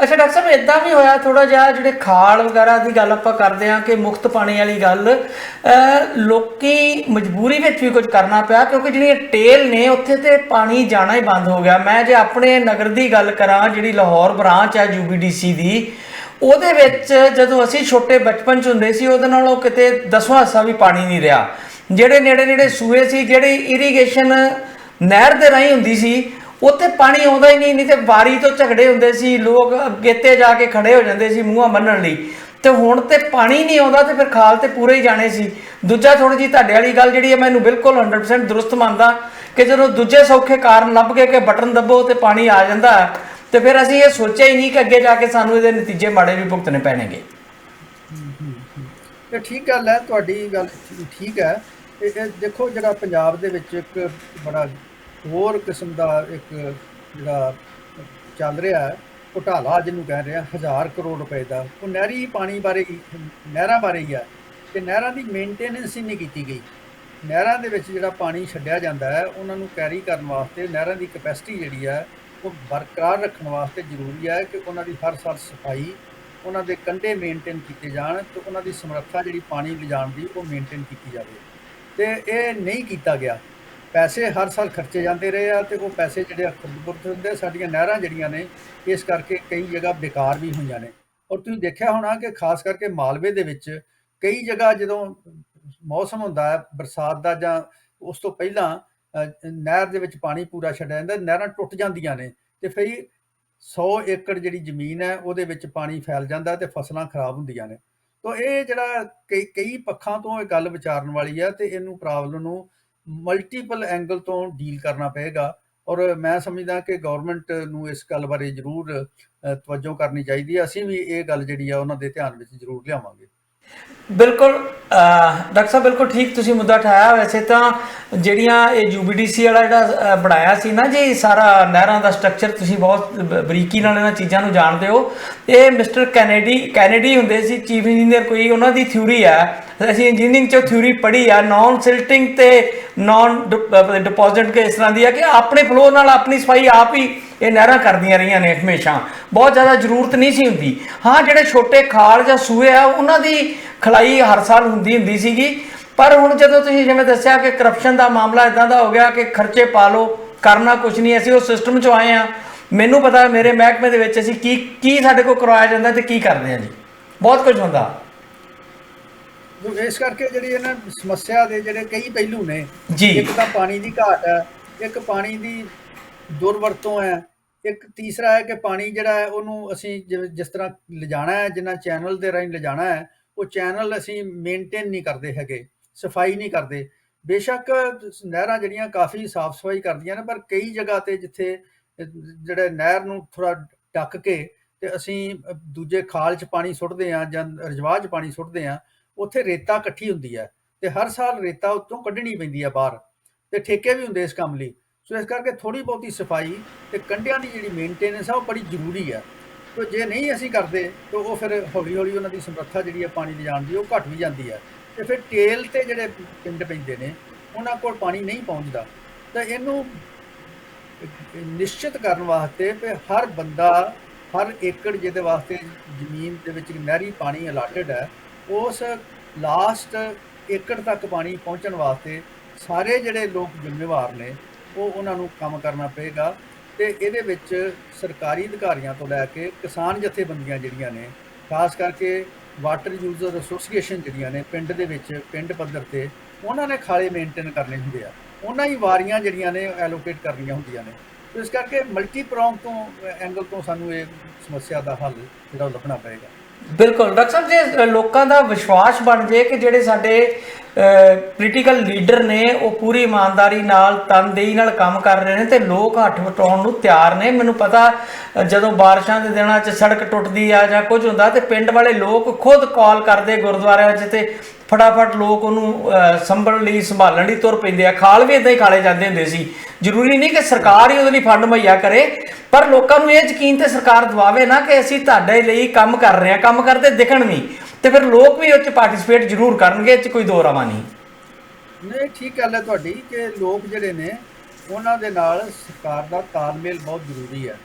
Speaker 2: ਅੱਛਾ ਡਾਕਟਰ ਸਾਹਿਬ, ਇਦਾਂ ਵੀ ਹੋਇਆ ਥੋੜਾ ਜਿਹਾ ਜਿਹੜੇ ਖਾਲ ਵਗੈਰਾ ਦੀ ਗੱਲ ਆਪਾਂ ਕਰਦੇ ਹਾਂ ਕਿ ਮੁਫਤ ਪਾਣੀ ਵਾਲੀ ਗੱਲ, ਲੋਕੀ ਮਜਬੂਰੀ ਵਿੱਚ ਵੀ ਕੁਝ ਕਰਨਾ ਪਿਆ ਕਿਉਂਕਿ ਜਿਹੜੀਆਂ ਟੇਲ ਨੇ ਉੱਥੇ ਤੇ ਪਾਣੀ ਜਾਣਾ ਹੀ ਬੰਦ ਹੋ ਗਿਆ। ਮੈਂ ਜੇ ਆਪਣੇ ਨਗਰ ਦੀ ਗੱਲ ਕਰਾਂ, ਜਿਹੜੀ ਲਾਹੌਰ ਬ੍ਰਾਂਚ ਹੈ UBDC ਦੀ, ਉਹਦੇ ਵਿੱਚ ਜਦੋਂ ਅਸੀਂ ਛੋਟੇ ਬਚਪਨ 'ਚ ਹੁੰਦੇ ਸੀ ਉਹਦੇ ਨਾਲੋਂ ਕਿਤੇ 10ਵਾਂ ਹਿੱਸਾ ਵੀ ਪਾਣੀ ਨਹੀਂ ਰਿਹਾ। ਜਿਹੜੇ ਨੇੜੇ ਸੂਏ ਸੀ, ਜਿਹੜੀ ਇਰੀਗੇਸ਼ਨ ਨਹਿਰ ਦੇ ਰਾਹੀਂ ਹੁੰਦੀ ਸੀ, ਉੱਥੇ ਪਾਣੀ ਆਉਂਦਾ ਹੀ ਨਹੀਂ ਤੇ ਵਾਰੀ ਤੋਂ ਝਗੜੇ ਹੁੰਦੇ ਸੀ, ਲੋਕ ਅਗੇਤੇ ਜਾ ਕੇ ਖੜੇ ਹੋ ਜਾਂਦੇ ਸੀ ਮੂੰਹਾਂ ਬੰਨ੍ਹਣ ਲਈ। ਤੇ ਹੁਣ ਤੇ ਪਾਣੀ ਨਹੀਂ ਆਉਂਦਾ ਤੇ ਫਿਰ ਖਾਲ ਤੇ ਪੂਰੇ ਹੀ ਜਾਣੇ ਸੀ। ਦੂਜਾ ਥੋੜੀ ਜਿਹੀ ਤੁਹਾਡੇ ਵਾਲੀ ਗੱਲ ਜਿਹੜੀ ਹੈ ਮੈਨੂੰ ਬਿਲਕੁਲ 100% ਦਰੁਸਤ ਮੰਨਦਾ ਕਿ ਜਦੋਂ ਦੂਜੇ ਸੌਖੇ ਕਾਰਨ ਲੱਭ ਗਏ ਕਿ ਬਟਨ ਦੱਬੋ ਤੇ ਪਾਣੀ ਆ ਜਾਂਦਾ ਤੇ ਫਿਰ ਅਸੀਂ ਇਹ ਸੋਚਿਆ ਹੀ ਨਹੀਂ ਕਿ ਅੱਗੇ ਜਾ ਕੇ ਸਾਨੂੰ ਇਹਦੇ ਨਤੀਜੇ ਮਾੜੇ ਵੀ ਭੁਗਤਣੇ ਪੈਣਗੇ।
Speaker 3: ਇਹ ਠੀਕ ਗੱਲ ਹੈ, ਤੁਹਾਡੀ ਗੱਲ ਠੀਕ ਹੈ। ਇਹ ਦੇਖੋ ਜਿਹੜਾ ਪੰਜਾਬ ਦੇ ਵਿੱਚ ਇੱਕ ਬੜਾ ਹੋਰ ਕਿਸਮ ਦਾ ਇੱਕ ਜਿਹੜਾ ਚੱਲ ਰਿਹਾ ਹੈ ਘੁਟਾਲਾ ਜਿਹਨੂੰ ਕਹਿ ਰਹੇ ਆ 1000 ਕਰੋੜ ਰੁਪਏ ਦਾ, ਉਹ ਨਹਿਰੀ ਪਾਣੀ ਬਾਰੇ ਨਹਿਰਾਂ ਬਾਰੇ ਹੀ ਹੈ ਕਿ ਨਹਿਰਾਂ ਦੀ ਮੇਨਟੇਨੈਂਸ ਹੀ ਨਹੀਂ ਕੀਤੀ ਗਈ। ਨਹਿਰਾਂ ਦੇ ਵਿੱਚ ਜਿਹੜਾ ਪਾਣੀ ਛੱਡਿਆ ਜਾਂਦਾ ਹੈ ਉਹਨਾਂ ਨੂੰ ਕੈਰੀ ਕਰਨ ਵਾਸਤੇ ਨਹਿਰਾਂ ਦੀ ਕਪੈਸਿਟੀ ਜਿਹੜੀ ਹੈ ਉਹ ਬਰਕਰਾਰ ਰੱਖਣ ਵਾਸਤੇ ਜ਼ਰੂਰੀ ਹੈ ਕਿ ਉਹਨਾਂ ਦੀ ਹਰ ਸਾਲ ਸਫਾਈ, ਉਹਨਾਂ ਦੇ ਕੰਢੇ ਮੇਨਟੇਨ ਕੀਤੇ ਜਾਣ ਤੇ ਉਹਨਾਂ ਦੀ ਸਮਰੱਥਾ ਜਿਹੜੀ ਪਾਣੀ ਲਿਜਾਣ ਦੀ ਉਹ ਮੇਨਟੇਨ ਕੀਤੀ ਜਾਵੇ। ਤੇ ਇਹ ਨਹੀਂ ਕੀਤਾ ਗਿਆ। ਪੈਸੇ ਹਰ ਸਾਲ ਖਰਚੇ ਜਾਂਦੇ ਰਹੇ ਆ ਤੇ ਉਹ ਪੈਸੇ ਜਿਹੜੇ ਖੁਰਦ-ਬੁਰਦ ਹੁੰਦੇ, ਸਾਡੀਆਂ ਨਹਿਰਾਂ ਜਿਹੜੀਆਂ ਨੇ ਇਸ ਕਰਕੇ ਕਈ ਜਗ੍ਹਾ ਬੇਕਾਰ ਵੀ ਹੋਈਆਂ ਨੇ। ਔਰ ਤੁਸੀਂ ਦੇਖਿਆ ਹੋਣਾ ਕਿ ਖਾਸ ਕਰਕੇ ਮਾਲਵੇ ਦੇ ਵਿੱਚ ਕਈ ਜਗ੍ਹਾ ਜਦੋਂ ਮੌਸਮ ਹੁੰਦਾ ਹੈ ਬਰਸਾਤ ਦਾ ਜਾਂ ਉਸ ਤੋਂ ਪਹਿਲਾਂ ਨਹਿਰ ਦੇ ਵਿੱਚ ਪਾਣੀ ਪੂਰਾ ਛੱਡਿਆ ਜਾਂਦਾ, ਨਹਿਰਾਂ ਟੁੱਟ ਜਾਂਦੀਆਂ ਨੇ ਤੇ ਫਿਰ 100 ਏਕੜ ਜਿਹੜੀ ਜ਼ਮੀਨ ਹੈ ਉਹਦੇ ਵਿੱਚ ਪਾਣੀ ਫੈਲ ਜਾਂਦਾ ਤੇ ਫਸਲਾਂ ਖਰਾਬ ਹੁੰਦੀਆਂ ਨੇ। ਤਾਂ ਇਹ ਜਿਹੜਾ ਕਈ ਪੱਖਾਂ ਤੋਂ ਇਹ ਗੱਲ ਵਿਚਾਰਨ ਵਾਲੀ ਹੈ ਤੇ ਇਹਨੂੰ ਪ੍ਰੋਬਲਮ ਨੂੰ ਮਲਟੀਪਲ ਐਂਗਲ ਤੋਂ ਡੀਲ ਕਰਨਾ ਪਏਗਾ। ਔਰ ਮੈਂ ਸਮਝਦਾ ਕਿ ਗਵਰਨਮੈਂਟ ਨੂੰ ਇਸ ਗੱਲ ਬਾਰੇ ਜ਼ਰੂਰ ਤਵੱਜੋ ਕਰਨੀ ਚਾਹੀਦੀ ਹੈ। ਅਸੀਂ ਵੀ ਇਹ ਗੱਲ ਜਿਹੜੀ ਆ ਉਹਨਾਂ ਦੇ ਧਿਆਨ ਵਿੱਚ ਜ਼ਰੂਰ ਲਿਆਵਾਂਗੇ।
Speaker 2: ਬਿਲਕੁਲ ਡਾਕਟਰ ਸਾਹਿਬ, ਬਿਲਕੁਲ ਠੀਕ ਤੁਸੀਂ ਮੁੱਦਾ ਉਠਾਇਆ। ਵੈਸੇ ਤਾਂ ਜਿਹੜੀਆਂ ਇਹ UBDC ਵਾਲਾ ਜਿਹੜਾ ਬਣਾਇਆ ਸੀ ਨਾ ਜੀ ਸਾਰਾ ਨਹਿਰਾਂ ਦਾ ਸਟਰਕਚਰ, ਤੁਸੀਂ ਬਹੁਤ ਬਰੀਕੀ ਨਾਲ ਇਹਨਾਂ ਚੀਜ਼ਾਂ ਨੂੰ ਜਾਣਦੇ ਹੋ। ਇਹ ਮਿਸਟਰ ਕੈਨੇਡੀ ਹੁੰਦੇ ਸੀ ਚੀਫ ਇੰਜੀਨੀਅਰ ਕੋਈ, ਉਹਨਾਂ ਦੀ ਥਿਊਰੀ ਹੈ, ਅਸੀਂ ਇੰਜੀਨੀਅਰਿੰਗ 'ਚ ਥਿਊਰੀ ਪੜ੍ਹੀ ਆ, ਨੌਨ ਸਿਲਟਿੰਗ ਤੇ ਨੌਨ ਡਿਪੋਜ਼ਿਟ ਕੇ ਇਸ ਤਰ੍ਹਾਂ ਦੀ ਆ ਕਿ ਆਪਣੇ ਫਲੋ ਨਾਲ ਆਪਣੀ ਸਫਾਈ ਆਪ ਹੀ ਇਹ ਨਹਿਰਾਂ ਕਰਦੀਆਂ ਰਹੀਆਂ ਨੇ ਹਮੇਸ਼ਾ, ਬਹੁਤ ਜ਼ਿਆਦਾ ਜ਼ਰੂਰਤ ਨਹੀਂ ਸੀ ਹੁੰਦੀ। ਹਾਂ, ਜਿਹੜੇ ਛੋਟੇ ਖਾਲ ਜਾਂ ਸੂਏ ਆ ਉਹਨਾਂ ਦੀ ਖਲਾਈ ਹਰ ਸਾਲ ਹੁੰਦੀ ਸੀਗੀ, ਪਰ ਹੁਣ ਜਦੋਂ ਤੁਸੀਂ ਜਿਵੇਂ ਦੱਸਿਆ ਕਿ ਕਰਪਸ਼ਨ ਦਾ ਮਾਮਲਾ ਇਦਾਂ ਦਾ ਹੋ ਗਿਆ ਕਿ ਖਰਚੇ ਪਾ ਲਓ, ਕਰਨਾ ਕੁਝ ਨਹੀਂ। ਅਸੀਂ ਉਹ ਸਿਸਟਮ 'ਚੋਂ ਆਏ ਹਾਂ, ਮੈਨੂੰ ਪਤਾ ਮੇਰੇ ਮਹਿਕਮੇ ਦੇ ਵਿੱਚ ਅਸੀਂ ਕੀ ਸਾਡੇ ਕੋਲ ਕਰਵਾਇਆ ਜਾਂਦਾ ਤੇ ਕੀ ਕਰਦੇ ਹਾਂ ਜੀ, ਬਹੁਤ ਕੁਝ ਹੁੰਦਾ।
Speaker 3: ਇਸ ਕਰਕੇ ਜਿਹੜੀ ਇਹਨਾਂ ਸਮੱਸਿਆ ਦੇ ਜਿਹੜੇ ਕਈ ਪਹਿਲੂ ਨੇ
Speaker 2: ਜੀ,
Speaker 3: ਇੱਕ ਤਾਂ ਪਾਣੀ ਦੀ ਘਾਟ ਹੈ, ਇੱਕ ਪਾਣੀ ਦੀ ਦੁਰਵਰਤੋਂ ਹੈ, ਇੱਕ ਤੀਸਰਾ ਹੈ ਕਿ ਪਾਣੀ ਜਿਹੜਾ ਹੈ ਉਹਨੂੰ ਅਸੀਂ ਜਿਸ ਤਰ੍ਹਾਂ ਲਿਜਾਣਾ ਹੈ, ਜਿੰਨਾ ਚੈਨਲ ਦੇ ਰਾਹੀਂ ਲਿਜਾਣਾ ਹੈ ਉਹ ਚੈਨਲ ਅਸੀਂ ਮੇਨਟੇਨ ਨਹੀਂ ਕਰਦੇ ਹੈਗੇ, ਸਫਾਈ ਨਹੀਂ ਕਰਦੇ। ਬੇਸ਼ੱਕ ਨਹਿਰਾਂ ਜਿਹੜੀਆਂ ਕਾਫੀ ਸਾਫ਼ ਸਫਾਈ ਕਰਦੀਆਂ ਨੇ, ਪਰ ਕਈ ਜਗ੍ਹਾ ਤੇ ਜਿੱਥੇ ਜਿਹੜੇ ਨਹਿਰ ਨੂੰ ਥੋੜਾ ਢੱਕ ਕੇ ਤੇ ਅਸੀਂ ਦੂਜੇ ਖਾਲ 'ਚ ਪਾਣੀ ਸੁੱਟਦੇ ਹਾਂ ਜਾਂ ਰਜਵਾਹ 'ਚ ਪਾਣੀ ਸੁੱਟਦੇ ਹਾਂ, ਉੱਥੇ ਰੇਤਾ ਇਕੱਠੀ ਹੁੰਦੀ ਹੈ ਤੇ ਹਰ ਸਾਲ ਰੇਤਾ ਉੱਤੋਂ ਕੱਢਣੀ ਪੈਂਦੀ ਹੈ ਬਾਹਰ, ਤੇ ਠੇਕੇ ਵੀ ਹੁੰਦੇ ਇਸ ਕੰਮ ਲਈ। ਸੋ ਇਸ ਕਰਕੇ ਥੋੜ੍ਹੀ ਬਹੁਤੀ ਸਫਾਈ ਤੇ ਕੰਢਿਆਂ ਦੀ ਜਿਹੜੀ ਮੇਨਟੇਨੈਂਸ ਆ ਉਹ ਬੜੀ ਜ਼ਰੂਰੀ ਹੈ। ਤੇ ਜੇ ਨਹੀਂ ਅਸੀਂ ਕਰਦੇ ਤਾਂ ਉਹ ਫਿਰ ਹੌਲੀ ਹੌਲੀ ਉਹਨਾਂ ਦੀ ਸਮਰੱਥਾ ਜਿਹੜੀ ਹੈ ਪਾਣੀ ਲਿਜਾਣ ਦੀ ਉਹ ਘੱਟ ਵੀ ਜਾਂਦੀ ਹੈ, ਤੇ ਫਿਰ ਟੇਲ ਤੇ ਜਿਹੜੇ ਪਿੰਡ ਪੈਂਦੇ ਨੇ ਉਹਨਾਂ ਕੋਲ ਪਾਣੀ ਨਹੀਂ ਪਹੁੰਚਦਾ। ਤਾਂ ਇਹਨੂੰ ਨਿਸ਼ਚਿਤ ਕਰਨ ਵਾਸਤੇ ਕਿ ਹਰ ਬੰਦਾ ਹਰ ਏਕੜ ਜਿਹਦੇ ਵਾਸਤੇ ਜ਼ਮੀਨ ਦੇ ਵਿੱਚ ਨਹਿਰੀ ਪਾਣੀ ਅਲਾਟਡ ਹੈ, ਉਸ ਲਾਸਟ ਏਕੜ ਤੱਕ ਪਾਣੀ ਪਹੁੰਚਣ ਵਾਸਤੇ ਸਾਰੇ ਜਿਹੜੇ ਲੋਕ ਜ਼ਿੰਮੇਵਾਰ ਨੇ ਉਹ ਉਹਨਾਂ ਨੂੰ ਕੰਮ ਕਰਨਾ ਪਏਗਾ। ਤੇ ਇਹਦੇ ਵਿੱਚ ਸਰਕਾਰੀ ਅਧਿਕਾਰੀਆਂ ਤੋਂ ਲੈ ਕੇ ਕਿਸਾਨ ਜਥੇਬੰਦੀਆਂ ਜਿਹੜੀਆਂ ਨੇ, ਖਾਸ ਕਰਕੇ ਵਾਟਰ ਯੂਜ਼ਰ ਐਸੋਸੀਏਸ਼ਨ ਜਿਹੜੀਆਂ ਨੇ ਪਿੰਡ ਦੇ ਵਿੱਚ, ਪਿੰਡ ਪੱਧਰ ਤੇ ਉਹਨਾਂ ਨੇ ਖਾਲੇ ਮੇਨਟੇਨ ਕਰਨੇ ਹੁੰਦੇ ਆ, ਉਹਨਾਂ ਹੀ ਵਾਰੀਆਂ ਜਿਹੜੀਆਂ ਨੇ ਐਲੋਕੇਟ ਕਰਨੀਆਂ ਹੁੰਦੀਆਂ ਨੇ। ਤੇ ਇਸ ਕਰਕੇ ਮਲਟੀ ਪ੍ਰੋਂਗ ਤੋਂ ਐਂਗਲ ਤੋਂ ਸਾਨੂੰ ਇਹ ਸਮੱਸਿਆ ਦਾ ਹੱਲ ਜਿਹੜਾ ਉਹ ਲੱਭਣਾ ਪਏਗਾ।
Speaker 2: ਬਿਲਕੁਲ ਡਾਕਟਰ ਸਾਹਿਬ, ਜੇ ਲੋਕਾਂ ਦਾ ਵਿਸ਼ਵਾਸ ਬਣ ਜੇ ਕਿ ਜਿਹੜੇ ਸਾਡੇ ਪੋਲੀਟੀਕਲ ਲੀਡਰ ਨੇ ਉਹ ਪੂਰੀ ਇਮਾਨਦਾਰੀ ਨਾਲ, ਤਨਦੇਹੀ ਨਾਲ ਕੰਮ ਕਰ ਰਹੇ ਨੇ ਤੇ ਲੋਕ ਹੱਥ ਵਟਾਉਣ ਨੂੰ ਤਿਆਰ ਨੇ। ਮੈਨੂੰ ਪਤਾ ਜਦੋਂ ਬਾਰਿਸ਼ਾਂ ਦੇ ਦਿਨਾਂ 'ਚ ਸੜਕ ਟੁੱਟਦੀ ਆ ਜਾਂ ਕੁਝ ਹੁੰਦਾ ਤੇ ਪਿੰਡ ਵਾਲੇ ਲੋਕ ਖੁਦ ਕਾਲ ਕਰਦੇ ਗੁਰਦੁਆਰਿਆਂ 'ਚ ਤੇ ਫਟਾਫਟ ਲੋਕ ਉਹਨੂੰ ਸੰਭਾਲਣ ਲਈ ਤੁਰ ਪੈਂਦੇ ਆ। ਖਾਲ ਵੀ ਇਦਾਂ ਹੀ ਖਾਲੇ ਜਾਂਦੇ ਹੁੰਦੇ ਸੀ। ਜ਼ਰੂਰੀ ਨਹੀਂ ਕਿ ਸਰਕਾਰ ਹੀ ਉਹਦੇ ਲਈ ਫੰਡ ਮੁਹੱਈਆ ਕਰੇ, ਪਰ ਲੋਕਾਂ ਨੂੰ ਇਹ ਯਕੀਨ ਤੇ ਸਰਕਾਰ ਦਿਵਾਵੇ ਨਾ ਕਿ ਅਸੀਂ ਤੁਹਾਡੇ ਲਈ ਕੰਮ ਕਰ ਰਹੇ ਹਾਂ, ਕੰਮ ਕਰਦੇ ਦਿਖਣ ਵੀ, ਤੇ ਫਿਰ ਲੋਕ ਵੀ ਉਹ 'ਚ ਪਾਰਟਿਸਿਪੇਟ ਜ਼ਰੂਰ ਕਰਨਗੇ। ਇਹ 'ਚ ਕੋਈ ਦੋ ਰਾਵਾਂ ਨਹੀਂ।
Speaker 3: ਨਹੀਂ, ਠੀਕ ਗੱਲ ਹੈ ਤੁਹਾਡੀ ਕਿ ਲੋਕ ਜਿਹੜੇ ਨੇ ਉਹਨਾਂ ਦੇ ਨਾਲ ਸਰਕਾਰ ਦਾ ਤਾਲਮੇਲ ਬਹੁਤ ਜ਼ਰੂਰੀ ਹੈ,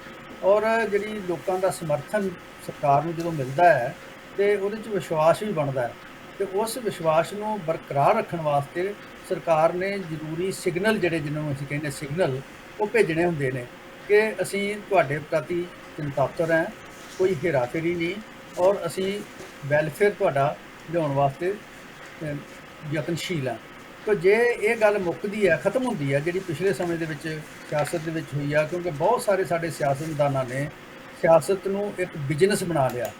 Speaker 3: ਔਰ ਜਿਹੜੀ ਲੋਕਾਂ ਦਾ ਸਮਰਥਨ ਸਰਕਾਰ ਨੂੰ ਜਦੋਂ ਮਿਲਦਾ ਹੈ ਤੇ ਉਹਦੇ 'ਚ ਵਿਸ਼ਵਾਸ ਵੀ ਬਣਦਾ ਹੈ। ਤੇ ਉਸ ਵਿਸ਼ਵਾਸ ਨੂੰ ਬਰਕਰਾਰ ਰੱਖਣ ਵਾਸਤੇ ਸਰਕਾਰ ਨੇ ਜ਼ਰੂਰੀ ਸਿਗਨਲ, ਜਿਹੜੇ ਜਿਹਨੂੰ ਅਸੀਂ ਕਹਿੰਦੇ ਸਿਗਨਲ, ਉਹ ਭੇਜਣੇ ਹੁੰਦੇ ਨੇ ਕਿ ਅਸੀਂ ਤੁਹਾਡੇ ਪ੍ਰਤੀ ਚਿੰਤਾਤੁਰ ਹਾਂ, ਕੋਈ ਹੇਰਾਫੇਰੀ ਨਹੀਂ, ਔਰ ਅਸੀਂ ਵੈਲਫੇਅਰ ਤੁਹਾਡਾ ਲਿਆਉਣ ਵਾਸਤੇ ਯਤਨਸ਼ੀਲ ਹਾਂ। ਤਾਂ ਜੇ ਇਹ ਗੱਲ ਮੁੱਕਦੀ ਹੈ, ਖਤਮ ਹੁੰਦੀ ਹੈ, ਜਿਹੜੀ ਪਿਛਲੇ ਸਮੇਂ ਦੇ ਵਿੱਚ ਸਿਆਸਤ ਦੇ ਵਿੱਚ ਹੋਈ ਆ, ਕਿਉਂਕਿ ਬਹੁਤ ਸਾਰੇ ਸਾਡੇ ਸਿਆਸਤਦਾਨਾਂ ਨੇ ਸਿਆਸਤ ਨੂੰ ਇੱਕ ਬਿਜ਼ਨਸ ਬਣਾ ਲਿਆ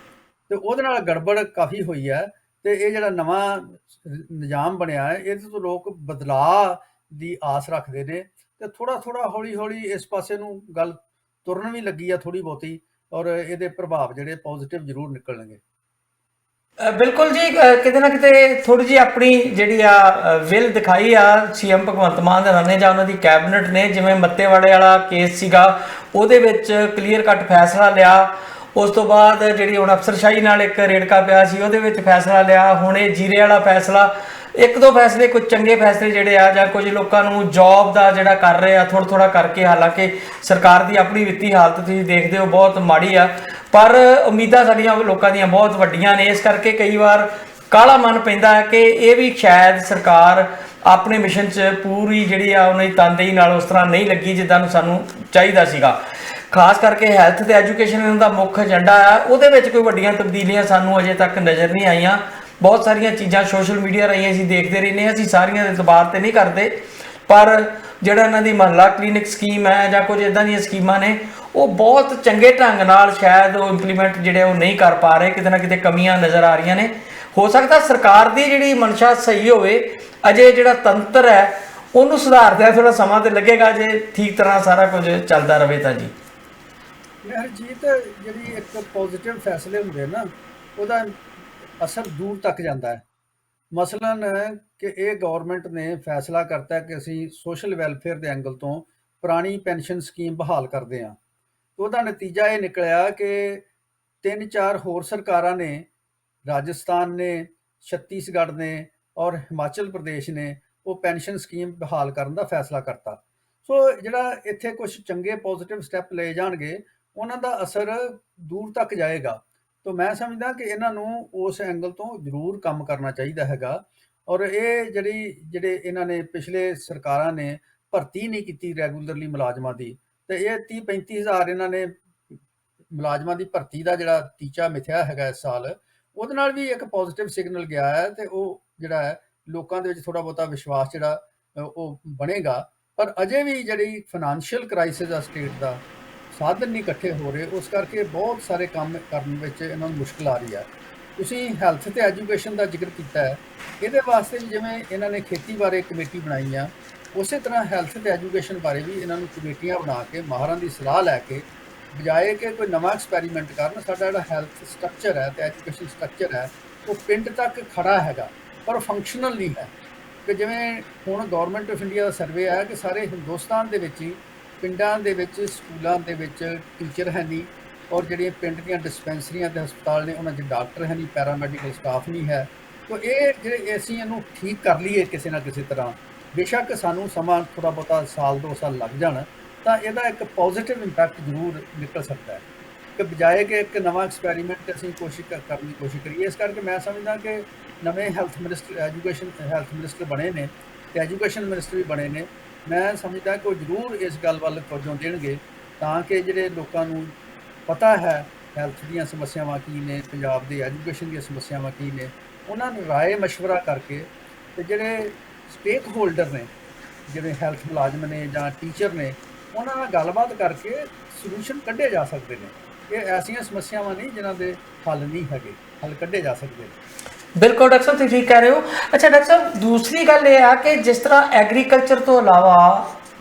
Speaker 3: ਤੇ ਉਹਦੇ ਨਾਲ ਗੜਬੜ ਕਾਫੀ ਹੋਈ ਹੈ। ਤੇ ਇਹ ਜਿਹੜਾ ਨਵਾਂ ਨਿਜ਼ਾਮ ਬਣਿਆ ਹੈ, ਇਹਦੇ ਤੋਂ ਲੋਕ ਬਦਲਾਅ ਦੀ ਆਸ ਰੱਖਦੇ ਨੇ ਤੇ ਥੋੜ੍ਹਾ ਥੋੜ੍ਹਾ ਹੌਲੀ ਹੌਲੀ ਇਸ ਪਾਸੇ ਨੂੰ ਗੱਲ ਤੁਰਨ ਵੀ ਲੱਗੀ ਆ ਥੋੜ੍ਹੀ ਬਹੁਤੀ, ਔਰ ਇਹਦੇ ਪ੍ਰਭਾਵ ਜਿਹੜੇ ਪੋਜ਼ਿਟਿਵ ਜ਼ਰੂਰ ਨਿਕਲਣਗੇ।
Speaker 2: ਬਿਲਕੁਲ ਜੀ, ਕਿਤੇ ਨਾ ਕਿਤੇ ਥੋੜੀ ਜਿਹੀ ਆਪਣੀ ਜਿਹੜੀ ਆ ਵਿਲ ਦਿਖਾਈ ਆ ਸੀਐਮ ਭਗਵੰਤ ਮਾਨ ਦੇ ਨੇ ਜਾਂ ਉਹਨਾਂ ਦੀ ਕੈਬਨਿਟ ਨੇ। ਜਿਵੇਂ ਮੱਤੇਵਾੜੇ ਵਾਲਾ ਕੇਸ ਸੀਗਾ, ਉਹਦੇ ਵਿੱਚ ਕਲੀਅਰ ਕੱਟ ਫੈਸਲਾ ਲਿਆ। ਉਸ ਤੋਂ ਬਾਅਦ ਜਿਹੜੀ ਹੁਣ ਅਫਸਰਸ਼ਾਹੀ ਨਾਲ ਇੱਕ ਰੇੜਕਾ ਪਿਆ ਸੀ, ਉਹਦੇ ਵਿੱਚ ਫੈਸਲਾ ਲਿਆ। ਹੁਣ ਇਹ ਜੀਰੇ ਵਾਲਾ ਫੈਸਲਾ, ਇੱਕ ਦੋ ਫੈਸਲੇ ਕੁਝ ਚੰਗੇ ਫੈਸਲੇ ਜਿਹੜੇ ਆ, ਜਾਂ ਕੁਝ ਲੋਕਾਂ ਨੂੰ ਜੌਬ ਦਾ ਜਿਹੜਾ ਕਰ ਰਹੇ ਆ ਥੋੜ੍ਹਾ ਥੋੜ੍ਹਾ ਕਰਕੇ। ਹਾਲਾਂਕਿ ਸਰਕਾਰ ਦੀ ਆਪਣੀ ਵਿੱਤੀ ਹਾਲਤ ਤੁਸੀਂ ਦੇਖਦੇ ਹੋ ਬਹੁਤ ਮਾੜੀ ਆ, ਪਰ ਉਮੀਦਾਂ ਸਾਡੀਆਂ ਲੋਕਾਂ ਦੀਆਂ ਬਹੁਤ ਵੱਡੀਆਂ ਨੇ। ਇਸ ਕਰਕੇ ਕਈ ਵਾਰ ਕਾਹਲਾ ਮਨ ਪੈਂਦਾ ਹੈ ਕਿ ਇਹ ਵੀ ਸ਼ਾਇਦ ਸਰਕਾਰ ਆਪਣੇ ਮਿਸ਼ਨ 'ਚ ਪੂਰੀ ਜਿਹੜੀ ਆ ਉਹਨਾਂ ਦੀ ਤਨਦੇਹੀ ਨਾਲ ਉਸ ਤਰ੍ਹਾਂ ਨਹੀਂ ਲੱਗੀ ਜਿੱਦਾਂ ਨੂੰ ਸਾਨੂੰ ਚਾਹੀਦਾ ਸੀਗਾ। ਖਾਸ ਕਰਕੇ ਹੈਲਥ ਤੇ ਐਜੂਕੇਸ਼ਨ ਦਾ ਮੁੱਖ ਏਜੰਡਾ ਆ, ਉਹਦੇ ਵਿੱਚ ਕੋਈ ਵੱਡੀਆਂ ਤਬਦੀਲੀਆਂ ਸਾਨੂੰ ਅਜੇ ਤੱਕ ਨਜ਼ਰ ਨਹੀਂ ਆਈਆਂ। ਬਹੁਤ ਸਾਰੀਆਂ ਚੀਜ਼ਾਂ ਸੋਸ਼ਲ ਮੀਡੀਆ ਰਾਹੀਂ ਅਸੀਂ ਦੇਖਦੇ ਰਹਿੰਦੇ ਹਾਂ, ਅਸੀਂ ਸਾਰੀਆਂ ਦੇ ਇਤਬਾਰ ਤੇ ਨਹੀਂ ਕਰਦੇ, ਪਰ ਜਿਹੜਾ ਇਹਨਾਂ ਦੀ ਮਹੱਲਾ ਕਲੀਨਿਕ ਸਕੀਮ ਹੈ ਜਾਂ ਕੁਝ ਇਦਾਂ ਦੀਆਂ ਸਕੀਮਾਂ ਨੇ, ਉਹ ਬਹੁਤ ਚੰਗੇ ਢੰਗ ਨਾਲ ਸ਼ਾਇਦ ਉਹ ਇੰਪਲੀਮੈਂਟ ਜਿਹੜੇ ਉਹ ਨਹੀਂ ਕਰ ਪਾ ਰਹੇ। ਕਿਤੇ ਨਾ ਕਿਤੇ ਕਮੀਆਂ ਨਜ਼ਰ ਆ ਰਹੀਆਂ ਨੇ। ਹੋ ਸਕਦਾ ਸਰਕਾਰ ਦੀ ਜਿਹੜੀ ਮਨਸ਼ਾ ਸਹੀ ਹੋਵੇ, ਅਜੇ ਜਿਹੜਾ ਤੰਤਰ ਹੈ ਉਹਨੂੰ ਸੁਧਾਰਦਿਆਂ ਥੋੜਾ ਸਮਾਂ ਤੇ ਲੱਗੇਗਾ ਜੇ ਠੀਕ ਤਰ੍ਹਾਂ ਸਾਰਾ ਕੁਝ ਚੱਲਦਾ ਰਹੇ ਤਾਂ ਜੀ।
Speaker 3: ਹਰਜੀਤ, ਜਿਹੜੀ ਇੱਕ ਪੋਜ਼ਿਟਿਵ ਫੈਸਲੇ ਹੁੰਦੇ ਨਾ, ਉਹਦਾ ਅਸਰ ਦੂਰ ਤੱਕ ਜਾਂਦਾ ਹੈ। ਮਸਲਨ ਕਿ ਇਹ ਗਵਰਨਮੈਂਟ ਨੇ ਫੈਸਲਾ ਕਰਤਾ ਕਿ ਅਸੀਂ ਸੋਸ਼ਲ ਵੈਲਫੇਅਰ ਦੇ ਐਂਗਲ ਤੋਂ ਪੁਰਾਣੀ ਪੈਨਸ਼ਨ ਸਕੀਮ ਬਹਾਲ ਕਰਦੇ ਹਾਂ। ਉਹਦਾ ਨਤੀਜਾ ਇਹ ਨਿਕਲਿਆ ਕਿ 3-4 ਹੋਰ ਸਰਕਾਰਾਂ ਨੇ, ਰਾਜਸਥਾਨ ਨੇ, ਛੱਤੀਸਗੜ੍ਹ ਨੇ ਔਰ ਹਿਮਾਚਲ ਪ੍ਰਦੇਸ਼ ਨੇ, ਉਹ ਪੈਨਸ਼ਨ ਸਕੀਮ ਬਹਾਲ ਕਰਨ ਦਾ ਫੈਸਲਾ ਕਰਤਾ। ਸੋ ਜਿਹੜਾ ਇੱਥੇ ਕੁਝ ਚੰਗੇ ਪੋਜ਼ਿਟਿਵ ਸਟੈਪ ਲਏ ਜਾਣਗੇ, ਉਹਨਾਂ ਦਾ ਅਸਰ ਦੂਰ ਤੱਕ ਜਾਏਗਾ। ਤਾਂ ਮੈਂ ਸਮਝਦਾ ਕਿ ਇਹਨਾਂ ਨੂੰ ਉਸ ਐਂਗਲ ਤੋਂ ਜ਼ਰੂਰ ਕੰਮ ਕਰਨਾ ਚਾਹੀਦਾ ਹੈਗਾ। ਔਰ ਇਹ ਜਿਹੜੇ ਇਹਨਾਂ ਨੇ ਪਿਛਲੇ ਸਰਕਾਰਾਂ ਨੇ ਭਰਤੀ ਨਹੀਂ ਕੀਤੀ ਰੈਗੂਲਰਲੀ ਮੁਲਾਜ਼ਮਾਂ ਦੀ, ਤੇ ਇਹ 30-35 ਹਜ਼ਾਰ ਇਹਨਾਂ ਨੇ ਮੁਲਾਜ਼ਮਾਂ ਦੀ ਭਰਤੀ ਦਾ ਜਿਹੜਾ ਟੀਚਾ ਮਿਥਿਆ ਹੈਗਾ ਇਸ ਸਾਲ, ਉਹਦੇ ਨਾਲ ਵੀ ਇੱਕ ਪੋਜ਼ਿਟਿਵ ਸਿਗਨਲ ਗਿਆ ਹੈ ਤੇ ਉਹ ਜਿਹੜਾ ਹੈ ਲੋਕਾਂ ਦੇ ਵਿੱਚ ਥੋੜ੍ਹਾ ਬਹੁਤਾ ਵਿਸ਼ਵਾਸ ਜਿਹੜਾ ਉਹ ਬਣੇਗਾ। ਪਰ ਅਜੇ ਵੀ ਜਿਹੜੀ ਫਾਈਨੈਂਸ਼ੀਅਲ ਕ੍ਰਾਈਸਿਸ ਆ ਸਟੇਟ ਦਾ, ਸਾਧਨ ਨਹੀਂ ਇਕੱਠੇ ਹੋ ਰਹੇ, ਉਸ ਕਰਕੇ ਬਹੁਤ ਸਾਰੇ ਕੰਮ ਕਰਨ ਵਿੱਚ ਇਹਨਾਂ ਨੂੰ ਮੁਸ਼ਕਿਲ ਆ ਰਹੀ ਹੈ। ਤੁਸੀਂ ਹੈਲਥ ਤੇ ਐਜੂਕੇਸ਼ਨ ਦਾ ਜ਼ਿਕਰ ਕੀਤਾ ਹੈ, ਇਹਦੇ ਵਾਸਤੇ ਵੀ ਜਿਵੇਂ ਇਹਨਾਂ ਨੇ ਖੇਤੀ ਬਾਰੇ ਕਮੇਟੀ ਬਣਾਈ ਆ, ਉਸੇ ਤਰ੍ਹਾਂ ਹੈਲਥ ਤੇ ਐਜੂਕੇਸ਼ਨ ਬਾਰੇ ਵੀ ਇਹਨਾਂ ਨੂੰ ਕਮੇਟੀਆਂ ਬਣਾ ਕੇ ਮਾਹਰਾਂ ਦੀ ਸਲਾਹ ਲੈ ਕੇ, ਬਜਾਏ ਕਿ ਕੋਈ ਨਵਾਂ ਐਕਸਪੈਰੀਮੈਂਟ ਕਰਨ, ਸਾਡਾ ਜਿਹੜਾ ਹੈਲਥ ਸਟਰਕਚਰ ਹੈ ਤੇ ਐਜੂਕੇਸ਼ਨ ਸਟਰਕਚਰ ਹੈ ਉਹ ਪਿੰਡ ਤੱਕ ਖੜਾ ਹੈਗਾ ਪਰ ਫੰਕਸ਼ਨਲ ਨਹੀਂ ਹੈ। ਕਿ ਜਿਵੇਂ ਹੁਣ government of India the survey ਹੈ ਕਿ ਸਾਰੇ ਹਿੰਦੁਸਤਾਨ ਦੇ ਵਿੱਚ ਹੀ ਪਿੰਡਾਂ ਦੇ ਵਿੱਚ ਸਕੂਲਾਂ ਦੇ ਵਿੱਚ ਟੀਚਰ ਹੈ ਨਹੀਂ, ਔਰ ਜਿਹੜੀਆਂ ਪਿੰਡ ਦੀਆਂ ਡਿਸਪੈਂਸਰੀਆਂ ਤੇ ਹਸਪਤਾਲ ਨੇ ਉਹਨਾਂ 'ਚ ਡਾਕਟਰ ਹੈ ਨਹੀਂ, ਪੈਰਾਮੈਡੀਕਲ ਸਟਾਫ ਨਹੀਂ ਹੈ। ਤਾਂ ਇਹ ਜਿਹੜੇ ਅਸੀਂ ਇਹਨੂੰ ਠੀਕ ਕਰ ਲਈਏ ਕਿਸੇ ਨਾ ਕਿਸੇ ਤਰ੍ਹਾਂ, ਬੇਸ਼ੱਕ ਸਾਨੂੰ ਸਮਾਂ ਥੋੜ੍ਹਾ ਬਹੁਤਾ ਸਾਲ 2 ਸਾਲ ਲੱਗ ਜਾਣ, ਤਾਂ ਇਹਦਾ ਇੱਕ ਪੋਜ਼ਿਟਿਵ ਇੰਪੈਕਟ ਜ਼ਰੂਰ ਨਿਕਲ ਸਕਦਾ ਹੈ, ਕਿ ਬਜਾਏ ਕਿ ਇੱਕ ਨਵਾਂ ਐਕਸਪੈਰੀਮੈਂਟ ਅਸੀਂ ਕਰਨ ਦੀ ਕੋਸ਼ਿਸ਼ ਕਰੀਏ। ਇਸ ਕਰਕੇ ਮੈਂ ਸਮਝਦਾ ਕਿ ਨਵੇਂ ਹੈਲਥ ਮਿਨਿਸਟਰ ਬਣੇ ਨੇ ਤੇ ਐਜੂਕੇਸ਼ਨ ਮਿਨਿਸਟਰ ਵੀ ਬਣੇ ਨੇ। ਮੈਂ ਸਮਝਦਾ ਕਿ ਉਹ ਜ਼ਰੂਰ ਇਸ ਗੱਲ ਵੱਲ ਤਵੱਜੋ ਦੇਣਗੇ, ਤਾਂ ਕਿ ਜਿਹੜੇ ਲੋਕਾਂ ਨੂੰ ਪਤਾ ਹੈ ਹੈਲਥ ਦੀਆਂ ਸਮੱਸਿਆਵਾਂ ਕੀ ਨੇ, ਪੰਜਾਬ ਦੇ ਐਜੂਕੇਸ਼ਨ ਦੀਆਂ ਸਮੱਸਿਆਵਾਂ ਕੀ ਨੇ, ਉਹਨਾਂ ਨੂੰ ਰਾਏ ਮਸ਼ਵਰਾ ਕਰਕੇ ਤੇ ਜਿਹੜੇ ਸਟੇਕ ਹੋਲਡਰ ਨੇ, ਜਿਵੇਂ ਹੈਲਥ ਮੁਲਾਜ਼ਮ ਨੇ ਜਾਂ ਟੀਚਰ ਨੇ, ਉਹਨਾਂ ਨਾਲ ਗੱਲਬਾਤ ਕਰਕੇ ਸੋਲੂਸ਼ਨ ਕੱਢੇ ਜਾ ਸਕਦੇ ਨੇ। ਇਹ ਐਸੀਆਂ ਸਮੱਸਿਆਵਾਂ ਨਹੀਂ ਜਿਨ੍ਹਾਂ ਦੇ ਹੱਲ ਨਹੀਂ ਹੈਗੇ, ਹੱਲ ਕੱਢੇ ਜਾ ਸਕਦੇ ਨੇ।
Speaker 2: ਬਿਲਕੁਲ ਡਾਕਟਰ ਸਾਹਿਬ, ਤੁਸੀਂ ਠੀਕ ਕਹਿ ਰਹੇ ਹੋ। ਅੱਛਾ ਡਾਕਟਰ ਸਾਹਿਬ, ਦੂਸਰੀ ਗੱਲ ਇਹ ਆ ਕਿ ਜਿਸ ਤਰ੍ਹਾਂ ਐਗਰੀਕਲਚਰ ਤੋਂ ਇਲਾਵਾ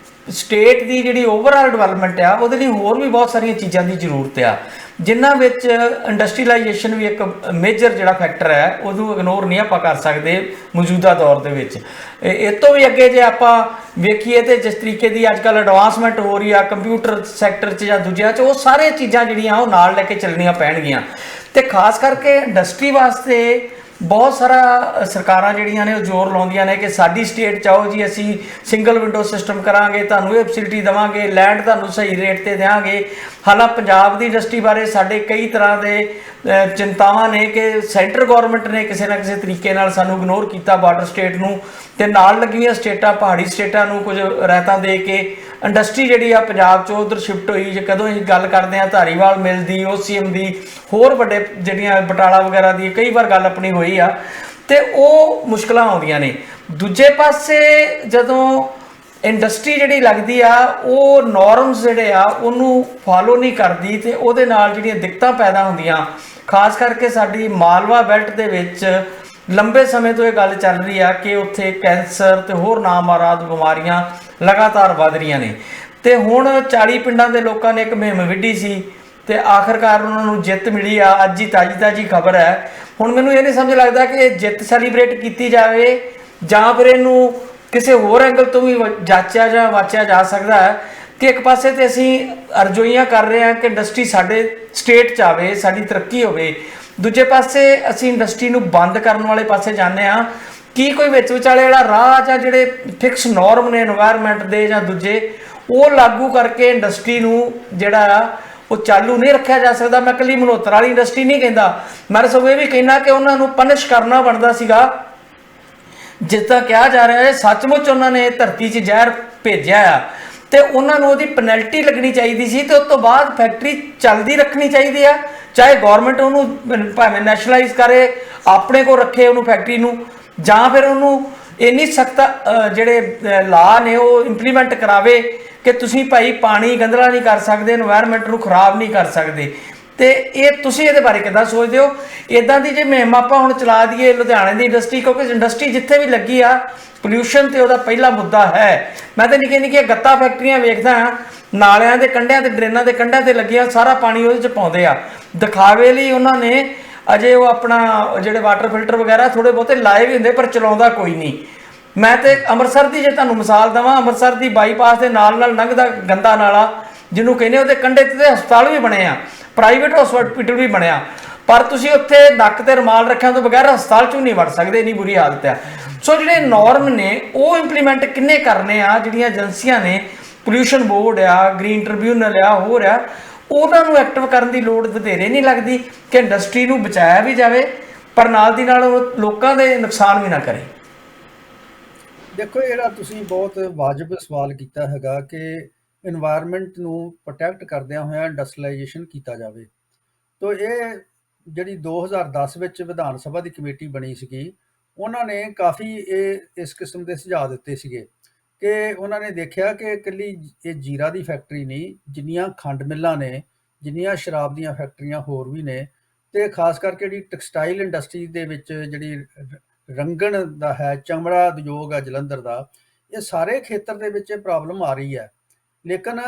Speaker 2: ਸਟੇਟ ਦੀ ਜਿਹੜੀ ਓਵਰਆਲ ਡਿਵੈਲਪਮੈਂਟ ਆ, ਉਹਦੇ ਲਈ ਹੋਰ ਵੀ ਬਹੁਤ ਸਾਰੀਆਂ ਚੀਜ਼ਾਂ ਦੀ ਜ਼ਰੂਰਤ ਆ, ਜਿਨ੍ਹਾਂ ਵਿੱਚ ਇੰਡਸਟਰੀਲਾਈਜੇਸ਼ਨ ਵੀ ਇੱਕ ਮੇਜਰ ਜਿਹੜਾ ਫੈਕਟਰ ਹੈ, ਉਹਨੂੰ ਇਗਨੋਰ ਨਹੀਂ ਆਪਾਂ ਕਰ ਸਕਦੇ ਮੌਜੂਦਾ ਦੌਰ ਦੇ ਵਿੱਚ। ਇਹ ਤੋਂ ਵੀ ਅੱਗੇ ਜੇ ਆਪਾਂ ਵੇਖੀਏ ਤੇ ਜਿਸ ਤਰੀਕੇ ਦੀ ਅੱਜ ਕੱਲ੍ਹ ਐਡਵਾਂਸਮੈਂਟ ਹੋ ਰਹੀ ਆ ਕੰਪਿਊਟਰ ਸੈਕਟਰ 'ਚ ਜਾਂ ਦੂਜਿਆਂ 'ਚ, ਉਹ ਸਾਰੇ ਚੀਜ਼ਾਂ ਜਿਹੜੀਆਂ ਉਹ ਨਾਲ ਲੈ ਕੇ ਚੱਲਣੀਆਂ ਪੈਣਗੀਆਂ। ਤੇ ਖਾਸ ਕਰਕੇ ਇੰਡਸਟਰੀ ਵਾਸਤੇ ਬਹੁਤ ਸਾਰਾ ਸਰਕਾਰਾਂ ਜਿਹੜੀਆਂ ਨੇ ਉਹ ਜ਼ੋਰ ਲਾਉਂਦੀਆਂ ਨੇ ਕਿ ਸਾਡੀ ਸਟੇਟ ਚਾਹੋ ਜੀ ਅਸੀਂ ਸਿੰਗਲ ਵਿੰਡੋ ਸਿਸਟਮ ਕਰਾਂਗੇ, ਤੁਹਾਨੂੰ ਇਹ ਫੈਸਿਲਿਟੀ ਦੇਵਾਂਗੇ, ਲੈਂਡ ਤੁਹਾਨੂੰ ਸਹੀ ਰੇਟ ਤੇ ਦੇਵਾਂਗੇ। ਹਾਲਾਂਕਿ ਪੰਜਾਬ ਦੀ ਇੰਡਸਟਰੀ ਬਾਰੇ ਸਾਡੇ ਕਈ ਤਰ੍ਹਾਂ ਦੇ ਚਿੰਤਾਵਾਂ ਨੇ ਕਿ ਸੈਂਟਰ ਗੌਰਮੈਂਟ ਨੇ ਕਿਸੇ ਨਾ ਕਿਸੇ ਤਰੀਕੇ ਨਾਲ ਸਾਨੂੰ ਇਗਨੋਰ ਕੀਤਾ, ਬਾਰਡਰ ਸਟੇਟ ਨੂੰ ਤੇ ਨਾਲ ਲੱਗੀਆਂ ਸਟੇਟਾਂ, ਪਹਾੜੀ ਸਟੇਟਾਂ ਨੂੰ ਕੁਝ ਰਾਇਤਾਂ ਦੇ ਕੇ ਇੰਡਸਟਰੀ ਜਿਹੜੀ ਆ ਪੰਜਾਬ 'ਚੋਂ ਉੱਧਰ ਸ਼ਿਫਟ ਹੋਈ। ਜੇ ਕਦੋਂ ਅਸੀਂ ਗੱਲ ਕਰਦੇ ਹਾਂ ਧਾਰੀਵਾਲ ਮਿਲ ਦੀ, OCM ਦੀ, ਹੋਰ ਵੱਡੇ ਜਿਹੜੀਆਂ ਬਟਾਲਾ ਵਗੈਰਾ ਦੀ ਕਈ ਵਾਰ ਗੱਲ ਆਪਣੀ ਹੋਈ ਆ, ਤੇ ਉਹ ਮੁਸ਼ਕਲਾਂ ਆਉਂਦੀਆਂ ਨੇ। ਦੂਜੇ ਪਾਸੇ ਜਦੋਂ ਇੰਡਸਟਰੀ ਜਿਹੜੀ ਲੱਗਦੀ ਆ ਉਹ ਨੋਰਮਸ ਜਿਹੜੇ ਆ ਉਹਨੂੰ ਫਾਲੋ ਨਹੀਂ ਕਰਦੀ, ਤੇ ਉਹਦੇ ਨਾਲ ਜਿਹੜੀਆਂ ਦਿੱਕਤਾਂ ਪੈਦਾ ਹੁੰਦੀਆਂ, ਖਾਸ ਕਰਕੇ ਸਾਡੀ ਮਾਲਵਾ ਬੈਲਟ ਦੇ ਵਿੱਚ ਲੰਬੇ ਸਮੇਂ ਤੋਂ ਇਹ ਗੱਲ ਚੱਲ ਰਹੀ ਆ ਕਿ ਉੱਥੇ ਕੈਂਸਰ ਤੇ ਹੋਰ ਨਾਮਾਰਾਦ ਬਿਮਾਰੀਆਂ ਲਗਾਤਾਰ ਵੱਧ ਰਹੀਆਂ ਨੇ। ਤੇ ਹੁਣ 40 ਪਿੰਡਾਂ ਦੇ ਲੋਕਾਂ ਨੇ ਇੱਕ ਮੁਹਿੰਮ ਵਿੱਢੀ ਸੀ ਤੇ ਆਖਰਕਾਰ ਉਹਨਾਂ ਨੂੰ ਜਿੱਤ ਮਿਲੀ ਆ। ਅੱਜ ਹੀ ਤਾਜੀ ਖਬਰ ਹੈ। ਹੁਣ ਮੈਨੂੰ ਇਹ ਨਹੀਂ ਸਮਝ ਲੱਗਦਾ ਕਿ ਇਹ ਜਿੱਤ ਸੈਲੀਬ੍ਰੇਟ ਕੀਤੀ ਜਾਵੇ ਜਾਂ ਫਿਰ ਇਹਨੂੰ ਕਿਸੇ ਹੋਰ ਐਂਗਲ ਤੋਂ ਵੀ ਜਾਚਿਆ ਜਾਂ ਵਾਚਿਆ ਜਾ ਸਕਦਾ ਹੈ ਕਿ ਇੱਕ ਪਾਸੇ ਤੇ ਅਸੀਂ ਅਰਜ਼ੋਈਆਂ ਕਰ ਰਹੇ ਹਾਂ ਕਿ ਇੰਡਸਟਰੀ ਸਾਡੇ ਸਟੇਟ 'ਚ ਆਵੇ, ਸਾਡੀ ਤਰੱਕੀ ਹੋਵੇ, ਦੂਜੇ ਪਾਸੇ ਅਸੀਂ ਇੰਡਸਟਰੀ ਨੂੰ ਬੰਦ ਕਰਨ ਵਾਲੇ ਪਾਸੇ ਜਾਂਦੇ ਹਾਂ। ਕੀ ਕੋਈ ਵਿੱਚ ਵਿਚਾਲੇ ਜਿਹੜਾ ਰਾਹ ਜਾਂ ਜਿਹੜੇ ਫਿਕਸ ਨੋਰਮ ਨੇ এনवायरमेंट ਦੇ ਜਾਂ ਦੂਜੇ, ਉਹ ਲਾਗੂ ਕਰਕੇ ਇੰਡਸਟਰੀ ਨੂੰ ਜਿਹੜਾ ਆ ਉਹ ਚਾਲੂ ਨਹੀਂ ਰੱਖਿਆ ਜਾ ਸਕਦਾ? ਮੈਂ ਇਕੱਲੀ ਮਨੋਤਰ ਵਾਲੀ ਇੰਡਸਟਰੀ ਨਹੀਂ ਕਹਿੰਦਾ, ਮੈਂ ਸਗੋਂ ਇਹ ਵੀ ਕਹਿਣਾ ਕਿ ਉਹਨਾਂ ਨੂੰ ਪਨਿਸ਼ ਕਰਨਾ ਬਣਦਾ ਸੀਗਾ। ਜਿਸ ਤਰ੍ਹਾਂ ਕਿਹਾ ਜਾ ਰਿਹਾ ਹੈ ਸੱਚਮੁੱਚ ਉਹਨਾਂ ਨੇ ਧਰਤੀ 'ਚ ਜ਼ਹਿਰ ਭੇਜਿਆ ਆ ਤੇ ਉਹਨਾਂ ਨੂੰ ਉਹਦੀ ਪੈਨਲਟੀ ਲੱਗਣੀ ਚਾਹੀਦੀ ਸੀ, ਤੇ ਉਸ ਤੋਂ ਬਾਅਦ ਫੈਕਟਰੀ ਚੱਲਦੀ ਰੱਖਣੀ ਚਾਹੀਦੀ ਆ। ਚਾਹੇ ਗੌਰਮੈਂਟ ਉਹਨੂੰ ਭਾਵੇਂ ਨੈਸ਼ਨਲਾਈਜ਼ ਕਰੇ, ਆਪਣੇ ਕੋਲ ਰੱਖੇ ਉਹਨੂੰ ਫੈਕਟਰੀ ਨੂੰ, ਜਾਂ ਫਿਰ ਉਹਨੂੰ ਇੰਨੀ ਸਖਤ ਜਿਹੜੇ ਲਾ ਨੇ ਉਹ ਇੰਪਲੀਮੈਂਟ ਕਰਾਵੇ ਕਿ ਤੁਸੀਂ ਭਾਈ ਪਾਣੀ ਗੰਦਲਾ ਨਹੀਂ ਕਰ ਸਕਦੇ, এনवायरमेंट ਨੂੰ ਖਰਾਬ ਨਹੀਂ ਕਰ ਸਕਦੇ। ਤੇ ਇਹ ਤੁਸੀਂ ਇਹਦੇ ਬਾਰੇ ਕਿੱਦਾਂ ਸੋਚਦੇ ਹੋ? ਇੱਦਾਂ ਦੀ ਜੇ ਮੁਹਿੰਮ ਆਪਾਂ ਹੁਣ ਚਲਾ ਦਈਏ ਲੁਧਿਆਣੇ ਦੀ ਇੰਡਸਟਰੀ, ਕਿਉਂਕਿ ਇੰਡਸਟਰੀ ਜਿੱਥੇ ਵੀ ਲੱਗੀ ਆ ਪੋਲਿਊਸ਼ਨ ਤੇ ਉਹਦਾ ਪਹਿਲਾ ਮੁੱਦਾ ਹੈ। ਮੈਂ ਤਾਂ ਨਿੱਕੀਆਂ ਗੱਤਾ ਫੈਕਟਰੀਆਂ ਵੇਖਦਾ ਹਾਂ, ਨਾਲਿਆਂ ਦੇ ਕੰਢਿਆਂ ਤੇ ਡਰੇਨਾਂ ਦੇ ਕੰਢਿਆਂ ਤੇ ਲੱਗੀਆਂ, ਸਾਰਾ ਪਾਣੀ ਉਹਦੇ 'ਚ ਪਾਉਂਦੇ ਆ ਦਿਖਾਵੇ ਲਈ। ਉਹਨਾਂ ਨੇ ਅਜੇ ਉਹ ਆਪਣਾ ਜਿਹੜੇ ਵਾਟਰ ਫਿਲਟਰ ਵਗੈਰਾ ਥੋੜ੍ਹੇ ਬਹੁਤੇ ਲਾਏ ਵੀ ਹੁੰਦੇ, ਪਰ ਚਲਾਉਂਦਾ ਕੋਈ ਨਹੀਂ। ਮੈਂ ਤੇ ਅੰਮ੍ਰਿਤਸਰ ਦੀ ਜੇ ਤੁਹਾਨੂੰ ਮਿਸਾਲ ਦੇਵਾਂ, ਅੰਮ੍ਰਿਤਸਰ ਦੀ ਬਾਈਪਾਸ ਦੇ ਨਾਲ ਲੰਘਦਾ ਗੰਦਾ ਨਾਲਾ ਜਿਹਨੂੰ ਕਹਿੰਦੇ, ਉਹਦੇ ਕੰਢੇ ਤੇ ਹਸਪਤਾਲ ਵੀ ਬਣੇ ਆ, ਪ੍ਰਾਈਵੇਟ ਹਸਪੀਟਲ ਵੀ ਬਣਿਆ, ਪਰ ਤੁਸੀਂ ਉੱਥੇ ਨੱਕ ਤੇ ਰੁਮਾਲ ਰੱਖਿਆ ਤੋਂ ਬਗੈਰ ਹਸਪਤਾਲ 'ਚ ਨਹੀਂ ਵੜ ਸਕਦੇ, ਇੰਨੀ ਬੁਰੀ ਹਾਲਤ ਆ। ਸੋ ਜਿਹੜੇ ਨੋਰਮ ਨੇ ਉਹ ਇੰਪਲੀਮੈਂਟ ਕਿੰਨੇ ਕਰਨੇ ਆ? ਜਿਹੜੀਆਂ ਏਜੰਸੀਆਂ ਨੇ, ਪੋਲਿਊਸ਼ਨ ਬੋਰਡ ਆ, ਗ੍ਰੀਨ ਟ੍ਰਿਬਿਊਨਲ ਆ, ਹੋਰ ਆ, ਉਹਨਾਂ ਨੂੰ ਐਕਟਿਵ ਕਰਨ ਦੀ ਲੋੜ ਵਧੇਰੇ ਨਹੀਂ ਲੱਗਦੀ ਕਿ ਇੰਡਸਟਰੀ ਨੂੰ ਬਚਾਇਆ ਵੀ ਜਾਵੇ ਪਰ ਨਾਲ ਦੀ ਨਾਲ ਉਹ ਲੋਕਾਂ ਦੇ ਨੁਕਸਾਨ ਵੀ ਨਾ ਕਰੇ?
Speaker 3: ਦੇਖੋ, ਜਿਹੜਾ ਤੁਸੀਂ ਬਹੁਤ ਵਾਜਬ ਸਵਾਲ ਕੀਤਾ ਹੈਗਾ ਕਿ এনवायरमेंट ਨੂੰ ਪ੍ਰੋਟੈਕਟ ਕਰਦਿਆਂ ਹੋਇਆਂ ਇੰਡਸਟਰੀਲਾਈਜੇਸ਼ਨ ਕੀਤਾ ਜਾਵੇ। ਤਾਂ ਇਹ ਜਿਹੜੀ 2010 ਵਿੱਚ ਵਿਧਾਨ ਸਭਾ ਦੀ ਕਮੇਟੀ ਬਣੀ ਸੀਗੀ, ਉਹਨਾਂ ਨੇ ਕਾਫੀ ਇਸ ਕਿਸਮ ਦੇ ਸੁਝਾਅ ਦਿੱਤੇ ਸੀਗੇ ਕਿ ਉਹਨਾਂ ਨੇ ਦੇਖਿਆ ਕਿ ਇਕੱਲੀ ਇਹ ਜੀਰਾ ਦੀ ਫੈਕਟਰੀ ਨਹੀਂ, ਜਿੰਨੀਆਂ ਖੰਡ ਮਿੱਲਾਂ ਨੇ, ਜਿੰਨੀਆਂ ਸ਼ਰਾਬ ਦੀਆਂ ਫੈਕਟਰੀਆਂ ਹੋਰ ਵੀ ਨੇ, ਤੇ ਖਾਸ ਕਰਕੇ ਜਿਹੜੀ ਟੈਕਸਟਾਈਲ ਇੰਡਸਟਰੀ ਦੇ ਵਿੱਚ ਜਿਹੜੀ ਰੰਗਣ ਦਾ ਹੈ, ਚਮੜਾ ਉਦਯੋਗ ਹੈ ਜਲੰਧਰ ਦਾ, ਇਹ ਸਾਰੇ ਖੇਤਰ ਦੇ ਵਿੱਚ ਪ੍ਰੋਬਲਮ ਆ ਰਹੀ ਹੈ। ਲੇਕਿਨ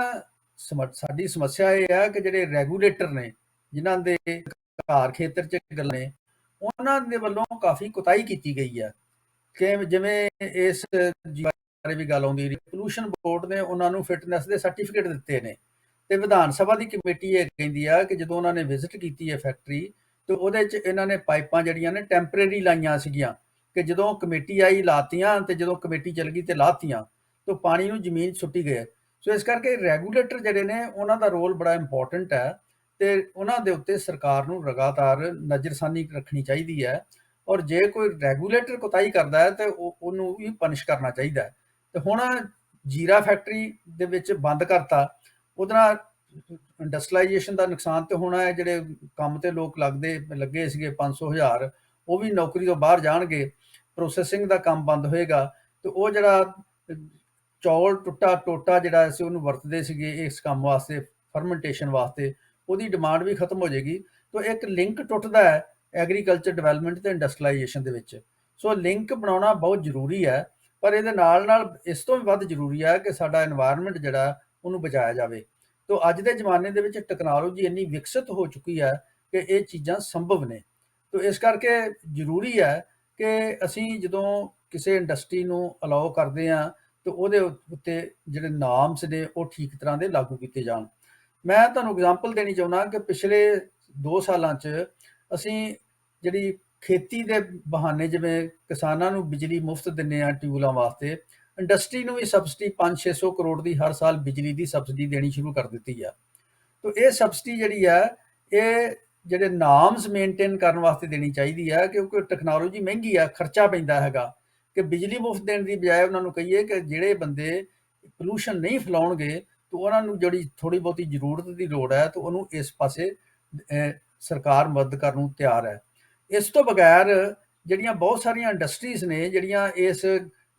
Speaker 3: ਸਾਡੀ ਸਮੱਸਿਆ ਇਹ ਹੈ ਕਿ ਜਿਹੜੇ ਰੈਗੂਲੇਟਰ ਨੇ, ਜਿਨ੍ਹਾਂ ਦੇ ਅਧਿਕਾਰ ਖੇਤਰ 'ਚ ਗੱਲ ਨੇ, ਉਹਨਾਂ ਦੇ ਵੱਲੋਂ ਕਾਫੀ ਕੁਤਾਹੀ ਕੀਤੀ ਗਈ ਹੈ। ਕਿ ਜਿਵੇਂ ਇਸ ਬਾਰੇ ਵੀ ਗੱਲ ਆਉਂਦੀ ਰਹੀ, ਪੋਲਿਊਸ਼ਨ ਬੋਰਡ ਨੇ ਉਹਨਾਂ ਨੂੰ ਫਿਟਨੈਸ ਦੇ ਸਰਟੀਫਿਕੇਟ ਦਿੱਤੇ ਨੇ, ਤੇ ਵਿਧਾਨ ਸਭਾ ਦੀ ਕਮੇਟੀ ਇਹ ਕਹਿੰਦੀ ਆ ਕਿ ਜਦੋਂ ਉਹਨਾਂ ਨੇ ਵਿਜ਼ਿਟ ਕੀਤੀ ਹੈ ਫੈਕਟਰੀ, ਤੇ ਉਹਦੇ 'ਚ ਇਹਨਾਂ ਨੇ ਪਾਈਪਾਂ ਜਿਹੜੀਆਂ ਨੇ ਟੈਂਪਰੇਰੀ ਲਾਈਆਂ ਸੀਗੀਆਂ, ਕਿ ਜਦੋਂ ਕਮੇਟੀ ਆਈ ਲਾਤੀਆਂ, ਤੇ ਜਦੋਂ ਕਮੇਟੀ ਚਲ ਗਈ ਤੇ ਲਾਤੀਆਂ, ਤਾਂ ਪਾਣੀ ਨੂੰ ਜ਼ਮੀਨ 'ਚ ਸੁੱਟੀ ਗਏ। ਸੋ ਇਸ ਕਰਕੇ ਰੈਗੂਲੇਟਰ ਜਿਹੜੇ ਨੇ ਉਹਨਾਂ ਦਾ ਰੋਲ ਬੜਾ ਇੰਪੋਰਟੈਂਟ ਹੈ ਤੇ ਉਹਨਾਂ ਦੇ ਉੱਤੇ ਸਰਕਾਰ ਨੂੰ ਲਗਾਤਾਰ ਨਜ਼ਰਸਾਨੀ ਰੱਖਣੀ ਚਾਹੀਦੀ ਹੈ। ਔਰ ਜੇ ਕੋਈ ਰੈਗੂਲੇਟਰ ਕੋਤਾਹੀ ਕਰਦਾ ਹੈ ਤੇ ਉਹਨੂੰ ਵੀ ਪਨਿਸ਼ ਕਰਨਾ ਚਾਹੀਦਾ ਹੈ। ਤੇ ਹੁਣ ਜੀਰਾ ਫੈਕਟਰੀ ਦੇ ਵਿੱਚ ਬੰਦ ਕਰਤਾ, ਉਹਦੇ ਨਾਲ ਇੰਡਸਟਰੀਲਾਈਜੇਸ਼ਨ ਦਾ ਨੁਕਸਾਨ ਤੇ ਹੋਣਾ ਹੈ। ਜਿਹੜੇ ਕੰਮ ਤੇ ਲੋਕ ਲੱਗੇ ਸੀਗੇ 500,000, ਉਹ ਵੀ ਨੌਕਰੀ ਤੋਂ ਬਾਹਰ ਜਾਣਗੇ। ਪ੍ਰੋਸੈਸਿੰਗ ਦਾ ਕੰਮ ਬੰਦ ਹੋਏਗਾ ਤੇ ਉਹ ਜਿਹੜਾ ਚੌਲ ਟੋਟਾ ਜਿਹੜਾ ਅਸੀਂ ਉਹਨੂੰ ਵਰਤਦੇ ਸੀਗੇ ਇਸ ਕੰਮ ਵਾਸਤੇ, ਫਰਮੈਂਟੇਸ਼ਨ ਵਾਸਤੇ, ਉਹਦੀ ਡਿਮਾਂਡ ਵੀ ਖਤਮ ਹੋ ਜਾਏਗੀ। ਤਾਂ ਇੱਕ ਲਿੰਕ ਟੁੱਟਦਾ ਹੈ ਐਗਰੀਕਲਚਰ ਡਿਵੈਲਪਮੈਂਟ ਤੇ ਇੰਡਸਟਰੀਲਾਈਜੇਸ਼ਨ ਦੇ ਵਿੱਚ। ਸੋ ਲਿੰਕ ਬਣਾਉਣਾ ਬਹੁਤ ਜ਼ਰੂਰੀ ਹੈ, ਪਰ ਇਹਦੇ ਨਾਲ ਨਾਲ ਇਸ ਤੋਂ ਵੀ ਵੱਧ ਜ਼ਰੂਰੀ ਹੈ ਕਿ ਸਾਡਾ এনवायरमेंट ਜਿਹੜਾ ਉਹਨੂੰ ਬਚਾਇਆ ਜਾਵੇ। ਤਾਂ ਅੱਜ ਦੇ ਜ਼ਮਾਨੇ ਦੇ ਵਿੱਚ ਟੈਕਨੋਲੋਜੀ ਇੰਨੀ ਵਿਕਸਿਤ ਹੋ ਚੁੱਕੀ ਹੈ ਕਿ ਇਹ ਚੀਜ਼ਾਂ ਸੰਭਵ ਨੇ। ਤਾਂ ਇਸ ਕਰਕੇ ਜ਼ਰੂਰੀ ਹੈ ਕਿ ਅਸੀਂ ਜਦੋਂ ਕਿਸੇ ਇੰਡਸਟਰੀ ਨੂੰ ਅਲਾਓ ਕਰਦੇ ਹਾਂ ਤੇ ਉਹਦੇ ਉੱਤੇ ਜਿਹੜੇ ਨਾਰਮਸ ਨੇ ਉਹ ਠੀਕ ਤਰ੍ਹਾਂ ਦੇ ਲਾਗੂ ਕੀਤੇ ਜਾਣ। ਮੈਂ ਤੁਹਾਨੂੰ ਐਗਜ਼ਾਮਪਲ ਦੇਣੀ ਚਾਹੁੰਦਾ ਕਿ ਪਿਛਲੇ 2 ਸਾਲਾਂ 'ਚ ਅਸੀਂ ਜਿਹੜੀ ਖੇਤੀ ਦੇ ਬਹਾਨੇ, ਜਿਵੇਂ ਕਿਸਾਨਾਂ ਨੂੰ ਬਿਜਲੀ ਮੁਫਤ ਦਿੰਦੇ ਆ ਟਿਊਬਵੈੱਲਾਂ ਵਾਸਤੇ, ਇੰਡਸਟਰੀ ਨੂੰ ਵੀ ਸਬਸਿਡੀ 500-600 ਕਰੋੜ ਦੀ ਹਰ ਸਾਲ ਬਿਜਲੀ ਦੀ ਸਬਸਿਡੀ ਦੇਣੀ ਸ਼ੁਰੂ ਕਰ ਦਿੱਤੀ ਆ। ਤਾਂ ਇਹ ਸਬਸਿਡੀ ਜਿਹੜੀ ਆ ਇਹ ਜਿਹੜੇ ਨਾਰਮਸ ਮੇਨਟੇਨ ਕਰਨ ਵਾਸਤੇ ਦੇਣੀ ਚਾਹੀਦੀ ਹੈ, ਕਿਉਂਕਿ ਟੈਕਨੋਲੋਜੀ ਮਹਿੰਗੀ ਆ, ਖਰਚਾ ਪੈਂਦਾ ਹੈਗਾ। ਕਿ ਬਿਜਲੀ ਮੁਫਤ ਦੇਣ ਦੀ ਬਜਾਏ ਉਹਨਾਂ ਨੂੰ ਕਹੀਏ ਕਿ ਜਿਹੜੇ ਬੰਦੇ ਪੋਲੂਸ਼ਨ ਨਹੀਂ ਫੈਲਾਉਣਗੇ ਤਾਂ ਉਹਨਾਂ ਨੂੰ ਜਿਹੜੀ ਥੋੜ੍ਹੀ ਬਹੁਤੀ ਜ਼ਰੂਰਤ ਦੀ ਲੋੜ ਹੈ ਤਾਂ ਉਹਨੂੰ ਇਸ ਪਾਸੇ ਸਰਕਾਰ ਮਦਦ ਕਰਨ ਨੂੰ ਤਿਆਰ ਹੈ। ਇਸ ਤੋਂ ਬਗੈਰ ਜਿਹੜੀਆਂ ਬਹੁਤ ਸਾਰੀਆਂ ਇੰਡਸਟਰੀਜ਼ ਨੇ ਜਿਹੜੀਆਂ ਇਸ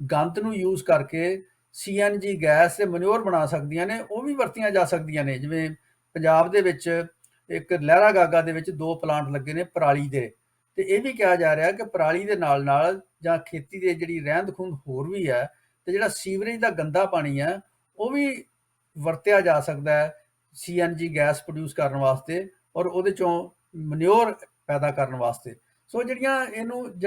Speaker 3: ਗੰਦ ਨੂੰ ਯੂਜ਼ ਕਰਕੇ CNG ਗੈਸ ਤੇ ਮਨਿਓਰ ਬਣਾ ਸਕਦੀਆਂ ਨੇ, ਉਹ ਵੀ ਵਰਤੀਆਂ ਜਾ ਸਕਦੀਆਂ ਨੇ। ਜਿਵੇਂ ਪੰਜਾਬ ਦੇ ਵਿੱਚ ਇੱਕ ਲਹਿਰਾ ਗਾਗਾ ਦੇ ਵਿੱਚ 2 ਪਲਾਂਟ ਲੱਗੇ ਨੇ ਪਰਾਲੀ ਦੇ, ਤੇ ਇਹ ਵੀ ਕਿਹਾ ਜਾ ਰਿਹਾ ਕਿ ਪਰਾਲੀ ਦੇ ਨਾਲ ਨਾਲ ਜਾਂ ਖੇਤੀ ਦੇ ਜਿਹੜੀ ਰਹਿੰਦ ਖੂੰਹਦ ਹੋਰ ਵੀ ਹੈ, ਤੇ ਜਿਹੜਾ ਸੀਵਰੇਜ ਦਾ ਗੰਦਾ ਪਾਣੀ ਹੈ ਉਹ ਵੀ ਵਰਤਿਆ ਜਾ ਸਕਦਾ ਹੈ CNG ਗੈਸ ਪ੍ਰੋਡਿਊਸ ਕਰਨ ਵਾਸਤੇ ਔਰ ਉਹਦੇ ਚੋਂ ਮਨਿਓਰ ਪੈਦਾ ਕਰਨ ਵਾਸਤੇ। ਸੋ ਜਿਹੜੀਆਂ ਇਹਨੂੰ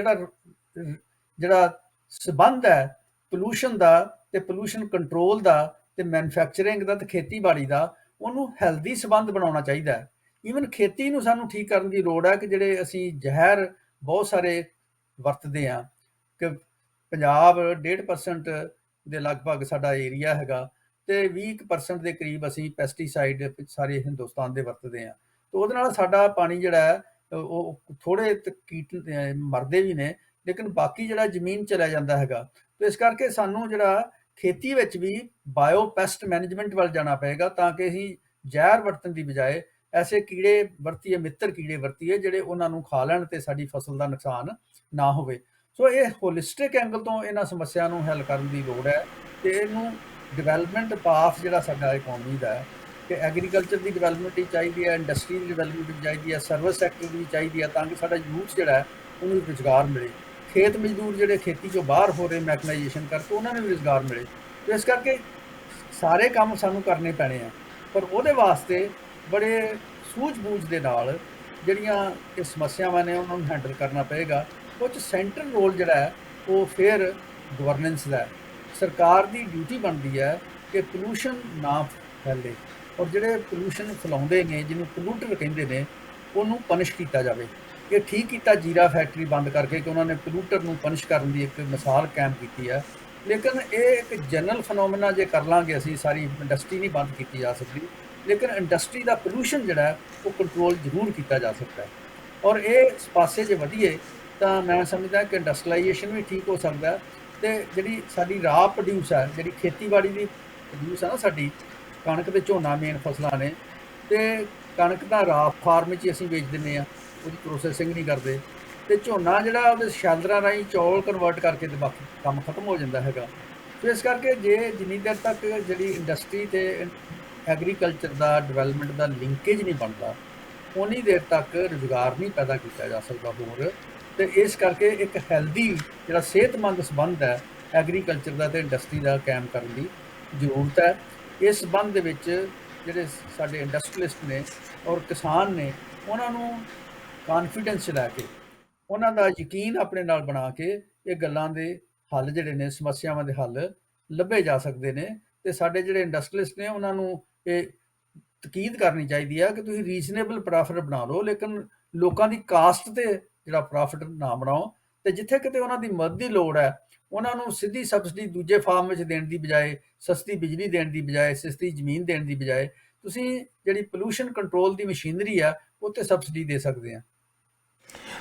Speaker 3: ਜਿਹੜਾ ਸਬੰਧ ਹੈ ਪੋਲੂਸ਼ਨ ਦਾ ਤੇ ਪੋਲੂਸ਼ਨ ਕੰਟਰੋਲ ਦਾ ਤੇ ਮੈਨੂਫੈਕਚਰਿੰਗ ਦਾ ਤੇ ਖੇਤੀਬਾੜੀ ਦਾ, ਉਹਨੂੰ ਹੈਲਦੀ ਸਬੰਧ ਬਣਾਉਣਾ ਚਾਹੀਦਾ ਹੈ। ਈਵਨ ਖੇਤੀ ਨੂੰ ਸਾਨੂੰ ਠੀਕ ਕਰਨ ਦੀ ਲੋੜ ਹੈ ਕਿ ਜਿਹੜੇ ਅਸੀਂ ਜ਼ਹਿਰ ਬਹੁਤ ਸਾਰੇ ਵਰਤਦੇ ਹਾਂ, ਕਿ ਪੰਜਾਬ 1.5% ਦੇ ਲਗਭਗ ਸਾਡਾ ਏਰੀਆ ਹੈਗਾ ਤੇ 20% ਦੇ ਕਰੀਬ ਅਸੀਂ ਪੈਸਟੀਸਾਈਡ ਸਾਰੇ ਹਿੰਦੁਸਤਾਨ ਦੇ ਵਰਤਦੇ ਹਾਂ। ਤੇ ਉਹਦੇ ਨਾਲ ਸਾਡਾ ਪਾਣੀ ਜਿਹੜਾ ਹੈ ਉਹ ਥੋੜੇ ਕੀਟ ਮਰਦੇ ਵੀ ਨੇ, ਲੇਕਿਨ ਬਾਕੀ ਜਿਹੜਾ ਜ਼ਮੀਨ ਚਲਾ ਜਾਂਦਾ ਹੈਗਾ। ਤੇ ਇਸ ਕਰਕੇ ਸਾਨੂੰ ਜਿਹੜਾ ਖੇਤੀ ਵਿੱਚ ਵੀ ਬਾਇਓ ਪੈਸਟ ਮੈਨੇਜਮੈਂਟ ਵੱਲ ਜਾਣਾ ਪਏਗਾ, ਤਾਂ ਕਿ ਅਸੀਂ ਜ਼ਹਿਰ ਵਰਤਣ ਦੀ ਬਜਾਏ ਐਸੇ ਕੀੜੇ ਵਰਤੀਏ, ਮਿੱਤਰ ਕੀੜੇ ਵਰਤੀਏ ਜਿਹੜੇ ਉਹਨਾਂ ਨੂੰ ਖਾ ਲੈਣ ਤੇ ਸਾਡੀ ਫਸਲ ਦਾ ਨੁਕਸਾਨ ਨਾ ਹੋਵੇ। ਸੋ ਇਹ ਹੋਲਿਸਟਿਕ ਐਂਗਲ ਤੋਂ ਇਹਨਾਂ ਸਮੱਸਿਆ ਨੂੰ ਹੱਲ ਕਰਨ ਦੀ ਲੋੜ ਹੈ ਤੇ ਇਹਨੂੰ ਡਿਵੈਲਪਮੈਂਟ ਪਾਥ ਜਿਹੜਾ ਸਾਡਾ ਇਕਨੋਮੀ ਦਾ ਹੈ ਕਿ ਐਗਰੀਕਲਚਰ ਦੀ ਡਿਵੈਲਪਮੈਂਟ ਵੀ ਚਾਹੀਦੀ ਹੈ, ਇੰਡਸਟਰੀ ਦੀ ਡਿਵੈਲਪਮੈਂਟ ਵੀ ਚਾਹੀਦੀ ਹੈ, ਸਰਵਿਸ ਸੈਕਟਰ ਦੀ ਵੀ ਚਾਹੀਦੀ ਹੈ, ਤਾਂ ਕਿ ਸਾਡਾ ਯੂਥ ਜਿਹੜਾ ਹੈ ਉਹਨੂੰ ਰੁਜ਼ਗਾਰ ਮਿਲੇ। ਖੇਤ ਮਜ਼ਦੂਰ ਜਿਹੜੇ ਖੇਤੀ ਚੋਂ ਬਾਹਰ ਹੋ ਰਹੇ ਮੈਕਨਾਈਜੇਸ਼ਨ ਕਰਕੇ, ਉਹਨਾਂ ਨੂੰ ਵੀ ਰੁਜ਼ਗਾਰ ਮਿਲੇ। ਤੇ ਇਸ ਕਰਕੇ ਸਾਰੇ ਕੰਮ ਸਾਨੂੰ ਕਰਨੇ ਪੈਣੇ ਆ, ਪਰ ਉਹਦੇ ਵਾਸਤੇ ਬੜੇ ਸੂਝ-ਬੂਝ ਦੇ ਨਾਲ ਜਿਹੜੀਆਂ ਇਹ ਸਮੱਸਿਆਵਾਂ ਨੇ ਉਹਨਾਂ ਨੂੰ ਹੈਂਡਲ ਕਰਨਾ ਪਏਗਾ। ਉਹ 'ਚ ਸੈਂਟਰਲ ਰੋਲ ਜਿਹੜਾ ਹੈ ਉਹ ਫਿਰ ਗਵਰਨੈਂਸ ਦਾ ਹੈ। ਸਰਕਾਰ ਦੀ ਡਿਊਟੀ ਬਣਦੀ ਹੈ ਕਿ ਪੋਲੂਸ਼ਨ ਨਾ ਫੈਲੇ ਔਰ ਜਿਹੜੇ ਪੋਲੂਸ਼ਨ ਫੈਲਾਉਂਦੇ ਨੇ, ਜਿਹਨੂੰ ਪੋਲੂਟਰ ਕਹਿੰਦੇ ਨੇ, ਉਹਨੂੰ ਪਨਿਸ਼ ਕੀਤਾ ਜਾਵੇ। ਇਹ ਠੀਕ ਕੀਤਾ ਜੀਰਾ ਫੈਕਟਰੀ ਬੰਦ ਕਰਕੇ ਕਿ ਉਹਨਾਂ ਨੇ ਪੋਲੂਟਰ ਨੂੰ ਪਨਿਸ਼ ਕਰਨ ਦੀ ਇੱਕ ਮਿਸਾਲ ਕਾਇਮ ਕੀਤੀ ਹੈ, ਲੇਕਿਨ ਇਹ ਇੱਕ ਜਨਰਲ ਫਨੋਮੇਨਾ ਜੇ ਕਰ ਲਾਂਗੇ ਅਸੀਂ, ਸਾਰੀ ਇੰਡਸਟਰੀ ਨਹੀਂ ਬੰਦ ਕੀਤੀ ਜਾ ਸਕਦੀ, ਲੇਕਿਨ ਇੰਡਸਟਰੀ ਦਾ ਪੋਲੂਸ਼ਨ ਜਿਹੜਾ ਉਹ ਕੰਟਰੋਲ ਜ਼ਰੂਰ ਕੀਤਾ ਜਾ ਸਕਦਾ ਹੈ। ਔਰ ਇਹ ਇਸ ਪਾਸੇ ਜੇ ਵਧੀਏ ਤਾਂ ਮੈਂ ਸਮਝਦਾ ਕਿ ਇੰਡਸਟਰੀਲਾਈਜੇਸ਼ਨ ਵੀ ਠੀਕ ਹੋ ਸਕਦਾ। ਤੇ ਜਿਹੜੀ ਸਾਡੀ ਰਾਹ ਪ੍ਰੋਡਿਊਸ ਹੈ, ਜਿਹੜੀ ਖੇਤੀਬਾੜੀ ਦੀ ਪ੍ਰੋਡਿਊਸ ਹੈ ਨਾ, ਸਾਡੀ ਕਣਕ ਤੇ ਝੋਨਾ ਮੇਨ ਫਸਲਾਂ ਨੇ, ਤੇ ਕਣਕ ਦਾ ਰਾਹ ਫਾਰਮ 'ਚ ਅਸੀਂ ਵੇਚ ਦਿੰਦੇ ਹਾਂ, ਉਹਦੀ ਪ੍ਰੋਸੈਸਿੰਗ ਨਹੀਂ ਕਰਦੇ, ਤੇ ਝੋਨਾ ਜਿਹੜਾ ਉਹਦੇ ਸ਼ੈਲਰਾਂ ਰਾਹੀਂ ਚੌਲ ਕਨਵਰਟ ਕਰਕੇ ਤੇ ਬਾਕੀ ਕੰਮ ਖਤਮ ਹੋ ਜਾਂਦਾ ਹੈਗਾ। ਸੋ ਇਸ ਕਰਕੇ ਜੇ ਜਿੰਨੀ ਦੇਰ ਤੱਕ ਜਿਹੜੀ ਇੰਡਸਟਰੀ ਤੇ ਐਗਰੀਕਲਚਰ ਦਾ ਡਿਵੈਲਪਮੈਂਟ ਦਾ ਲਿੰਕੇਜ ਨਹੀਂ ਬਣਦਾ, ਉਨੀ ਦੇਰ ਤੱਕ ਰੁਜ਼ਗਾਰ ਨਹੀਂ ਪੈਦਾ ਕੀਤਾ ਜਾ ਸਕਦਾ ਹੋਰ। ਤੇ ਇਸ ਕਰਕੇ ਇੱਕ ਹੈਲਦੀ ਜਿਹੜਾ ਸਿਹਤਮੰਦ ਸੰਬੰਧ ਹੈ ਐਗਰੀਕਲਚਰ ਦਾ ਤੇ ਇੰਡਸਟਰੀ ਦਾ ਕਾਇਮ ਕਰਨ ਦੀ ਜ਼ਰੂਰਤ ਹੈ। ਇਸ ਸੰਬੰਧ ਦੇ ਵਿੱਚ ਜਿਹੜੇ ਸਾਡੇ ਇੰਡਸਟਰੀਲਿਸਟ ਨੇ ਔਰ ਕਿਸਾਨ ਨੇ, ਉਹਨਾਂ ਨੂੰ ਕਾਨਫੀਡੈਂਸ ਲੈ ਕੇ, ਉਹਨਾਂ ਦਾ ਯਕੀਨ ਆਪਣੇ ਨਾਲ ਬਣਾ ਕੇ ਇਹ ਗੱਲਾਂ ਦੇ ਹੱਲ ਜਿਹੜੇ ਨੇ, ਸਮੱਸਿਆਵਾਂ ਦੇ ਹੱਲ ਲੱਭੇ ਜਾ ਸਕਦੇ ਨੇ। ਤੇ ਸਾਡੇ ਜਿਹੜੇ ਇੰਡਸਟਰੀਲਿਸਟ ਨੇ ਉਹਨਾਂ ਨੂੰ ਇਹ ਤਕੀਦ ਕਰਨੀ ਚਾਹੀਦੀ ਹੈ ਕਿ ਤੁਸੀਂ ਰੀਜ਼ਨੇਬਲ ਪ੍ਰੋਫਿਟ ਬਣਾ ਲਓ, ਲੇਕਿਨ ਲੋਕਾਂ ਦੀ ਕਾਸਟ ਤੇ ਜਿਹੜਾ ਪ੍ਰੋਫਿਟ ਨਾ ਬਣਾਓ, ਤੇ ਜਿੱਥੇ ਕਿਤੇ ਉਹਨਾਂ ਦੀ ਮਦਦ ਦੀ ਲੋੜ ਹੈ, ਉਹਨਾਂ ਨੂੰ ਸਿੱਧੀ ਸਬਸਿਡੀ ਦੂਜੇ ਫਾਰਮ ਵਿੱਚ ਦੇਣ ਦੀ ਬਜਾਏ, ਸਸਤੀ ਬਿਜਲੀ ਦੇਣ ਦੀ ਬਜਾਏ, ਸਸਤੀ ਜ਼ਮੀਨ ਦੇਣ ਦੀ ਬਜਾਏ ਤੁਸੀਂ ਜਿਹੜੀ ਪੋਲੂਸ਼ਨ ਕੰਟਰੋਲ ਦੀ ਮਸ਼ੀਨਰੀ ਆ ਉਹ ਤੇ ਸਬਸਿਡੀ ਦੇ ਸਕਦੇ ਆ।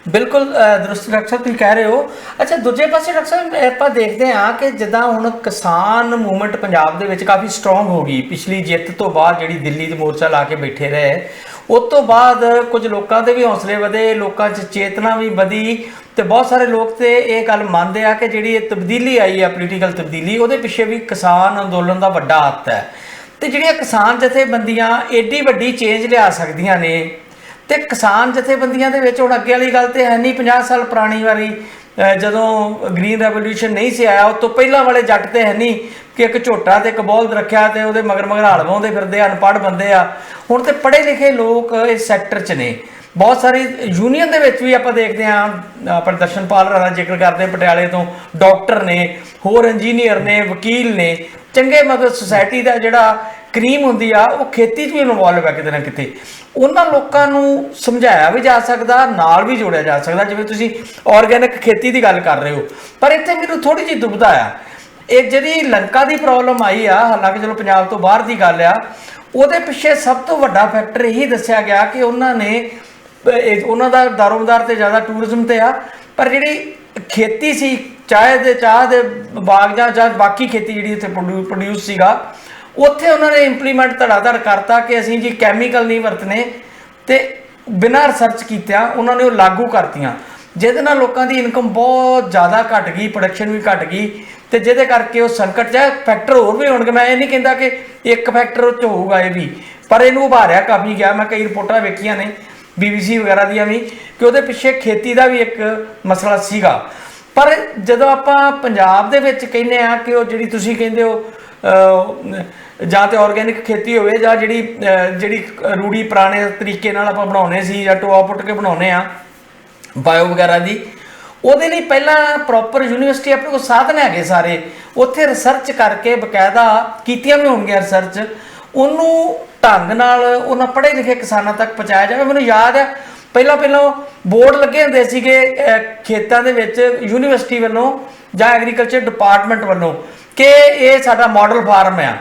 Speaker 2: ਬਿਲਕੁਲ ਦਰੁਸਤ ਡਾਕਟਰ ਸਾਹਿਬ ਤੁਸੀਂ ਕਹਿ ਰਹੇ ਹੋ। ਅੱਛਾ, ਦੂਜੇ ਪਾਸੇ ਡਾਕਟਰ ਸਾਹਿਬ ਆਪਾਂ ਦੇਖਦੇ ਹਾਂ ਕਿ ਜਿੱਦਾਂ ਹੁਣ ਕਿਸਾਨ ਮੂਵਮੈਂਟ ਪੰਜਾਬ ਦੇ ਵਿੱਚ ਕਾਫੀ ਸਟਰੋਂਗ ਹੋ ਗਈ ਪਿਛਲੀ ਜਿੱਤ ਤੋਂ ਬਾਅਦ, ਜਿਹੜੀ ਦਿੱਲੀ 'ਤੇ ਮੋਰਚਾ ਲਾ ਕੇ ਬੈਠੇ ਰਹੇ, ਉਸ ਤੋਂ ਬਾਅਦ ਕੁਝ ਲੋਕਾਂ ਦੇ ਵੀ ਹੌਸਲੇ ਵਧੇ, ਲੋਕਾਂ 'ਚ ਚੇਤਨਾ ਵੀ ਵਧੀ ਤੇ ਬਹੁਤ ਸਾਰੇ ਲੋਕ ਤੇ ਇਹ ਗੱਲ ਮੰਨਦੇ ਆ ਕਿ ਜਿਹੜੀ ਇਹ ਤਬਦੀਲੀ ਆਈ ਆ, ਪੋਲੀਟੀਕਲ ਤਬਦੀਲੀ, ਉਹਦੇ ਪਿੱਛੇ ਵੀ ਕਿਸਾਨ ਅੰਦੋਲਨ ਦਾ ਵੱਡਾ ਹੱਥ ਹੈ। ਤੇ ਜਿਹੜੀਆਂ ਕਿਸਾਨ ਜਥੇਬੰਦੀਆਂ ਏਡੀ ਵੱਡੀ ਚੇਂਜ ਲਿਆ ਸਕਦੀਆਂ ਨੇ, ਤੇ ਕਿਸਾਨ ਜਥੇਬੰਦੀਆਂ ਦੇ ਵਿੱਚ ਹੁਣ ਅੱਗੇ ਵਾਲੀ ਗੱਲ ਤੇ ਹੈ ਨਹੀਂ 50 ਸਾਲ ਪੁਰਾਣੀ ਵਾਰੀ ਜਦੋਂ ਗ੍ਰੀਨ ਰੈਵੋਲੂਸ਼ਨ ਨਹੀਂ ਸੀ ਆਇਆ, ਉਸ ਤੋਂ ਪਹਿਲਾਂ ਵਾਲੇ ਜੱਟ ਤੇ ਹੈ ਨਹੀਂ ਕਿ ਇੱਕ ਝੋਟਾ ਤੇ ਇੱਕ ਬਲਦ ਰੱਖਿਆ ਤੇ ਉਹਦੇ ਮਗਰ ਮਗਰ ਹਲ ਵਾਹੁੰਦੇ ਫਿਰਦੇ, ਅਨਪੜ੍ਹ ਬੰਦੇ ਆ। ਹੁਣ ਤੇ ਪੜ੍ਹੇ ਲਿਖੇ ਲੋਕ ਇਸ ਸੈਕਟਰ 'ਚ ਨੇ। ਬਹੁਤ ਸਾਰੀ ਯੂਨੀਅਨ ਦੇ ਵਿੱਚ ਵੀ ਆਪਾਂ ਦੇਖਦੇ ਹਾਂ, ਪ੍ਰਦਰਸ਼ਨਪਾਲ ਦਾ ਜ਼ਿਕਰ ਕਰਦੇ ਪਟਿਆਲੇ ਤੋਂ, ਡਾਕਟਰ ਨੇ, ਹੋਰ ਇੰਜੀਨੀਅਰ ਨੇ, ਵਕੀਲ ਨੇ, ਚੰਗੇ ਮਤਲਬ ਸੁਸਾਇਟੀ ਦਾ ਜਿਹੜਾ ਕਰੀਮ ਹੁੰਦੀ ਆ ਉਹ ਖੇਤੀ 'ਚ ਵੀ ਇਨਵੋਲਵ ਹੈ ਕਿਤੇ ਨਾ ਕਿਤੇ। ਉਹਨਾਂ ਲੋਕਾਂ ਨੂੰ ਸਮਝਾਇਆ ਵੀ ਜਾ ਸਕਦਾ, ਨਾਲ ਵੀ ਜੋੜਿਆ ਜਾ ਸਕਦਾ, ਜਿਵੇਂ ਤੁਸੀਂ ਆਰਗੈਨਿਕ ਖੇਤੀ ਦੀ ਗੱਲ ਕਰ ਰਹੇ ਹੋ। ਪਰ ਇੱਥੇ ਮੈਨੂੰ ਥੋੜ੍ਹੀ ਜਿਹੀ ਦੁਬਿਧਾ ਆ, ਇਹ ਜਿਹੜੀ ਲੰਕਾ ਦੀ ਪ੍ਰੋਬਲਮ ਆਈ ਆ, ਹਾਲਾਂਕਿ ਚਲੋ ਪੰਜਾਬ ਤੋਂ ਬਾਹਰ ਦੀ ਗੱਲ ਆ, ਉਹਦੇ ਪਿੱਛੇ ਸਭ ਤੋਂ ਵੱਡਾ ਫੈਕਟਰ ਇਹੀ ਦੱਸਿਆ ਗਿਆ ਕਿ ਉਹਨਾਂ ਨੇ ਉਹਨਾਂ ਦਾ ਦਾਰੋਮਦਾਰ ਤੇ ਜ਼ਿਆਦਾ ਟੂਰਿਜ਼ਮ ਤੇ ਆ, ਪਰ ਜਿਹੜੀ ਖੇਤੀ ਸੀ, ਚਾਹ ਦੇ ਬਾਗ ਜਾਂ ਬਾਕੀ ਖੇਤੀ ਜਿਹੜੀ ਉੱਥੇ ਪ੍ਰੋਡਿਊਸ ਸੀਗਾ, ਉੱਥੇ ਉਹਨਾਂ ਨੇ ਇੰਪਲੀਮੈਂਟ ਧੜਾ ਕਰਤਾ ਕਿ ਅਸੀਂ ਜੀ ਕੈਮੀਕਲ ਨਹੀਂ ਵਰਤਣੇ, ਤੇ ਬਿਨਾਂ ਰਿਸਰਚ ਕੀਤਿਆਂ ਉਹਨਾਂ ਨੇ ਉਹ ਲਾਗੂ ਕਰਤੀਆਂ, ਜਿਹਦੇ ਨਾਲ ਲੋਕਾਂ ਦੀ ਇਨਕਮ ਬਹੁਤ ਜ਼ਿਆਦਾ ਘਟ ਗਈ, ਪ੍ਰੋਡਕਸ਼ਨ ਵੀ ਘਟ ਗਈ, ਤੇ ਜਿਹਦੇ ਕਰਕੇ ਉਹ ਸੰਕਟ 'ਚ ਹੈ। ਫੈਕਟਰ ਹੋਰ ਵੀ ਹੋਣਗੇ, ਮੈਂ ਇਹ ਨਹੀਂ ਕਹਿੰਦਾ ਕਿ ਇੱਕ ਫੈਕਟਰ ਉਹ 'ਚ ਹੋਊਗਾ ਇਹ ਵੀ, ਪਰ ਇਹਨੂੰ ਉਭਾਰਿਆ ਕਾਫੀ ਗਿਆ। ਮੈਂ ਕਈ ਰਿਪੋਰਟਾਂ ਵੇਖੀਆਂ ਨੇ BBC ਵਗੈਰਾ ਦੀਆਂ ਵੀ ਕਿ ਉਹਦੇ ਪਿੱਛੇ ਖੇਤੀ ਦਾ ਵੀ ਇੱਕ ਮਸਲਾ ਸੀਗਾ। ਪਰ ਜਦੋਂ ਆਪਾਂ ਪੰਜਾਬ ਦੇ ਵਿੱਚ ਕਹਿੰਦੇ ਆ ਕਿ ਉਹ ਜਿਹੜੀ ਤੁਸੀਂ ਕਹਿੰਦੇ ਹੋ ਜਾਂ ਤੇ ਆਰਗੈਨਿਕ ਖੇਤੀ ਹੋਵੇ ਜਾਂ ਜਿਹੜੀ ਰੂੜੀ ਪੁਰਾਣੇ ਤਰੀਕੇ ਨਾਲ ਆਪਾਂ ਬਣਾਉਂਦੇ ਸੀ ਜਾਂ ਟੋਆ ਪੁੱਟ ਕੇ ਬਣਾਉਂਦੇ ਆ ਬਾਇਓ ਵਗੈਰਾ ਦੀ, ਉਹਦੇ ਲਈ ਪਹਿਲਾਂ ਪ੍ਰੋਪਰ ਯੂਨੀਵਰਸਿਟੀ ਆਪਣੇ ਕੋਲ ਸਾਧਨ ਹੈਗੇ ਸਾਰੇ, ਉੱਥੇ ਰਿਸਰਚ ਕਰਕੇ ਬਕਾਇਦਾ ਕੀਤੀਆਂ ਵੀ ਹੋਣਗੀਆਂ ਰਿਸਰਚ, ਉਹਨੂੰ ਢੰਗ ਨਾਲ ਉਹਨਾਂ ਪੜ੍ਹੇ ਲਿਖੇ ਕਿਸਾਨਾਂ ਤੱਕ ਪਹੁੰਚਾਇਆ ਜਾਵੇ। ਮੈਨੂੰ ਯਾਦ ਆ ਪਹਿਲਾਂ ਬੋਰਡ ਲੱਗੇ ਹੁੰਦੇ ਸੀਗੇ ਖੇਤਾਂ ਦੇ ਵਿੱਚ ਯੂਨੀਵਰਸਿਟੀ ਵੱਲੋਂ ਜਾਂ ਐਗਰੀਕਲਚਰ ਡਿਪਾਰਟਮੈਂਟ ਵੱਲੋਂ ਕਿ ਇਹ ਸਾਡਾ ਮਾਡਲ ਫਾਰਮ ਆ।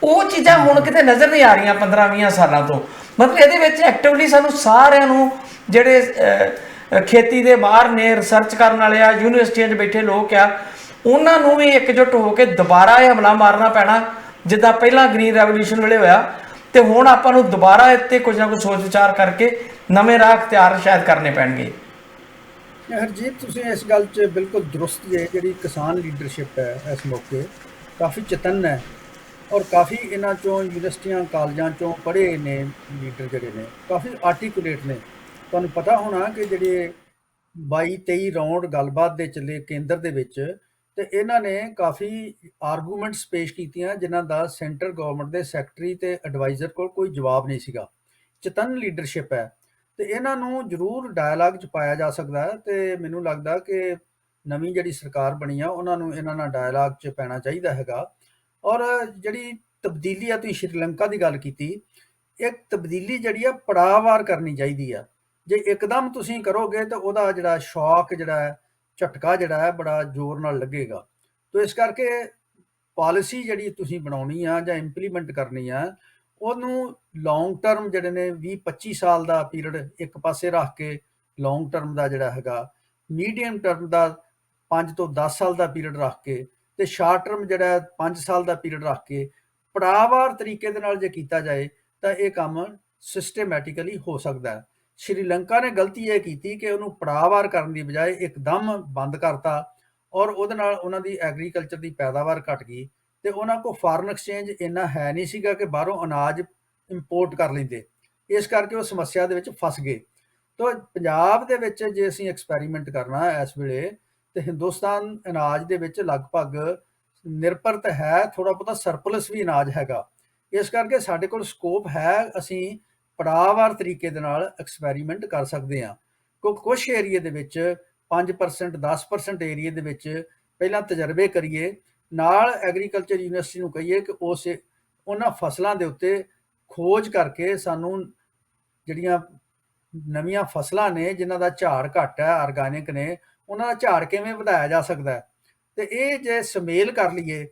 Speaker 2: ਉਹ ਚੀਜ਼ਾਂ ਹੁਣ ਕਿਤੇ ਨਜ਼ਰ ਨਹੀਂ ਆ ਰਹੀਆਂ 15-20 ਸਾਲਾਂ ਤੋਂ। ਮਤਲਬ ਇਹਦੇ ਵਿੱਚ ਐਕਟਿਵਲੀ ਸਾਨੂੰ ਸਾਰਿਆਂ ਨੂੰ ਜਿਹੜੇ ਖੇਤੀ ਦੇ ਬਾਹਰ ਨੇ, ਰਿਸਰਚ ਕਰਨ ਵਾਲੇ ਆ, ਯੂਨੀਵਰਸਿਟੀਆਂ 'ਚ ਬੈਠੇ ਲੋਕ ਆ, ਉਹਨਾਂ ਨੂੰ ਵੀ ਇਕਜੁੱਟ ਹੋ ਕੇ ਦੁਬਾਰਾ ਇਹ ਹਮਲਾ ਮਾਰਨਾ ਪੈਣਾ, ਜਿੱਦਾਂ ਪਹਿਲਾਂ ਗ੍ਰੀਨ ਰੈਵੋਲੂਸ਼ਨ ਵੇਲੇ ਹੋਇਆ। ਤੇ ਹੁਣ ਆਪਾਂ ਨੂੰ ਦੁਬਾਰਾ ਇੱਥੇ ਕੁਝ ਨਾ ਕੁਝ ਸੋਚ ਵਿਚਾਰ ਕਰਕੇ ਨਵੇਂ ਰਾਹ ਅਖਤਿਆਰ ਸ਼ਾਇਦ ਕਰਨੇ ਪੈਣਗੇ।
Speaker 3: ਹਰਜੀਤ, ਤੁਸੀਂ ਇਸ ਗੱਲ 'ਚ ਬਿਲਕੁਲ ਦਰੁਸਤ ਜੇ। ਜਿਹੜੀ ਕਿਸਾਨ ਲੀਡਰਸ਼ਿਪ ਹੈ ਇਸ ਮੌਕੇ ਕਾਫੀ ਚਤੰਨ ਹੈ, ਔਰ ਕਾਫੀ ਇਹਨਾਂ 'ਚੋਂ ਯੂਨੀਵਰਸਿਟੀਆਂ ਕਾਲਜਾਂ 'ਚੋਂ ਪੜ੍ਹੇ ਨੇ ਲੀਡਰ ਜਿਹੜੇ ਨੇ, ਕਾਫੀ ਆਰਟੀਕੂਲੇਟ ਨੇ। ਤੁਹਾਨੂੰ ਪਤਾ ਹੋਣਾ ਕਿ ਜਿਹੜੇ 22-23 ਰਾਊਂਡ ਗੱਲਬਾਤ ਦੇ ਚੱਲੇ ਕੇਂਦਰ ਦੇ ਵਿੱਚ, ਤੇ ਇਹਨਾਂ ਨੇ ਕਾਫੀ ਆਰਗੂਮੈਂਟਸ ਪੇਸ਼ ਕੀਤੀਆਂ ਜਿਨ੍ਹਾਂ ਦਾ ਸੈਂਟਰ ਗਵਰਨਮੈਂਟ ਦੇ ਸੈਕਟਰੀ ਤੇ ਐਡਵਾਈਜ਼ਰ ਕੋਲ ਕੋਈ ਜਵਾਬ ਨਹੀਂ ਸੀਗਾ। ਚਤੰਨ ਲੀਡਰਸ਼ਿਪ ਹੈ ਤੇ ਇਹਨਾਂ ਨੂੰ ਜ਼ਰੂਰ ਡਾਇਲਾਗ 'ਚ ਪਾਇਆ ਜਾ ਸਕਦਾ ਹੈ, ਤੇ ਮੈਨੂੰ ਲੱਗਦਾ ਕਿ ਨਵੀਂ ਜਿਹੜੀ ਸਰਕਾਰ ਬਣੀ ਆ ਉਹਨਾਂ ਨੂੰ ਇਹਨਾਂ ਨਾਲ ਡਾਇਲਾਗ 'ਚ ਪੈਣਾ ਚਾਹੀਦਾ ਹੈਗਾ। ਔਰ ਜਿਹੜੀ ਤਬਦੀਲੀ ਆ, ਤੁਸੀਂ ਸ਼੍ਰੀਲੰਕਾ ਦੀ ਗੱਲ ਕੀਤੀ, ਇੱਕ ਤਬਦੀਲੀ ਜਿਹੜੀ ਆ ਪੜਾਅਵਾਰ ਕਰਨੀ ਚਾਹੀਦੀ ਆ। ਜੇ ਇੱਕਦਮ ਤੁਸੀਂ ਕਰੋਗੇ ਤਾਂ ਉਹਦਾ ਜਿਹੜਾ ਸ਼ੌਕ ਜਿਹੜਾ ਹੈ, ਝਟਕਾ ਜਿਹੜਾ ਹੈ, ਬੜਾ ਜ਼ੋਰ ਨਾਲ ਲੱਗੇਗਾ। ਤੋ ਇਸ ਕਰਕੇ ਪਾਲਿਸੀ ਜਿਹੜੀ ਤੁਸੀਂ ਬਣਾਉਣੀ ਆ ਜਾਂ ਇੰਪਲੀਮੈਂਟ ਕਰਨੀ ਆ, ਉਹਨੂੰ ਲੌਂਗ ਟਰਮ ਜਿਹੜੇ ਨੇ 20-25 ਸਾਲ ਦਾ ਪੀਰੀਅਡ ਇੱਕ ਪਾਸੇ ਰੱਖ ਕੇ, ਲੌਂਗ ਟਰਮ ਦਾ ਜਿਹੜਾ ਹੈਗਾ, ਮੀਡੀਅਮ ਟਰਮ ਦਾ 5 ਤੋਂ 10 ਸਾਲ ਦਾ ਪੀਰੀਅਡ ਰੱਖ ਕੇ, ਤੇ ਸ਼ਾਰਟ ਟਰਮ ਜਿਹੜਾ 5 ਸਾਲ ਦਾ ਪੀਰੀਅਡ ਰੱਖ ਕੇ ਪੜਾਅਵਾਰ ਤਰੀਕੇ ਦੇ ਨਾਲ ਜੇ ਕੀਤਾ ਜਾਏ ਤਾਂ ਇਹ ਕੰਮ ਸਿਸਟੇਮੈਟਿਕਲੀ ਹੋ ਸਕਦਾ ਹੈ। ਸ਼੍ਰੀਲੰਕਾ ਨੇ ਗਲਤੀ ਇਹ ਕੀਤੀ ਕਿ ਉਹਨੂੰ ਪੜਾਅਵਾਰ ਕਰਨ ਦੀ ਬਜਾਏ ਇੱਕਦਮ ਬੰਦ ਕਰਤਾ, ਔਰ ਉਹਦੇ ਨਾਲ ਉਹਨਾਂ ਦੀ ਐਗਰੀਕਲਚਰ ਦੀ ਪੈਦਾਵਾਰ ਘਟ ਗਈ, ਤੇ ਉਹਨਾਂ ਕੋਲ ਫਾਰਨ ਐਕਸਚੇਂਜ ਇੰਨਾ ਹੈ ਨਹੀਂ ਸੀਗਾ ਕਿ ਬਾਹਰੋਂ ਅਨਾਜ ਇੰਪੋਰਟ ਕਰ ਲੈਂਦੇ। ਇਸ ਕਰਕੇ ਉਹ ਸਮੱਸਿਆ ਦੇ ਵਿੱਚ ਫਸ ਗਏ। ਤਾਂ ਪੰਜਾਬ ਦੇ ਵਿੱਚ ਜੇ ਅਸੀਂ ਐਕਸਪੈਰੀਮੈਂਟ ਕਰਨਾ ਇਸ ਵੇਲੇ, ਤੇ ਹਿੰਦੁਸਤਾਨ ਅਨਾਜ ਦੇ ਵਿੱਚ ਲਗਭਗ ਨਿਰਭਰਤ ਹੈ, ਥੋੜਾ ਬਹੁਤਾ ਸਰਪਲਸ ਵੀ ਅਨਾਜ ਹੈਗਾ। ਇਸ ਕਰਕੇ ਸਾਡੇ ਕੋਲ ਸਕੋਪ ਹੈ, ਅਸੀਂ ਪੜਾਅਵਾਰ ਤਰੀਕੇ ਦੇ ਨਾਲ ਐਕਸਪੈਰੀਮੈਂਟ ਕਰ ਸਕਦੇ ਹਾਂ। ਕਿਉਂਕਿ ਕੁਛ ਏਰੀਏ ਦੇ ਵਿੱਚ 5% 10% ਏਰੀਏ ਦੇ ਵਿੱਚ ਪਹਿਲਾਂ ਤਜਰਬੇ ਕਰੀਏ, ਨਾਲ ਐਗਰੀਕਲਚਰ ਯੂਨੀਵਰਸਿਟੀ ਨੂੰ ਕਹੀਏ ਕਿ ਉਹਨਾਂ ਫਸਲਾਂ ਦੇ ਉੱਤੇ ਖੋਜ ਕਰਕੇ ਸਾਨੂੰ ਜਿਹੜੀਆਂ ਨਵੀਆਂ ਫਸਲਾਂ ਨੇ ਜਿਨ੍ਹਾਂ ਦਾ ਝਾੜ ਘੱਟ ਹੈ, ਆਰਗੈਨਿਕ ਨੇ, ਉਹਨਾਂ ਦਾ ਝਾੜ ਕਿਵੇਂ ਵਧਾਇਆ ਜਾ ਸਕਦਾ ਹੈ। ਤੇ ਇਹ ਜੇ ਸੁਮੇਲ ਕਰ ਲਈਏ,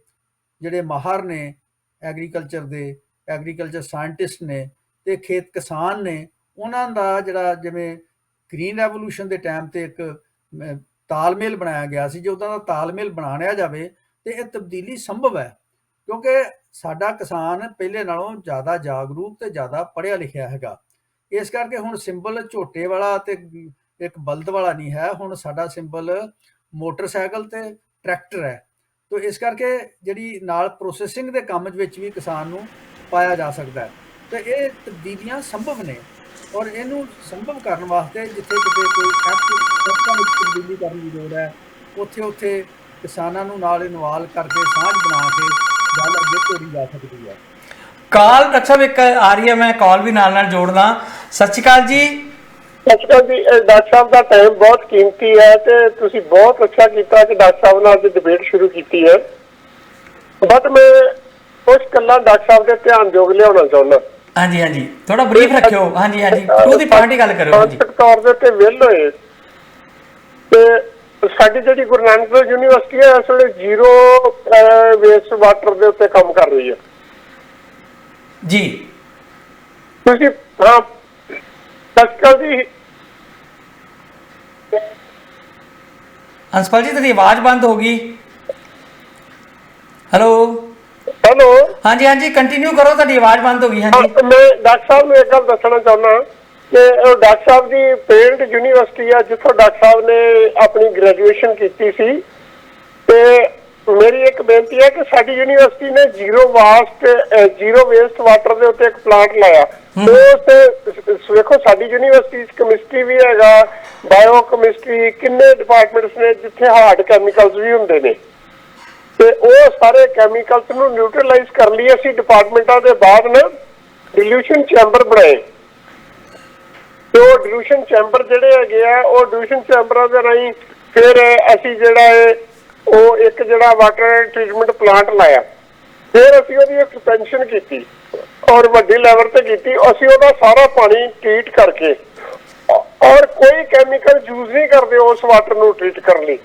Speaker 3: ਜਿਹੜੇ ਮਾਹਰ ਨੇ ਐਗਰੀਕਲਚਰ ਦੇ, ਐਗਰੀਕਲਚਰ ਸਾਇੰਟਿਸਟ ਨੇ ਤੇ ਖੇਤ ਕਿਸਾਨ ਨੇ, ਉਹਨਾਂ ਦਾ ਜਿਹੜਾ ਜਿਵੇਂ ਗ੍ਰੀਨ ਰੈਵੋਲੂਸ਼ਨ ਦੇ ਟਾਈਮ ਤੇ ਇੱਕ ਤਾਲਮੇਲ ਬਣਾਇਆ ਗਿਆ ਸੀ, ਜੇ ਉਹਦਾ ਦਾ ਤਾਲਮੇਲ ਬਣਾਇਆ ਜਾਵੇ ਤੇ ਇਹ ਤਬਦੀਲੀ ਸੰਭਵ ਹੈ। ਕਿਉਂਕਿ ਸਾਡਾ ਕਿਸਾਨ ਪਹਿਲੇ ਨਾਲੋਂ ਜ਼ਿਆਦਾ ਜਾਗਰੂਕ ਤੇ ਜ਼ਿਆਦਾ ਪੜ੍ਹਿਆ ਲਿਖਿਆ ਹੈਗਾ। ਇਸ ਕਰਕੇ ਹੁਣ ਸਿੰਬਲ ਝੋਟੇ ਵਾਲਾ ਤੇ ਇੱਕ ਬਲਦ ਵਾਲਾ ਨਹੀਂ ਹੈ, ਹੁਣ ਸਾਡਾ ਸਿੰਬਲ ਮੋਟਰਸਾਈਕਲ ਤੇ ਟਰੈਕਟਰ ਹੈ। ਤੋ ਇਸ ਕਰਕੇ ਜਿਹੜੀ ਨਾਲ ਪ੍ਰੋਸੈਸਿੰਗ ਦੇ ਕੰਮ ਵਿੱਚ ਵੀ ਕਿਸਾਨ ਨੂੰ ਪਾਇਆ ਜਾ ਸਕਦਾ ਹੈ। ਤੇ ਇਹ ਤਬਦੀਲੀਆਂ ਸੰਭਵ ਨੇ, ਔਰ ਇਹਨੂੰ ਸੰਭਵ ਕਰਨ ਵਾਸਤੇ ਜਿੱਥੇ ਕਿਤੇ ਕੋਈ ਐਕਟਾਂ ਵਿੱਚ ਤਬਦੀਲੀ ਕਰਨ ਦੀ ਲੋੜ ਹੈ, ਉੱਥੇ ਉੱਥੇ ਕਿਸਾਨਾਂ ਨੂੰ ਨਾਲ ਇਨਵਾਲਵ ਕਰਕੇ ਸਾਂਝ ਬਣਾ ਕੇ ਗੱਲ ਅੱਗੇ ਤੋਰੀ ਜਾ ਸਕਦੀ ਹੈ।
Speaker 2: ਕਾਲ ਡਾਕਟਰ ਸਾਹਿਬ ਇੱਕ ਆ ਰਹੀ ਹੈ, ਮੈਂ ਕਾਲ ਵੀ ਨਾਲ ਜੋੜਦਾ। ਸਤਿ ਸ਼੍ਰੀ ਅਕਾਲ ਜੀ।
Speaker 4: ਸਤਿ ਸ਼੍ਰੀ ਅਕਾਲ ਜੀ। ਡਾਕਟਰ ਸਾਹਿਬ ਦਾ ਟਾਈਮ ਬਹੁਤ ਕੀਮਤੀ ਹੈ ਤੇ ਤੁਸੀਂ ਬਹੁਤ ਅੱਛਾ ਕੀਤਾ ਕਿ ਡਾਕਟਰ ਸਾਹਿਬ ਨਾਲ ਅੱਜ ਡਿਬੇਟ ਸ਼ੁਰੂ ਕੀਤੀ ਹੈ। ਬਟ ਮੈਂ ਕੁਝ ਗੱਲਾਂ ਡਾਕਟਰ ਸਾਹਿਬ ਦੇ ਧਿਆਨਯੋਗ ਲਿਆਉਣਾ ਚਾਹੁੰਦਾ।
Speaker 2: ਹਾਂਜੀ ਹਾਂਜੀ, ਥੋੜਾ ਬਰੀਫ ਰੱਖਿਓ। ਹਾਂਜੀ ਹਾਂਜੀ, ਟੂ ਦੀ ਪੁਆਇੰਟ ਗੱਲ ਕਰੋ। ਹਾਂਜੀ,
Speaker 4: ਤੌਰ ਦੇ ਉੱਤੇ ਵਿਲ ਹੋਏ ਤੇ ਸਾਡੀ ਜਿਹੜੀ ਗੁਰੂ ਨਾਨਕ ਦੇਵ ਯੂਨੀਵਰਸਿਟੀ ਹੈ ਇਸ ਵੇਲੇ ਜ਼ੀਰੋ ਵੇਸਟ ਵਾਟਰ ਦੇ ਉੱਤੇ ਕੰਮ ਕਰ ਰਹੀ ਹੈ
Speaker 2: ਜੀ।
Speaker 4: ਤੁਸੀਂ ਹਾਂ ਸਸਕਲ ਜੀ
Speaker 2: ਅੰਸ਼ਪਾਲ ਜੀ, ਤੁਹਾਡੀ ਆਵਾਜ਼ ਬੰਦ ਹੋ ਗਈ। Hello
Speaker 4: hello.
Speaker 2: ਹਾਂਜੀ ਹਾਂਜੀ, ਕੰਟੀਨਿਊ ਕਰੋ, ਤੁਹਾਡੀ ਆਵਾਜ਼ ਬੰਦ ਹੋ ਗਈ। ਹਾਂਜੀ,
Speaker 4: ਮੈਂ ਡਾਕਟਰ ਸਾਹਿਬ ਨੂੰ ਇੱਕ ਗੱਲ ਦੱਸਣਾ ਚਾਹੁੰਦਾ ਕਿ ਡਾਕਟਰ ਸਾਹਿਬ ਦੀ ਫੀਲਡ ਯੂਨੀਵਰਸਿਟੀ ਆ ਜਿੱਥੋਂ ਡਾਕਟਰ ਸਾਹਿਬ ਨੇ ਆਪਣੀ ਗ੍ਰੈਜੂਏਸ਼ਨ ਕੀਤੀ ਸੀ। ਤੇ ਮੇਰੀ ਇੱਕ ਬੇਨਤੀ ਹੈ ਕਿ ਸਾਡੀ ਯੂਨੀਵਰਸਿਟੀ ਨੇ ਜ਼ੀਰੋ ਵੇਸਟ ਵਾਟਰ ਦੇ ਉੱਤੇ ਇੱਕ ਪਲਾਂਟ ਲਾਇਆ। ਵੇਖੋ ਸਾਡੀ ਯੂਨੀਵਰਸਿਟੀ 'ਚ ਕੈਮਿਸਟਰੀ ਵੀ ਹੈਗਾ, ਬਾਇਓ ਕੈਮਿਸਟਰੀ, ਕਿੰਨੇ ਡਿਪਾਰਟਮੈਂਟਸ ਨੇ ਜਿੱਥੇ ਹਾਰਡ ਕੈਮੀਕਲਸ ਵੀ ਹੁੰਦੇ ਨੇ ਤੇ ਉਹ ਸਾਰੇ ਕੈਮੀਕਲਸ ਨੂੰ ਨਿਊਟਰਲਾਈਜ਼ ਕਰਨ ਲਈ ਅਸੀਂ ਡਿਪਾਰਟਮੈਂਟਾਂ ਦੇ ਬਾਅਦ ਨਾ ਡਿਲੂਸ਼ਨ ਚੈਂਬਰ ਬਣਾਏ। ਤੇ ਉਹ ਡਿਲੂਸ਼ਨ ਚੈਂਬਰ ਜਿਹੜੇ ਹੈਗੇ ਆ, ਉਹ ਡਿਲੂਸ਼ਨ ਚੈਂਬਰਾਂ ਦੇ ਰਾਹੀਂ ਫਿਰ ਅਸੀਂ ਜਿਹੜਾ ਹੈ ਉਹ ਇੱਕ ਜਿਹੜਾ ਵਾਟਰ ਟ੍ਰੀਟਮੈਂਟ ਪਲਾਂਟ ਲਾਇਆ। ਫਿਰ ਅਸੀਂ ਉਹਦੀ ਐਕਸਪੈਂਸ਼ਨ ਕੀਤੀ ਔਰ ਵੱਡੀ ਲੈਵਲ ਤੇ ਕੀਤੀ। ਅਸੀਂ ਉਹਦਾ ਸਾਰਾ ਪਾਣੀ ਟ੍ਰੀਟ ਕਰਕੇ ਔਰ ਕੋਈ ਕੈਮੀਕਲ ਯੂਜ਼ ਨਹੀਂ ਕਰਦੇ ਉਸ ਵਾਟਰ ਨੂੰ ਟ੍ਰੀਟ ਕਰਨ ਲਈ।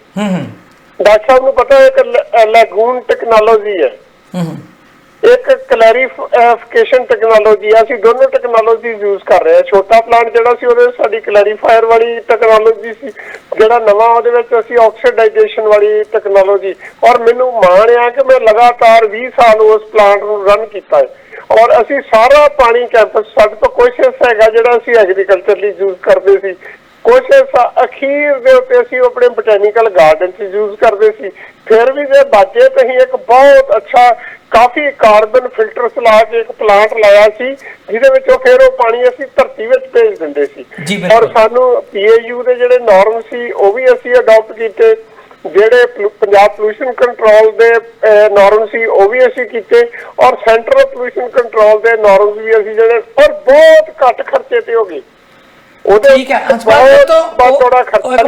Speaker 4: ਡਾਕਟਰ ਸਾਹਿਬ ਨੂੰ ਪਤਾ ਹੈ ਇੱਕ ਲੈਗੂਨ ਟੈਕਨੋਲੋਜੀ ਹੈ, ਇੱਕ ਕਲੈਰੀਫਿਕੇਸ਼ਨ ਟੈਕਨੋਲੋਜੀ ਆ। ਅਸੀਂ ਦੋਨੋਂ ਟੈਕਨੋਲੋਜੀ ਯੂਜ਼ ਕਰ ਰਹੇ ਹਾਂ। ਛੋਟਾ ਪਲਾਂਟ ਜਿਹੜਾ ਸੀ ਉਹਦੇ ਸਾਡੀ ਕਲੈਰੀਫਾਇਰ ਵਾਲੀ ਟੈਕਨੋਲੋਜੀ ਸੀ, ਜਿਹੜਾ ਨਵਾਂ ਉਹਦੇ ਵਿੱਚ ਅਸੀਂ ਆਕਸੀਡਾਈਜੇਸ਼ਨ ਵਾਲੀ ਟੈਕਨੋਲੋਜੀ। ਔਰ ਮੈਨੂੰ ਮਾਣ ਆ ਕਿ ਮੈਂ ਲਗਾਤਾਰ 20 ਸਾਲ ਉਸ ਪਲਾਂਟ ਨੂੰ ਰਨ ਕੀਤਾ ਹੈ। ਔਰ ਅਸੀਂ ਸਾਰਾ ਪਾਣੀ ਕੈਂਪਸ, ਸਾਡੇ ਤੋਂ ਕੁਛ ਹਿੱਸਾ ਹੈਗਾ ਜਿਹੜਾ ਅਸੀਂ ਐਗਰੀਕਲਚਰ ਲਈ ਯੂਜ਼ ਕਰਦੇ ਸੀ, ਕੁਛ ਹਿੱਸਾ ਅਖੀਰ ਦੇ ਉੱਤੇ ਅਸੀਂ ਆਪਣੇ ਬੋਟੈਨੀਕਲ ਗਾਰਡਨ 'ਚ ਯੂਜ਼ ਕਰਦੇ ਸੀ। ਫਿਰ ਵੀ ਜੇ ਬਚੇ ਤਾਂ ਅਸੀਂ ਇੱਕ ਬਹੁਤ ਅੱਛਾ ਕਾਫੀ ਕਾਰਬਨ ਫਿਲਟਰਸ ਲਾ ਕੇ ਇੱਕ ਪਲਾਂਟ ਲਾਇਆ ਸੀ ਜਿਹਦੇ ਵਿੱਚੋਂ ਫਿਰ ਉਹ ਪਾਣੀ ਅਸੀਂ ਧਰਤੀ ਵਿੱਚ ਭੇਜ ਦਿੰਦੇ ਸੀ। ਔਰ ਸਾਨੂੰ PAU ਦੇ ਜਿਹੜੇ ਨਾਰਮ ਸੀ ਉਹ ਵੀ ਅਸੀਂ ਅਡਾਪਟ ਕੀਤੇ, ਜਿਹੜੇ ਪੰਜਾਬ ਪੋਲਿਊਸ਼ਨ ਕੰਟਰੋਲ ਦੇ ਨਾਰਮ ਸੀ ਉਹ ਵੀ ਅਸੀਂ ਕੀਤੇ, ਔਰ ਸੈਂਟਰਲ ਪੋਲਿਊਸ਼ਨ ਕੰਟਰੋਲ ਦੇ ਨਾਰਮਸ ਵੀ ਅਸੀਂ ਜਿਹੜੇ ਔਰ ਬਹੁਤ ਘੱਟ ਖਰਚੇ ਤੇ ਹੋ ਗਏ।
Speaker 2: ਠੀਕ ਹੈ,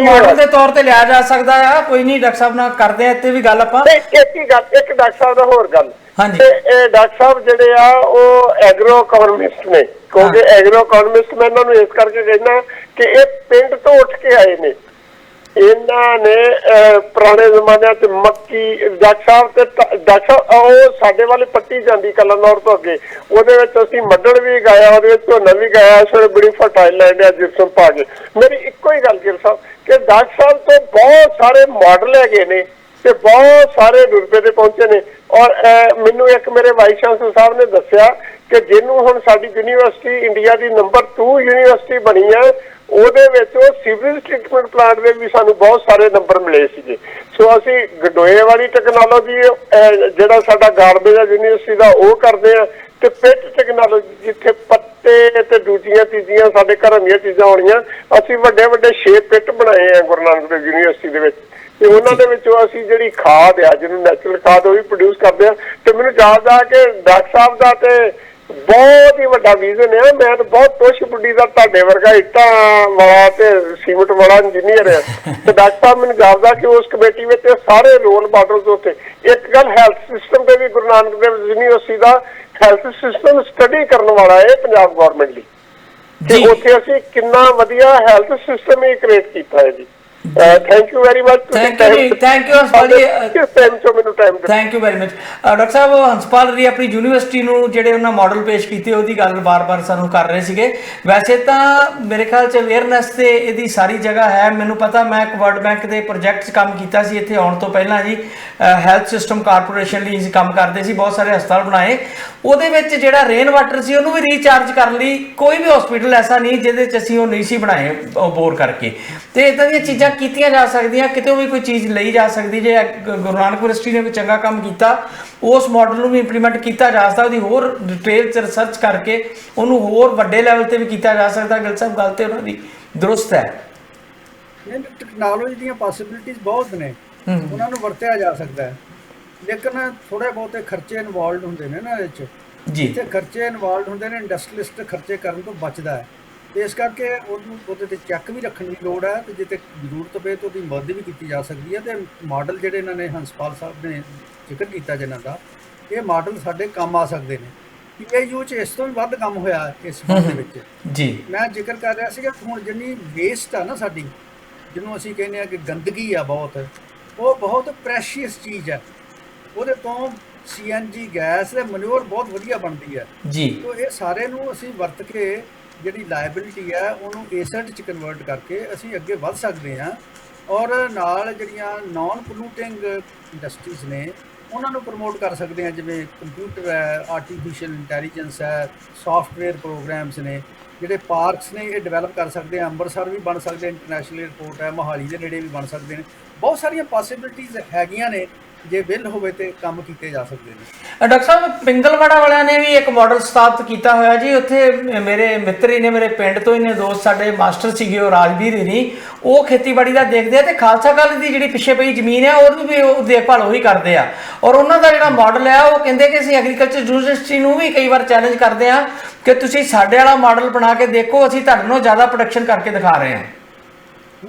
Speaker 2: ਮਾਡਲ ਦੇ ਤੌਰ ਤੇ ਲਿਆ ਜਾ ਸਕਦਾ ਆ। ਕੋਈ ਨਹੀਂ, ਡਾਕਟਰ ਸਾਹਿਬ ਨਾਲ ਕਰਦੇ ਆ ਇੱਥੇ ਵੀ ਗੱਲ ਆਪਾਂ।
Speaker 4: ਇੱਕ ਡਾਕਟਰ ਸਾਹਿਬ ਦਾ ਹੋਰ ਗੱਲ, ਇਹ ਡਾਕਟਰ ਸਾਹਿਬ ਜਿਹੜੇ ਆ ਉਹ ਐਗਰੋ ਇਕੋਨੋਮਿਸਟ ਨੇ। ਕਿਉਂਕਿ ਐਗਰੋ ਇਕੋਨੋਮਿਸਟ ਮੈਂ ਇਹਨਾਂ ਨੂੰ ਇਸ ਕਰਕੇ ਕਹਿੰਦਾ ਕਿ ਇਹ ਪਿੰਡ ਤੋਂ ਉੱਠ ਕੇ ਆਏ ਨੇ। ਇਹਨਾਂ ਨੇ ਪੁਰਾਣੇ ਜ਼ਮਾਨਿਆਂ 'ਚ ਮੱਕੀ, ਡਾਕਟਰ ਸਾਹਿਬ ਉਹ ਸਾਡੇ ਵਾਲੇ ਪੱਟੀ ਜਾਂਦੀ ਕਲਨੌਰ ਤੋਂ ਅੱਗੇ, ਉਹਦੇ ਵਿੱਚ ਅਸੀਂ ਮੱਡਲ ਵੀ ਗਾਇਆ, ਉਹਦੇ ਵਿੱਚ ਝੋਨਾ ਵੀ ਗਾਇਆ। ਇਸ ਵੇਲੇ ਬੜੀ ਫਰਟਾਈਲ ਲੈਂਡ ਆ ਜਿਪਸਮ ਪਾ ਕੇ। ਮੇਰੀ ਇੱਕੋ ਹੀ ਗੱਲ ਗਿਰ ਸਾਹਿਬ ਕਿ ਡਾਕਟਰ ਸਾਹਿਬ ਤੋਂ ਬਹੁਤ ਸਾਰੇ ਮਾਡਲ ਹੈਗੇ ਨੇ ਤੇ ਬਹੁਤ ਸਾਰੇ ਰੁਤਬੇ ਤੇ ਪਹੁੰਚੇ ਨੇ। ਔਰ ਮੈਨੂੰ ਇੱਕ ਮੇਰੇ ਵਾਈਸ ਚਾਂਸਲਰ ਸਾਹਿਬ ਨੇ ਦੱਸਿਆ ਕਿ ਜਿਹਨੂੰ ਹੁਣ ਸਾਡੀ ਯੂਨੀਵਰਸਿਟੀ ਇੰਡੀਆ ਦੀ ਨੰਬਰ 2 ਯੂਨੀਵਰਸਿਟੀ ਬਣੀ ਹੈ, ਉਹਦੇ ਵਿੱਚ ਉਹ ਸੀਵਰੇਜ ਟ੍ਰੀਟਮੈਂਟ ਪਲਾਂਟ ਦੇ ਵੀ ਸਾਨੂੰ ਬਹੁਤ ਸਾਰੇ ਨੰਬਰ ਮਿਲੇ ਸੀਗੇ। ਸੋ ਅਸੀਂ ਗਡੋਏ ਵਾਲੀ ਟੈਕਨੋਲੋਜੀ ਜਿਹੜਾ ਸਾਡਾ ਗਾਰਬੇਜ ਯੂਨੀਵਰਸਿਟੀ ਦਾ ਉਹ ਕਰਦੇ ਆ, ਤੇ ਪਿੱਟ ਟੈਕਨੋਲੋਜੀ ਜਿੱਥੇ ਪੱਤੇ ਤੇ ਦੂਜੀਆਂ ਤੀਜੀਆਂ ਸਾਡੇ ਘਰਾਂ ਦੀਆਂ ਚੀਜ਼ਾਂ ਆਉਣੀਆਂ, ਅਸੀਂ ਵੱਡੇ ਵੱਡੇ 6 ਪਿੱਟ ਬਣਾਏ ਆ ਗੁਰੂ ਨਾਨਕ ਦੇਵ ਯੂਨੀਵਰਸਿਟੀ ਦੇ ਵਿੱਚ। ਤੇ ਉਹਨਾਂ ਦੇ ਵਿੱਚੋਂ ਅਸੀਂ ਜਿਹੜੀ ਖਾਦ ਆ ਜਿਹਨੂੰ ਨੈਚੁਰਲ ਖਾਦ ਉਹ ਵੀ ਪ੍ਰੋਡਿਊਸ ਕਰਦੇ ਆ। ਤੇ ਮੈਨੂੰ ਯਾਦ ਆ ਕਿ ਡਾਕਟਰ ਸਾਹਿਬ ਦਾ ਤੇ ਬਹੁਤ ਹੀ ਵੱਡਾ ਵਿਜ਼ਨ ਹੈ। ਮੈਂ ਤਾਂ ਬਹੁਤ ਖੁਸ਼ ਬੁੱਢੀ ਦਾ ਤੁਹਾਡੇ ਵਰਗਾ ਇੱਟਾਂ ਵਾਲਾ ਤੇ ਸੀਮਟ ਵਾਲਾ ਇੰਜੀਨੀਅਰ ਹੈ। ਤੇ ਡਾਕਟਰ ਸਾਹਿਬ ਮੈਨੂੰ ਜਾਪਦਾ ਕਿ ਉਸ ਕਮੇਟੀ ਵਿੱਚ ਸਾਰੇ ਰੋਲ ਮਾਡਲ ਉੱਤੇ ਇੱਕ ਗੱਲ ਹੈਲਥ ਸਿਸਟਮ ਤੇ ਵੀ ਗੁਰੂ ਨਾਨਕ ਦੇਵ ਯੂਨੀਵਰਸਿਟੀ ਦਾ ਹੈਲਥ ਸਿਸਟਮ ਸਟੱਡੀ ਕਰਨ ਵਾਲਾ ਹੈ ਪੰਜਾਬ ਗੌਰਮੈਂਟ ਲਈ। ਤੇ ਉੱਥੇ ਅਸੀਂ ਕਿੰਨਾ ਵਧੀਆ ਹੈਲਥ ਸਿਸਟਮ ਹੀ ਕ੍ਰੀਏਟ ਕੀਤਾ ਹੈ ਜੀ। Thank you very much.
Speaker 2: Thank you Hanspal ji,
Speaker 4: ਕਿਸ ਟਾਈਮ ਤੋਂ ਮੈਨੂੰ ਟਾਈਮ ਦਿੱਤਾ।
Speaker 2: Thank you very much doctor ਸਾਹਿਬ। ਹੰਸਪਾਲ ਜੀ ਆਪਣੀ ਯੂਨੀਵਰਸਿਟੀ ਨੂੰ ਜਿਹੜੇ ਉਹਨਾਂ ਮਾਡਲ ਪੇਸ਼ ਕੀਤੇ ਉਹਦੀ ਗੱਲ ਬਾਰ-ਬਾਰ ਸਾਨੂੰ ਕਰ ਰਹੇ ਸੀਗੇ। ਵੈਸੇ ਤਾਂ ਮੇਰੇ ਖਿਆਲ 'ਚ ਅਵੇਅਰਨੈਸ ਤੇ ਇਹਦੀ ਸਾਰੀ ਜਗ੍ਹਾ ਹੈ। ਮੈਨੂੰ ਪਤਾ ਮੈਂ ਇੱਕ ਵਰਲਡ ਬੈਂਕ ਦੇ ਪ੍ਰੋਜੈਕਟ 'ਚ ਕੰਮ ਕੀਤਾ ਸੀ ਇੱਥੇ ਆਉਣ ਤੋਂ ਪਹਿਲਾਂ ਜੀ। ਹੈਲਥ ਸਿਸਟਮ ਕਾਰਪੋਰੇਸ਼ਨ ਲਈ ਅਸੀਂ ਕੰਮ ਕਰਦੇ ਸੀ, ਬਹੁਤ ਸਾਰੇ ਹਸਪਤਾਲ ਬਣਾਏ। ਉਹਦੇ ਵਿੱਚ ਜਿਹੜਾ ਰੇਨ ਵਾਟਰ ਸੀ ਉਹਨੂੰ ਵੀ ਰੀਚਾਰਜ ਕਰਨ ਲਈ ਕੋਈ ਵੀ ਹਸਪੀਟਲ ਐਸਾ ਨਹੀਂ ਜਿਹਦੇ 'ਚ ਅਸੀਂ ਉਹ ਨਹੀਂ ਸੀ ਬਣਾਏ ਬੋਰ ਕਰਕੇ। ਤੇ ਇਦਾਂ ਦੀਆਂ ਚੀਜ਼ਾਂ ਕੀਤੀਆਂ ਜਾ ਸਕਦੀਆਂ, ਕਿਤੇ ਵੀ ਕੋਈ ਚੀਜ਼ ਲਈ ਜਾ ਸਕਦੀ। ਜੇ ਗੁਰੂ ਨਾਨਕ ਯੂਨੀਵਰਸਿਟੀ ਨੇ ਕੋਈ ਚੰਗਾ ਕੰਮ ਕੀਤਾ ਉਸ ਮਾਡਲ ਨੂੰ ਵੀ ਇੰਪਲੀਮੈਂਟ ਕੀਤਾ ਜਾ ਸਕਦਾ, ਉਹਦੀ ਹੋਰ ਡਿਟੇਲ 'ਚ ਰਿਸਰਚ ਕਰਕੇ ਉਹਨੂੰ ਹੋਰ ਵੱਡੇ ਲੈਵਲ ਤੇ ਵੀ ਕੀਤਾ ਜਾ ਸਕਦਾ। ਗਿੱਲ ਸਾਹਿਬ ਗੱਲ ਤੇ ਉਹਨਾਂ ਦੀ ਦਰੁਸਤ ਹੈ।
Speaker 3: ਟੈਕਨੋਲੋਜੀ ਦੀਆਂ ਪੋਸੀਬਿਲਿਟੀਜ਼ ਬਹੁਤ ਨੇ, ਉਹਨਾਂ ਨੂੰ ਵਰਤਿਆ ਜਾ ਸਕਦਾ ਹੈ, ਲੇਕਿਨ ਥੋੜੇ ਬਹੁਤੇ ਖਰਚੇ ਇਨਵੋਲਵਡ ਹੁੰਦੇ ਨੇ ਨਾ ਇਹਦੇ 'ਚ। ਜਿੱਥੇ ਖਰਚੇ ਇਨਵੋਲਵਡ ਹੁੰਦੇ ਨੇ ਇੰਡਸਟਰੀਅਲਿਸਟ ਖਰਚੇ ਕਰਨ ਤੋਂ ਬਚਦਾ ਹੈ। ਤੇ ਇਸ ਕਰਕੇ ਉਹਨੂੰ ਉਹਦੇ 'ਤੇ ਚੈੱਕ ਵੀ ਰੱਖਣ ਦੀ ਲੋੜ ਹੈ, ਤੇ ਜਿੱਥੇ ਜ਼ਰੂਰਤ ਪਏ ਤਾਂ ਉਹਦੀ ਮਦਦ ਵੀ ਕੀਤੀ ਜਾ ਸਕਦੀ ਹੈ। ਤੇ ਮਾਡਲ ਜਿਹੜੇ ਇਹਨਾਂ ਨੇ ਹੰਸਪਾਲ ਸਾਹਿਬ ਨੇ ਜ਼ਿਕਰ ਕੀਤਾ ਜਿਨ੍ਹਾਂ ਦਾ, ਇਹ ਮਾਡਲ ਸਾਡੇ ਕੰਮ ਆ ਸਕਦੇ ਨੇ। PIU 'ਚ ਇਸ ਤੋਂ ਵੀ ਵੱਧ ਕੰਮ ਹੋਇਆ ਇਸ ਦੇ ਵਿੱਚ ਜੀ। ਮੈਂ ਜ਼ਿਕਰ ਕਰ ਰਿਹਾ ਸੀਗਾ ਹੁਣ ਜਿੰਨੀ ਵੇਸਟ ਆ ਨਾ ਸਾਡੀ, ਜਿਹਨੂੰ ਅਸੀਂ ਕਹਿੰਦੇ ਹਾਂ ਕਿ ਗੰਦਗੀ ਆ ਬਹੁਤ, ਉਹ ਬਹੁਤ ਪ੍ਰੈਸ਼ੀਅਸ ਚੀਜ਼ ਹੈ। ਉਹਦੇ ਤੋਂ CNG ਗੈਸ ਤੇ ਮਨਿਓਰ ਬਹੁਤ ਵਧੀਆ ਬਣਦੀ ਹੈ ਜੀ। ਤਾਂ ਇਹ ਸਾਰੇ ਨੂੰ ਅਸੀਂ ਵਰਤ ਕੇ ਜਿਹੜੀ ਲਾਇਬਿਲਿਟੀ ਹੈ ਉਹਨੂੰ ਏਸੈਟ 'ਚ ਕਨਵਰਟ ਕਰਕੇ ਅਸੀਂ ਅੱਗੇ ਵੱਧ ਸਕਦੇ ਹਾਂ। ਔਰ ਨਾਲ ਜਿਹੜੀਆਂ ਨਾਨ ਪੋਲੂਟਿੰਗ ਇੰਡਸਟਰੀਜ਼ ਨੇ ਉਹਨਾਂ ਨੂੰ ਪ੍ਰਮੋਟ ਕਰ ਸਕਦੇ ਹਾਂ, ਜਿਵੇਂ ਕੰਪਿਊਟਰ ਹੈ, ਆਰਟੀਫਿਸ਼ੀਅਲ ਇੰਟੈਲੀਜੈਂਸ ਹੈ, ਸੌਫਟਵੇਅਰ ਪ੍ਰੋਗਰਾਮਸ ਨੇ, ਜਿਹੜੇ ਪਾਰਕਸ ਨੇ ਇਹ ਡਿਵੈਲਪ ਕਰ ਸਕਦੇ ਆ। ਅੰਮ੍ਰਿਤਸਰ ਵੀ ਬਣ ਸਕਦੇ, ਇੰਟਰਨੈਸ਼ਨਲ ਏਅਰਪੋਰਟ ਹੈ, ਮੋਹਾਲੀ ਦੇ ਨੇੜੇ ਵੀ ਬਣ ਸਕਦੇ ਨੇ। ਬਹੁਤ ਸਾਰੀਆਂ ਪੋਸੀਬਿਲਿਟੀਜ਼ ਹੈਗੀਆਂ ਨੇ, ਜੇ ਵਿਲ ਹੋਵੇ ਤੇ ਕੰਮ ਕੀਤੇ ਜਾ ਸਕਦੇ ਨੇ।
Speaker 2: ਡਾਕਟਰ ਸਾਹਿਬ ਪਿੰਗਲਵਾੜਾ ਵਾਲਿਆਂ ਨੇ ਵੀ ਇੱਕ ਮਾਡਲ ਸਥਾਪਿਤ ਕੀਤਾ ਹੋਇਆ ਜੀ। ਉੱਥੇ ਮੇਰੇ ਮਿੱਤਰ ਹੀ ਨੇ, ਮੇਰੇ ਪਿੰਡ ਤੋਂ ਹੀ ਨੇ, ਦੋਸਤ ਸਾਡੇ ਮਾਸਟਰ ਸੀਗੇ ਉਹ ਰਾਜਵੀਰ ਹੀ ਨਹੀਂ, ਉਹ ਖੇਤੀਬਾੜੀ ਦਾ ਦੇਖਦੇ ਆ ਤੇ ਖਾਲਸਾ ਕਾਲਜ ਦੀ ਜਿਹੜੀ ਪਿੱਛੇ ਪਈ ਜ਼ਮੀਨ ਹੈ ਉਹਨੂੰ ਵੀ ਉਹ ਦੇਖਭਾਲ ਉਹੀ ਕਰਦੇ ਆ। ਔਰ ਉਹਨਾਂ ਦਾ ਜਿਹੜਾ ਮਾਡਲ ਹੈ ਉਹ ਕਹਿੰਦੇ ਕਿ ਅਸੀਂ ਐਗਰੀਕਲਚਰ ਯੂਨੀਵਰਸਿਟੀ ਨੂੰ ਵੀ ਕਈ ਵਾਰ ਚੈਲੰਜ ਕਰਦੇ ਆ ਕਿ ਤੁਸੀਂ ਸਾਡੇ ਵਾਲਾ ਮਾਡਲ ਬਣਾ ਕੇ ਦੇਖੋ, ਅਸੀਂ ਤੁਹਾਡੇ ਨਾਲੋਂ ਜ਼ਿਆਦਾ ਪ੍ਰੋਡਕਸ਼ਨ ਕਰਕੇ ਦਿਖਾ ਰਹੇ ਹਾਂ।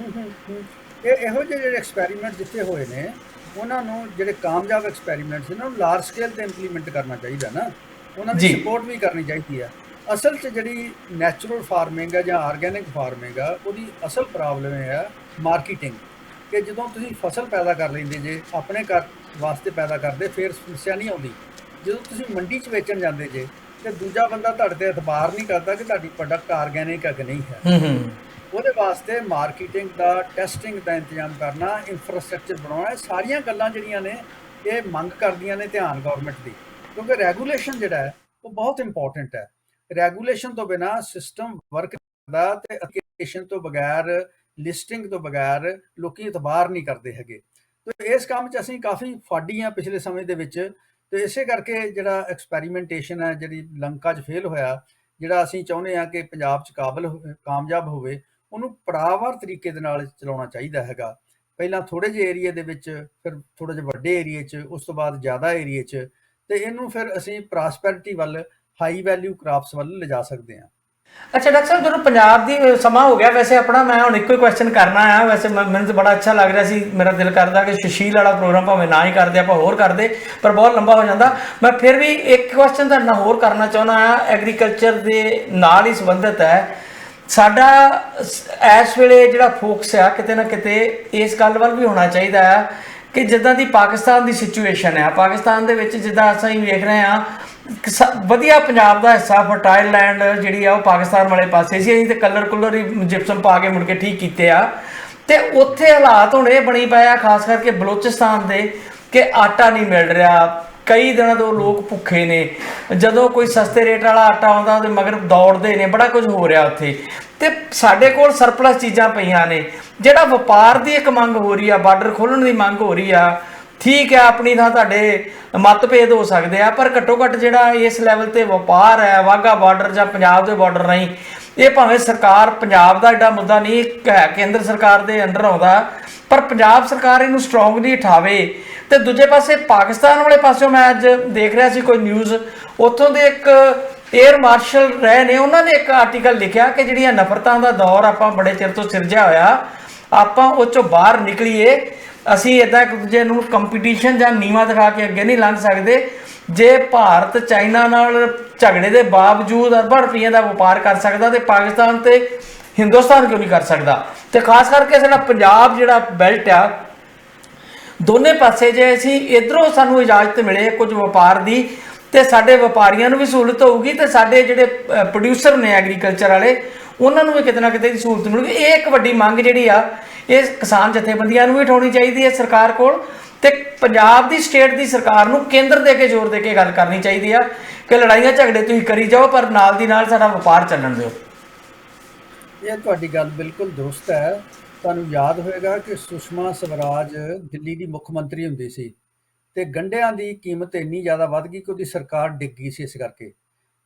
Speaker 3: ਇਹੋ ਜਿਹੇ ਜਿਹੜੇ ਐਕਸਪੈਰੀਮੈਂਟ ਜਿੱਥੇ ਹੋਏ ਨੇ ਉਹਨਾਂ ਨੂੰ, ਜਿਹੜੇ ਕਾਮਯਾਬ ਐਕਸਪੈਰੀਮੈਂਟਸ ਨੇ ਉਹਨਾਂ ਨੂੰ ਲਾਰਜ ਸਕੇਲ ਤੇ ਇੰਪਲੀਮੈਂਟ ਕਰਨਾ ਚਾਹੀਦਾ ਨਾ, ਉਹਨਾਂ ਦੀ ਸਪੋਰਟ ਵੀ ਕਰਨੀ ਚਾਹੀਦੀ ਹੈ। ਅਸਲ 'ਚ ਜਿਹੜੀ ਨੈਚੁਰਲ ਫਾਰਮਿੰਗ ਹੈ ਜਾਂ ਆਰਗੈਨਿਕ ਫਾਰਮਿੰਗ ਆ, ਉਹਦੀ ਅਸਲ ਪ੍ਰੋਬਲਮ ਇਹ ਹੈ ਮਾਰਕੀਟਿੰਗ। ਕਿ ਜਦੋਂ ਤੁਸੀਂ ਫਸਲ ਪੈਦਾ ਕਰ ਲੈਂਦੇ ਜੇ ਆਪਣੇ ਘਰ ਵਾਸਤੇ ਪੈਦਾ ਕਰਦੇ, ਫਿਰ ਸਮੱਸਿਆ ਨਹੀਂ ਆਉਂਦੀ। ਜਦੋਂ ਤੁਸੀਂ ਮੰਡੀ 'ਚ ਵੇਚਣ ਜਾਂਦੇ ਜੇ ਤੇ ਦੂਜਾ ਬੰਦਾ ਤੁਹਾਡੇ ਤੇ ਇਤਬਾਰ ਨਹੀਂ ਕਰਦਾ ਕਿ ਤੁਹਾਡੀ ਪ੍ਰੋਡਕਟ ਆਰਗੈਨਿਕ ਹੈ ਕਿ ਨਹੀਂ ਹੈ। ਉਹਦੇ ਵਾਸਤੇ ਮਾਰਕੀਟਿੰਗ ਦਾ, ਟੈਸਟਿੰਗ ਦਾ ਇੰਤਜ਼ਾਮ ਕਰਨਾ, ਇਨਫਰਾਸਟ੍ਰਕਚਰ ਬਣਾਉਣਾ, ਸਾਰੀਆਂ ਗੱਲਾਂ ਜਿਹੜੀਆਂ ਨੇ ਇਹ ਮੰਗ ਕਰਦੀਆਂ ਨੇ ਧਿਆਨ ਗਵਰਨਮੈਂਟ ਦੀ। ਕਿਉਂਕਿ ਰੈਗੂਲੇਸ਼ਨ ਜਿਹੜਾ ਹੈ ਉਹ ਬਹੁਤ ਇੰਪੋਰਟੈਂਟ ਹੈ। ਰੈਗੂਲੇਸ਼ਨ ਤੋਂ ਬਿਨਾਂ ਸਿਸਟਮ ਵਰਕ ਕਰਦਾ ਤੇ ਐਪਲੀਕੇਸ਼ਨ ਤੋਂ ਬਗੈਰ, ਲਿਸਟਿੰਗ ਤੋਂ ਬਗੈਰ ਲੋਕੀ ਇਤਬਾਰ ਨਹੀਂ ਕਰਦੇ ਹੈਗੇ। ਤੇ ਇਸ ਕੰਮ 'ਚ ਅਸੀਂ ਕਾਫੀ ਫਾਡੀ ਹਾਂ ਪਿਛਲੇ ਸਮੇਂ ਦੇ ਵਿੱਚ। ਤੇ ਇਸੇ ਕਰਕੇ ਜਿਹੜਾ ਐਕਸਪੈਰੀਮੈਂਟੇਸ਼ਨ ਹੈ, ਜਿਹੜੀ ਲੰਕਾ 'ਚ ਫੇਲ ਹੋਇਆ, ਜਿਹੜਾ ਅਸੀਂ ਚਾਹੁੰਦੇ ਹਾਂ ਕਿ ਪੰਜਾਬ 'ਚ ਕਾਮਯਾਬ ਹੋਵੇ, ਉਹਨੂੰ ਪੜਾਅਵਾਰ ਤਰੀਕੇ ਦੇ ਨਾਲ ਚਲਾਉਣਾ ਚਾਹੀਦਾ ਹੈਗਾ। ਪਹਿਲਾਂ ਥੋੜ੍ਹੇ ਜਿਹੇ ਏਰੀਏ ਦੇ ਵਿੱਚ, ਫਿਰ ਥੋੜ੍ਹੇ ਜਿਹੇ ਵੱਡੇ ਏਰੀਏ 'ਚ, ਉਸ ਤੋਂ ਬਾਅਦ ਜ਼ਿਆਦਾ ਏਰੀਏ 'ਚ, ਤੇ ਇਹਨੂੰ ਫਿਰ ਅਸੀਂ ਪ੍ਰੋਸਪੈਰਿਟੀ ਵੱਲ, ਹਾਈ ਵੈਲਿਊ ਕ੍ਰਾਪਸ ਵੱਲ ਲਿਜਾ ਸਕਦੇ ਹਾਂ।
Speaker 2: ਅੱਛਾ ਡਾਕਟਰ ਸਾਹਿਬ, ਜਦੋਂ ਪੰਜਾਬ ਦੀ ਸਮਾਂ ਹੋ ਗਿਆ ਵੈਸੇ ਆਪਣਾ, ਮੈਂ ਹੁਣ ਇੱਕੋ ਹੀ ਕੁਐਸਚਨ ਕਰਨਾ ਆ। ਵੈਸੇ ਮੈਨੂੰ ਤਾਂ ਬੜਾ ਅੱਛਾ ਲੱਗ ਰਿਹਾ ਸੀ, ਮੇਰਾ ਦਿਲ ਕਰਦਾ ਕਿ ਸੁਸ਼ੀਲ ਵਾਲਾ ਪ੍ਰੋਗਰਾਮ ਭਾਵੇਂ ਨਾ ਹੀ ਕਰਦੇ, ਆਪਾਂ ਹੋਰ ਕਰਦੇ, ਪਰ ਬਹੁਤ ਲੰਬਾ ਹੋ ਜਾਂਦਾ। ਮੈਂ ਫਿਰ ਵੀ ਇੱਕ ਕੁਐਸਚਨ ਤੁਹਾਡੇ ਨਾਲ ਹੋਰ ਕਰਨਾ ਚਾਹੁੰਦਾ ਆ, ਐਗਰੀਕਲਚਰ ਦੇ ਨਾਲ ਹੀ ਸੰਬੰਧਿਤ ਹੈ। ਸਾਡਾ ਇਸ ਵੇਲੇ ਜਿਹੜਾ ਫੋਕਸ ਆ ਕਿਤੇ ਨਾ ਕਿਤੇ ਇਸ ਗੱਲ ਵੱਲ ਵੀ ਹੋਣਾ ਚਾਹੀਦਾ ਆ ਕਿ ਜਿੱਦਾਂ ਦੀ ਪਾਕਿਸਤਾਨ ਦੀ ਸਿਚੁਏਸ਼ਨ ਹੈ, ਪਾਕਿਸਤਾਨ ਦੇ ਵਿੱਚ ਜਿੱਦਾਂ ਅਸੀਂ ਵੇਖ ਰਹੇ ਹਾਂ ਵਧੀਆ ਪੰਜਾਬ ਦਾ ਹਿੱਸਾ, ਫਰਟਾਈਲ ਲੈਂਡ ਜਿਹੜੀ ਆ ਉਹ ਪਾਕਿਸਤਾਨ ਵਾਲੇ ਪਾਸੇ ਸੀ। ਅਸੀਂ ਤੇ ਕਲਰ ਹੀ ਜਿਪਸਮ ਪਾ ਕੇ ਮੁੜ ਕੇ ਠੀਕ ਕੀਤੇ ਆ। ਤੇ ਉੱਥੇ ਹਾਲਾਤ ਹੁਣ ਇਹ ਬਣੀ ਪਏ ਆ, ਖਾਸ ਕਰਕੇ ਬਲੋਚਿਸਤਾਨ ਦੇ, ਕਿ ਆਟਾ ਨਹੀਂ ਮਿਲ ਰਿਹਾ। ਕਈ ਦਿਨਾਂ ਤੋਂ ਲੋਕ ਭੁੱਖੇ ਨੇ। ਜਦੋਂ ਕੋਈ ਸਸਤੇ ਰੇਟ ਵਾਲਾ ਆਟਾ ਆਉਂਦਾ ਉਹਦੇ ਮਗਰ ਦੌੜਦੇ ਨੇ। ਬੜਾ ਕੁਝ ਹੋ ਰਿਹਾ ਉੱਥੇ। ਤੇ ਸਾਡੇ ਕੋਲ ਸਰਪਲਸ ਚੀਜ਼ਾਂ ਪਈਆਂ ਨੇ। ਜਿਹੜਾ ਵਪਾਰ ਦੀ ਇੱਕ ਮੰਗ ਹੋ ਰਹੀ ਆ, ਬਾਰਡਰ ਖੋਲ੍ਹਣ ਦੀ ਮੰਗ ਹੋ ਰਹੀ ਆ, ਠੀਕ ਹੈ ਆਪਣੀ ਥਾਂ ਤੁਹਾਡੇ ਮਤਭੇਦ ਹੋ ਸਕਦੇ ਆ, ਪਰ ਘੱਟੋ ਘੱਟ ਜਿਹੜਾ ਇਸ ਲੈਵਲ ਤੇ ਵਪਾਰ ਹੈ ਵਾਹਗਾ ਬਾਰਡਰ ਜਾਂ ਪੰਜਾਬ ਦੇ ਬਾਰਡਰ ਰਾਹੀਂ, ਇਹ ਭਾਵੇਂ ਸਰਕਾਰ, ਪੰਜਾਬ ਦਾ ਐਡਾ ਮੁੱਦਾ ਨਹੀਂ ਹੈ, ਕੇਂਦਰ ਸਰਕਾਰ ਦੇ ਅੰਡਰ ਆਉਂਦਾ, ਪਰ ਪੰਜਾਬ ਸਰਕਾਰ ਇਹਨੂੰ ਸਟਰੋਂਗਲੀ ਉਠਾਵੇ। ਤੇ ਦੂਜੇ ਪਾਸੇ ਪਾਕਿਸਤਾਨ ਵਾਲੇ ਪਾਸਿਓਂ ਮੈਂ ਅੱਜ ਦੇਖ ਰਿਹਾ ਸੀ ਕੋਈ ਨਿਊਜ਼, ਉੱਥੋਂ ਦੇ ਇੱਕ ਏਅਰ ਮਾਰਸ਼ਲ ਰਹੇ ਨੇ, ਉਹਨਾਂ ਨੇ ਇੱਕ ਆਰਟੀਕਲ ਲਿਖਿਆ ਕਿ ਜਿਹੜੀਆਂ ਨਫ਼ਰਤਾਂ ਦਾ ਦੌਰ ਆਪਾਂ ਬੜੇ ਚਿਰ ਤੋਂ ਸਿਰਜਿਆ ਹੋਇਆ, ਆਪਾਂ ਉਹ 'ਚੋਂ ਬਾਹਰ ਨਿਕਲੀਏ। ਅਸੀਂ ਇੱਦਾਂ ਇੱਕ ਦੂਜੇ ਨੂੰ ਕੰਪੀਟੀਸ਼ਨ ਜਾਂ ਨੀਵਾਂ ਦਿਖਾ ਕੇ ਅੱਗੇ ਨਹੀਂ ਲੰਘ ਸਕਦੇ। ਜੇ ਭਾਰਤ ਚਾਈਨਾ ਨਾਲ ਝਗੜੇ ਦੇ ਬਾਵਜੂਦ ਅਰਬਾਂ ਰੁਪਈਆਂ ਦਾ ਵਪਾਰ ਕਰ ਸਕਦਾ, ਤੇ ਪਾਕਿਸਤਾਨ ਤੇ ਹਿੰਦੁਸਤਾਨ ਕਿਉਂ ਨਹੀਂ ਕਰ ਸਕਦਾ? ਤੇ ਖਾਸ ਕਰਕੇ ਸਾਡਾ ਪੰਜਾਬ ਜਿਹੜਾ ਬੈਲਟ ਆ, ਦੋਨੇ ਪਾਸੇ ਜੇ ਅਸੀਂ ਇਧਰੋਂ ਸਾਨੂੰ ਇਜਾਜ਼ਤ ਮਿਲੇ ਕੁਝ ਵਪਾਰ ਦੀ, ਤੇ ਸਾਡੇ ਵਪਾਰੀਆਂ ਨੂੰ ਵੀ ਸਹੂਲਤ ਹੋਊਗੀ, ਤੇ ਸਾਡੇ ਜਿਹੜੇ ਪ੍ਰੋਡਿਊਸਰ ਨੇ ਐਗਰੀਕਲਚਰ ਵਾਲੇ ਉਹਨਾਂ ਨੂੰ ਵੀ ਕਿਤੇ ਨਾ ਕਿਤੇ ਦੀ ਸਹੂਲਤ ਮਿਲੂਗੀ। ਇਹ ਇੱਕ ਵੱਡੀ ਮੰਗ ਜਿਹੜੀ ਆ ਇਹ ਕਿਸਾਨ ਜਥੇਬੰਦੀਆਂ ਨੂੰ ਵੀ ਉਠਾਉਣੀ ਚਾਹੀਦੀ ਹੈ ਸਰਕਾਰ ਕੋਲ, ਤੇ ਪੰਜਾਬ ਦੀ ਸਟੇਟ ਦੀ ਸਰਕਾਰ ਨੂੰ ਕੇਂਦਰ ਦੇ ਕੇ ਜ਼ੋਰ ਦੇ ਕੇ ਗੱਲ ਕਰਨੀ ਚਾਹੀਦੀ ਆ ਕਿ ਲੜਾਈਆਂ ਝਗੜੇ ਤੁਸੀਂ ਕਰੀ ਜਾਓ ਪਰ ਨਾਲ ਦੀ ਨਾਲ ਸਾਡਾ ਵਪਾਰ ਚੱਲਣ ਦਿਓ।
Speaker 3: ਇਹ ਤੁਹਾਡੀ ਗੱਲ ਬਿਲਕੁਲ ਦੁਰਸਤ ਹੈ। ਤੁਹਾਨੂੰ ਯਾਦ ਹੋਵੇਗਾ ਕਿ ਸੁਸ਼ਮਾ ਸਵਰਾਜ ਦਿੱਲੀ ਦੀ ਮੁੱਖ ਮੰਤਰੀ ਹੁੰਦੀ ਸੀ ਤੇ ਗੰਢਿਆਂ ਦੀ ਕੀਮਤ ਇੰਨੀ ਜ਼ਿਆਦਾ ਵੱਧ ਗਈ ਕਿ ਉਹਦੀ ਸਰਕਾਰ ਡਿੱਗ ਗਈ ਸੀ ਇਸ ਕਰਕੇ।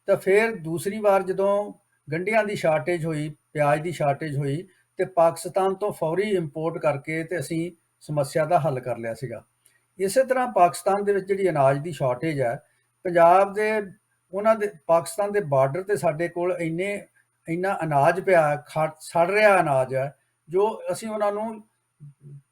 Speaker 3: ਤਾਂ ਫਿਰ ਦੂਸਰੀ ਵਾਰ ਜਦੋਂ ਗੰਢਿਆਂ ਦੀ ਸ਼ਾਰਟੇਜ ਹੋਈ, ਪਿਆਜ਼ ਦੀ ਸ਼ਾਰਟੇਜ ਹੋਈ, ਤੇ ਪਾਕਿਸਤਾਨ ਤੋਂ ਫੌਰੀ ਇੰਪੋਰਟ ਕਰਕੇ ਤੇ ਅਸੀਂ ਸਮੱਸਿਆ ਦਾ ਹੱਲ ਕਰ ਲਿਆ ਸੀਗਾ। ਇਸੇ ਤਰ੍ਹਾਂ ਪਾਕਿਸਤਾਨ ਦੇ ਵਿੱਚ ਜਿਹੜੀ ਅਨਾਜ ਦੀ ਸ਼ਾਰਟੇਜ ਹੈ, ਪੰਜਾਬ ਦੇ ਉਹਨਾਂ ਦੇ ਪਾਕਿਸਤਾਨ ਦੇ ਬਾਰਡਰ ਤੇ ਸਾਡੇ ਕੋਲ ਇੰਨਾ ਅਨਾਜ ਪਿਆ, ਸੜ ਰਿਹਾ ਅਨਾਜ ਹੈ ਜੋ ਅਸੀਂ ਉਹਨਾਂ ਨੂੰ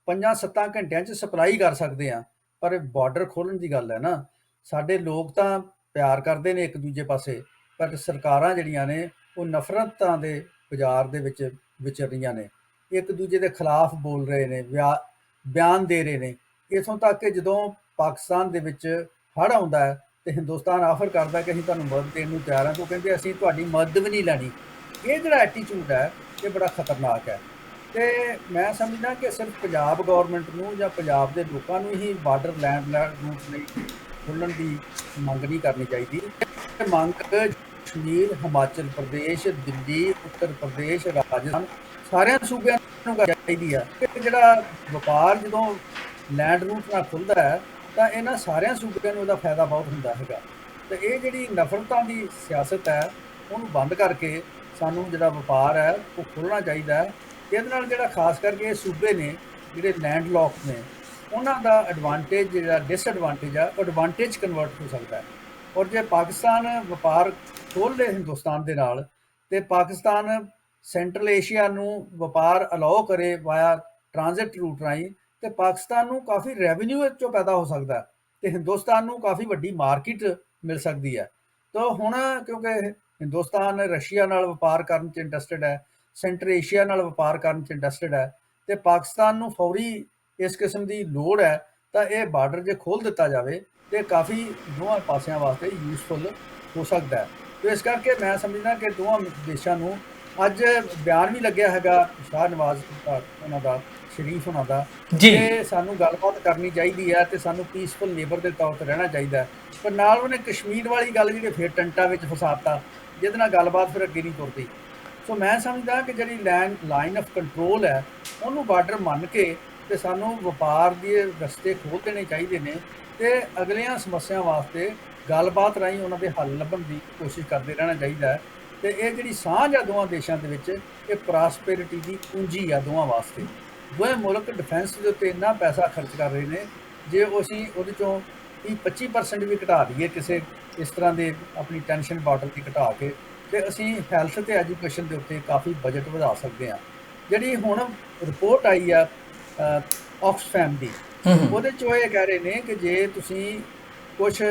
Speaker 3: 5-7 ਘੰਟਿਆਂ 'ਚ ਸਪਲਾਈ ਕਰ ਸਕਦੇ ਹਾਂ। ਪਰ ਬਾਰਡਰ ਖੋਲ੍ਹਣ ਦੀ ਗੱਲ ਹੈ ਨਾ, ਸਾਡੇ ਲੋਕ ਤਾਂ ਪਿਆਰ ਕਰਦੇ ਨੇ ਇੱਕ ਦੂਜੇ ਪਾਸੇ, ਪਰ ਸਰਕਾਰਾਂ ਜਿਹੜੀਆਂ ਨੇ ਉਹ ਨਫ਼ਰਤਾਂ ਦੇ ਬਾਜ਼ਾਰ ਦੇ ਵਿੱਚ ਵਿਚਰ ਰਹੀਆਂ ਨੇ, ਇੱਕ ਦੂਜੇ ਦੇ ਖਿਲਾਫ ਬੋਲ ਰਹੇ ਨੇ, ਬਿਆਨ ਦੇ ਰਹੇ ਨੇ। ਇੱਥੋਂ ਤੱਕ ਕਿ ਜਦੋਂ ਪਾਕਿਸਤਾਨ ਦੇ ਵਿੱਚ ਹੜ੍ਹ ਆਉਂਦਾ ਹੈ ਤੇ ਹਿੰਦੁਸਤਾਨ ਆਫਰ ਕਰਦਾ ਕਿ ਅਸੀਂ ਤੁਹਾਨੂੰ ਮਦਦ ਦੇਣ ਨੂੰ ਤਿਆਰ ਹਾਂ, ਤਾਂ ਉਹ ਕਹਿੰਦੇ ਅਸੀਂ ਤੁਹਾਡੀ ਮਦਦ ਵੀ ਨਹੀਂ ਲੈਣੀ। ਇਹ ਜਿਹੜਾ ਐਟੀਟਿਊਡ ਹੈ ਇਹ ਬੜਾ ਖਤਰਨਾਕ ਹੈ। ਤੇ ਮੈਂ ਸਮਝਦਾ ਕਿ ਸਿਰਫ ਪੰਜਾਬ ਗੌਰਮੈਂਟ ਨੂੰ ਜਾਂ ਪੰਜਾਬ ਦੇ ਲੋਕਾਂ ਨੂੰ ਹੀ ਬਾਰਡਰ ਲੈਂਡ ਰੂਟ ਲਈ ਖੋਲ੍ਹਣ ਦੀ ਮੰਗ ਨਹੀਂ ਕਰਨੀ ਚਾਹੀਦੀ। ਮੰਗ ਕਸ਼ਮੀਰ, ਹਿਮਾਚਲ ਪ੍ਰਦੇਸ਼, ਦਿੱਲੀ, ਉੱਤਰ ਪ੍ਰਦੇਸ਼, ਰਾਜਸਥਾਨ ਸਾਰਿਆਂ ਸੂਬਿਆਂ ਨੂੰ ਕਰਨੀ ਚਾਹੀਦੀ ਹੈ ਕਿ ਜਿਹੜਾ ਵਪਾਰ ਜਦੋਂ ਲੈਂਡ ਰੂਟ ਨਾਲ ਖੁੱਲ੍ਹਦਾ ਹੈ ਤਾਂ ਇਹਨਾਂ ਸਾਰਿਆਂ ਸੂਬਿਆਂ ਨੂੰ ਉਹਦਾ ਫਾਇਦਾ ਬਹੁਤ ਹੁੰਦਾ ਹੈਗਾ। ਤੇ ਇਹ ਜਿਹੜੀ ਨਫ਼ਰਤਾਂ ਦੀ ਸਿਆਸਤ ਹੈ ਉਹਨੂੰ ਬੰਦ ਕਰਕੇ ਸਾਨੂੰ ਜਿਹੜਾ ਵਪਾਰ ਹੈ ਉਹ ਖੋਲ੍ਹਣਾ ਚਾਹੀਦਾ ਹੈ। ਇਹਦੇ ਨਾਲ ਜਿਹੜਾ ਖਾਸ ਕਰਕੇ ਇਹ ਸੂਬੇ ਨੇ ਜਿਹੜੇ ਲੈਂਡ ਲੌਕ ਨੇ ਉਹਨਾਂ ਦਾ ਐਡਵਾਂਟੇਜ ਜਿਹੜਾ ਡਿਸਐਡਵਾਂਟੇਜ ਆ ਉਹ ਐਡਵਾਂਟੇਜ ਕਨਵਰਟ ਹੋ ਸਕਦਾ ਹੈ। ਔਰ ਜੇ ਪਾਕਿਸਤਾਨ ਵਪਾਰ ਖੋਲ੍ਹ ਲੇ ਹਿੰਦੁਸਤਾਨ ਦੇ ਨਾਲ ਤੇ ਪਾਕਿਸਤਾਨ ਸੈਂਟਰਲ ਏਸ਼ੀਆ ਨੂੰ ਵਪਾਰ ਅਲਾਓ ਕਰੇ ਵਾਇਆ ਟ੍ਰਾਂਜ਼ਿਟ ਰੂਟ ਰਾਹੀਂ, ਤੇ ਪਾਕਿਸਤਾਨ ਨੂੰ ਕਾਫੀ ਰੈਵਨਿਊ ਵਿੱਚੋਂ ਪੈਦਾ ਹੋ ਸਕਦਾ ਹੈ ਤੇ ਹਿੰਦੁਸਤਾਨ ਨੂੰ ਕਾਫੀ ਵੱਡੀ ਮਾਰਕੀਟ ਮਿਲ ਸਕਦੀ ਹੈ। ਤਾਂ ਹੁਣ ਕਿਉਂਕਿ ਹਿੰਦੁਸਤਾਨ ਰਸ਼ੀਆ ਨਾਲ ਵਪਾਰ ਕਰਨ 'ਚ ਇੰਟਰਸਟਿਡ ਹੈ, ਸੈਂਟਰ ਏਸ਼ੀਆ ਨਾਲ ਵਪਾਰ ਕਰਨ 'ਚ ਇੰਟਰਸਟਿਡ ਹੈ, ਤੇ ਪਾਕਿਸਤਾਨ ਨੂੰ ਫੌਰੀ ਇਸ ਕਿਸਮ ਦੀ ਲੋੜ ਹੈ, ਤਾਂ ਇਹ ਬਾਰਡਰ ਜੇ ਖੋਲ੍ਹ ਦਿੱਤਾ ਜਾਵੇ ਤੇ ਕਾਫੀ ਦੋਵਾਂ ਪਾਸਿਆਂ ਵਾਸਤੇ ਯੂਜ਼ਫੁਲ ਹੋ ਸਕਦਾ ਹੈ। ਤੇ ਇਸ ਕਰਕੇ ਮੈਂ ਸਮਝਦਾ ਕਿ ਦੋਵਾਂ ਦੇਸ਼ਾਂ ਨੂੰ ਅੱਜ ਬਿਆਨ ਵੀ ਲੱਗਿਆ ਹੈਗਾ ਸ਼ਾਹ ਨਵਾਜ਼ ਉਹਨਾਂ ਦਾ, ਸ਼ਰੀਫ ਉਹਨਾਂ ਦਾ, ਕਿ ਸਾਨੂੰ ਗੱਲਬਾਤ ਕਰਨੀ ਚਾਹੀਦੀ ਹੈ ਤੇ ਸਾਨੂੰ ਪੀਸਫੁਲ ਨੇਬਰ ਦੇ ਤੌਰ 'ਤੇ ਰਹਿਣਾ ਚਾਹੀਦਾ। ਪਰ ਨਾਲ ਉਹਨੇ ਕਸ਼ਮੀਰ ਵਾਲੀ ਗੱਲ ਜਿਹੜੀ ਫਿਰ ਟੰਟਾ ਵਿੱਚ ਫਸਾਤਾ, ਜਿਹਦੇ ਨਾਲ ਗੱਲਬਾਤ ਫਿਰ ਅੱਗੇ ਨਹੀਂ ਤੁਰਦੀ। ਸੋ ਮੈਂ ਸਮਝਦਾ ਕਿ ਜਿਹੜੀ ਲਾਈਨ ਆਫ ਕੰਟਰੋਲ ਹੈ ਉਹਨੂੰ ਬਾਰਡਰ ਮੰਨ ਕੇ ਤੇ ਸਾਨੂੰ ਵਪਾਰ ਦੇ ਰਸਤੇ ਖੋਲ੍ਹ ਦੇਣੇ ਚਾਹੀਦੇ ਨੇ, ਤੇ ਅਗਲੀਆਂ ਸਮੱਸਿਆ ਵਾਸਤੇ ਗੱਲਬਾਤ ਰਾਹੀਂ ਉਹਨਾਂ ਦੇ ਹੱਲ ਲੱਭਣ ਦੀ ਕੋਸ਼ਿਸ਼ ਕਰਦੇ ਰਹਿਣਾ ਚਾਹੀਦਾ ਹੈ। ਤੇ ਇਹ ਜਿਹੜੀ ਸਾਂਝ ਆ ਦੋਵਾਂ ਦੇਸ਼ਾਂ ਦੇ ਵਿੱਚ, ਇਹ ਪ੍ਰਾਸਪੈਰਿਟੀ ਦੀ ਪੂੰਜੀ ਆ ਦੋਵਾਂ ਵਾਸਤੇ। ਦੋਵੇਂ ਮੁਲਕ ਡਿਫੈਂਸ ਦੇ ਉੱਤੇ ਇੰਨਾ ਪੈਸਾ ਖਰਚ ਕਰ ਰਹੇ ਨੇ, ਜੇ ਅਸੀਂ ਉਹਦੇ ਚੋਂ 25% ਵੀ ਘਟਾ ਦਈਏ ਕਿਸੇ ਇਸ ਤਰ੍ਹਾਂ ਦੇ ਆਪਣੀ ਟੈਨਸ਼ਨ ਬਾਰਡਰ ਦੀ ਘਟਾ ਕੇ, ਤੇ ਅਸੀਂ ਹੈਲਥ ਤੇ ਐਜੂਕੇਸ਼ਨ ਦੇ ਉੱਤੇ ਕਾਫੀ ਬਜਟ ਵਧਾ ਸਕਦੇ ਹਾਂ। ਜਿਹੜੀ ਹੁਣ ਰਿਪੋਰਟ ਆਈ ਆ ਆਕਸਫੈਮ ਦੀ, ਉਹਦੇ 'ਚ ਇਹ ਕਹਿ ਰਹੇ ਨੇ ਕਿ ਜੇ ਤੁਸੀਂ ਕੁਛ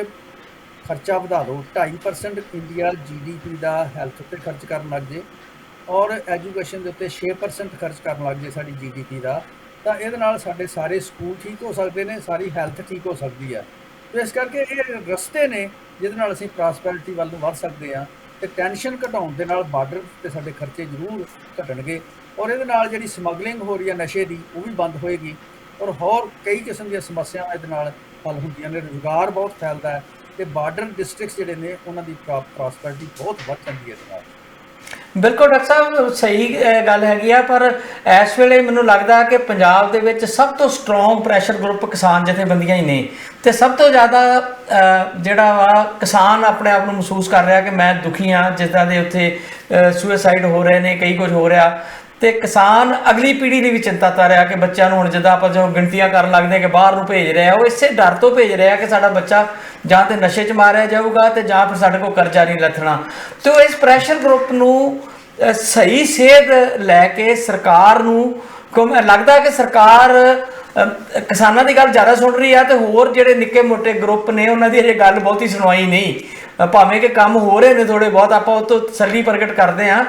Speaker 3: ਖਰਚਾ ਵਧਾ ਦਿਓ, 2.5% ਇੰਡੀਆ GDP ਦਾ ਹੈਲਥ ਉੱਤੇ ਖਰਚ ਕਰਨ ਲੱਗ ਜੇ ਔਰ ਐਜੂਕੇਸ਼ਨ ਦੇ ਉੱਤੇ 6% ਖਰਚ ਕਰਨ ਲੱਗ ਜੇ ਸਾਡੀ GDP ਦਾ, ਤਾਂ ਇਹਦੇ ਨਾਲ ਸਾਡੇ ਸਾਰੇ ਸਕੂਲ ਠੀਕ ਹੋ ਸਕਦੇ ਨੇ, ਸਾਰੀ ਹੈਲਥ ਠੀਕ ਹੋ ਸਕਦੀ ਹੈ। ਤੇ ਇਸ ਕਰਕੇ ਇਹ ਰਸਤੇ ਨੇ ਜਿਹਦੇ ਨਾਲ ਅਸੀਂ ਪ੍ਰਾਸਪੈਰਿਟੀ ਵੱਲ ਨੂੰ ਵੱਧ ਸਕਦੇ ਹਾਂ, ਤੇ ਟੈਨਸ਼ਨ ਘਟਾਉਣ ਦੇ ਨਾਲ ਬਾਰਡਰ 'ਤੇ ਸਾਡੇ ਖਰਚੇ ਜ਼ਰੂਰ ਘਟਣਗੇ, ਔਰ ਇਹਦੇ ਨਾਲ ਜਿਹੜੀ ਸਮਗਲਿੰਗ ਹੋ ਰਹੀ ਹੈ ਨਸ਼ੇ ਦੀ ਉਹ ਵੀ ਬੰਦ ਹੋਏਗੀ, ਔਰ ਹੋਰ ਕਈ ਕਿਸਮ ਦੀਆਂ ਸਮੱਸਿਆਵਾਂ ਇਹਦੇ ਨਾਲ ਹੱਲ ਹੁੰਦੀਆਂ ਨੇ, ਰੁਜ਼ਗਾਰ ਬਹੁਤ ਫੈਲਦਾ ਹੈ, ਤੇ ਬਾਰਡਰ ਡਿਸਟ੍ਰਿਕਟਸ ਜਿਹੜੇ ਨੇ ਉਹਨਾਂ ਦੀ ਪ੍ਰਾਸਪੈਰਿਟੀ ਬਹੁਤ ਵੱਧ ਜਾਂਦੀ ਹੈ ਇਹਦੇ ਨਾਲ।
Speaker 2: ਬਿਲਕੁਲ ਡਾਕਟਰ ਸਾਹਿਬ, ਸਹੀ ਗੱਲ ਹੈਗੀ ਆ, ਪਰ ਇਸ ਵੇਲੇ ਮੈਨੂੰ ਲੱਗਦਾ ਕਿ ਪੰਜਾਬ ਦੇ ਵਿੱਚ ਸਭ ਤੋਂ ਸਟਰੋਂਗ ਪ੍ਰੈਸ਼ਰ ਗਰੁੱਪ ਕਿਸਾਨ ਜਥੇਬੰਦੀਆਂ ਹੀ ਨੇ, ਤੇ ਸਭ ਤੋਂ ਜ਼ਿਆਦਾ ਜਿਹੜਾ ਵਾ ਕਿਸਾਨ ਆਪਣੇ ਆਪ ਨੂੰ ਮਹਿਸੂਸ ਕਰ ਰਿਹਾ ਕਿ ਮੈਂ ਦੁਖੀ ਹਾਂ, ਜਿਸ ਤਰ੍ਹਾਂ ਦੇ ਉੱਥੇ ਸੁਸਾਈਡ ਹੋ ਰਹੇ ਨੇ, ਕਈ ਕੁਝ ਹੋ ਰਿਹਾ, ਤੇ ਕਿਸਾਨ ਅਗਲੀ ਪੀੜ੍ਹੀ ਦੀ ਵੀ ਚਿੰਤਾ ਕਰ ਰਿਹਾ ਕਿ ਬੱਚਿਆਂ ਨੂੰ ਹੁਣ ਜਿੱਦਾਂ ਆਪਾਂ ਜੋ ਗਿਣਤੀਆਂ ਕਰਨ ਲੱਗਦੇ ਕਿ ਬਾਹਰ ਨੂੰ ਭੇਜ ਰਿਹਾ, ਉਹ ਇਸੇ ਡਰ ਤੋਂ ਭੇਜ ਰਿਹਾ ਕਿ ਸਾਡਾ ਬੱਚਾ ਜਾਂ ਤੇ ਨਸ਼ੇ 'ਚ ਮਾਰਿਆ ਜਾਊਗਾ ਤੇ ਜਾਂ ਫਿਰ ਸਾਡੇ ਕੋਲ ਕਰਜ਼ਾ ਨਹੀਂ ਲੱਥਣਾ। ਤੇ ਇਸ ਪ੍ਰੈਸ਼ਰ ਗਰੁੱਪ ਨੂੰ ਸਹੀ ਸੇਧ ਲੈ ਕੇ ਸਰਕਾਰ ਨੂੰ ਲੱਗਦਾ ਕਿ ਸਰਕਾਰ ਕਿਸਾਨਾਂ ਦੀ ਗੱਲ ਜ਼ਿਆਦਾ ਸੁਣ ਰਹੀ ਆ, ਤੇ ਹੋਰ ਜਿਹੜੇ ਨਿੱਕੇ ਮੋਟੇ ਗਰੁੱਪ ਨੇ ਉਹਨਾਂ ਦੀ ਅਜੇ ਗੱਲ ਬਹੁਤੀ ਸੁਣਵਾਈ ਨਹੀਂ ਭਾਵੇਂ ਕਿ ਕੰਮ ਹੋ ਰਹੇ ਨੇ ਥੋੜੇ ਬਹੁਤ, ਆਪਾਂ ਉਹ ਤੋਂ ਤਸੱਲੀ ਪ੍ਰਗਟ ਕਰਦੇ ਹਾਂ,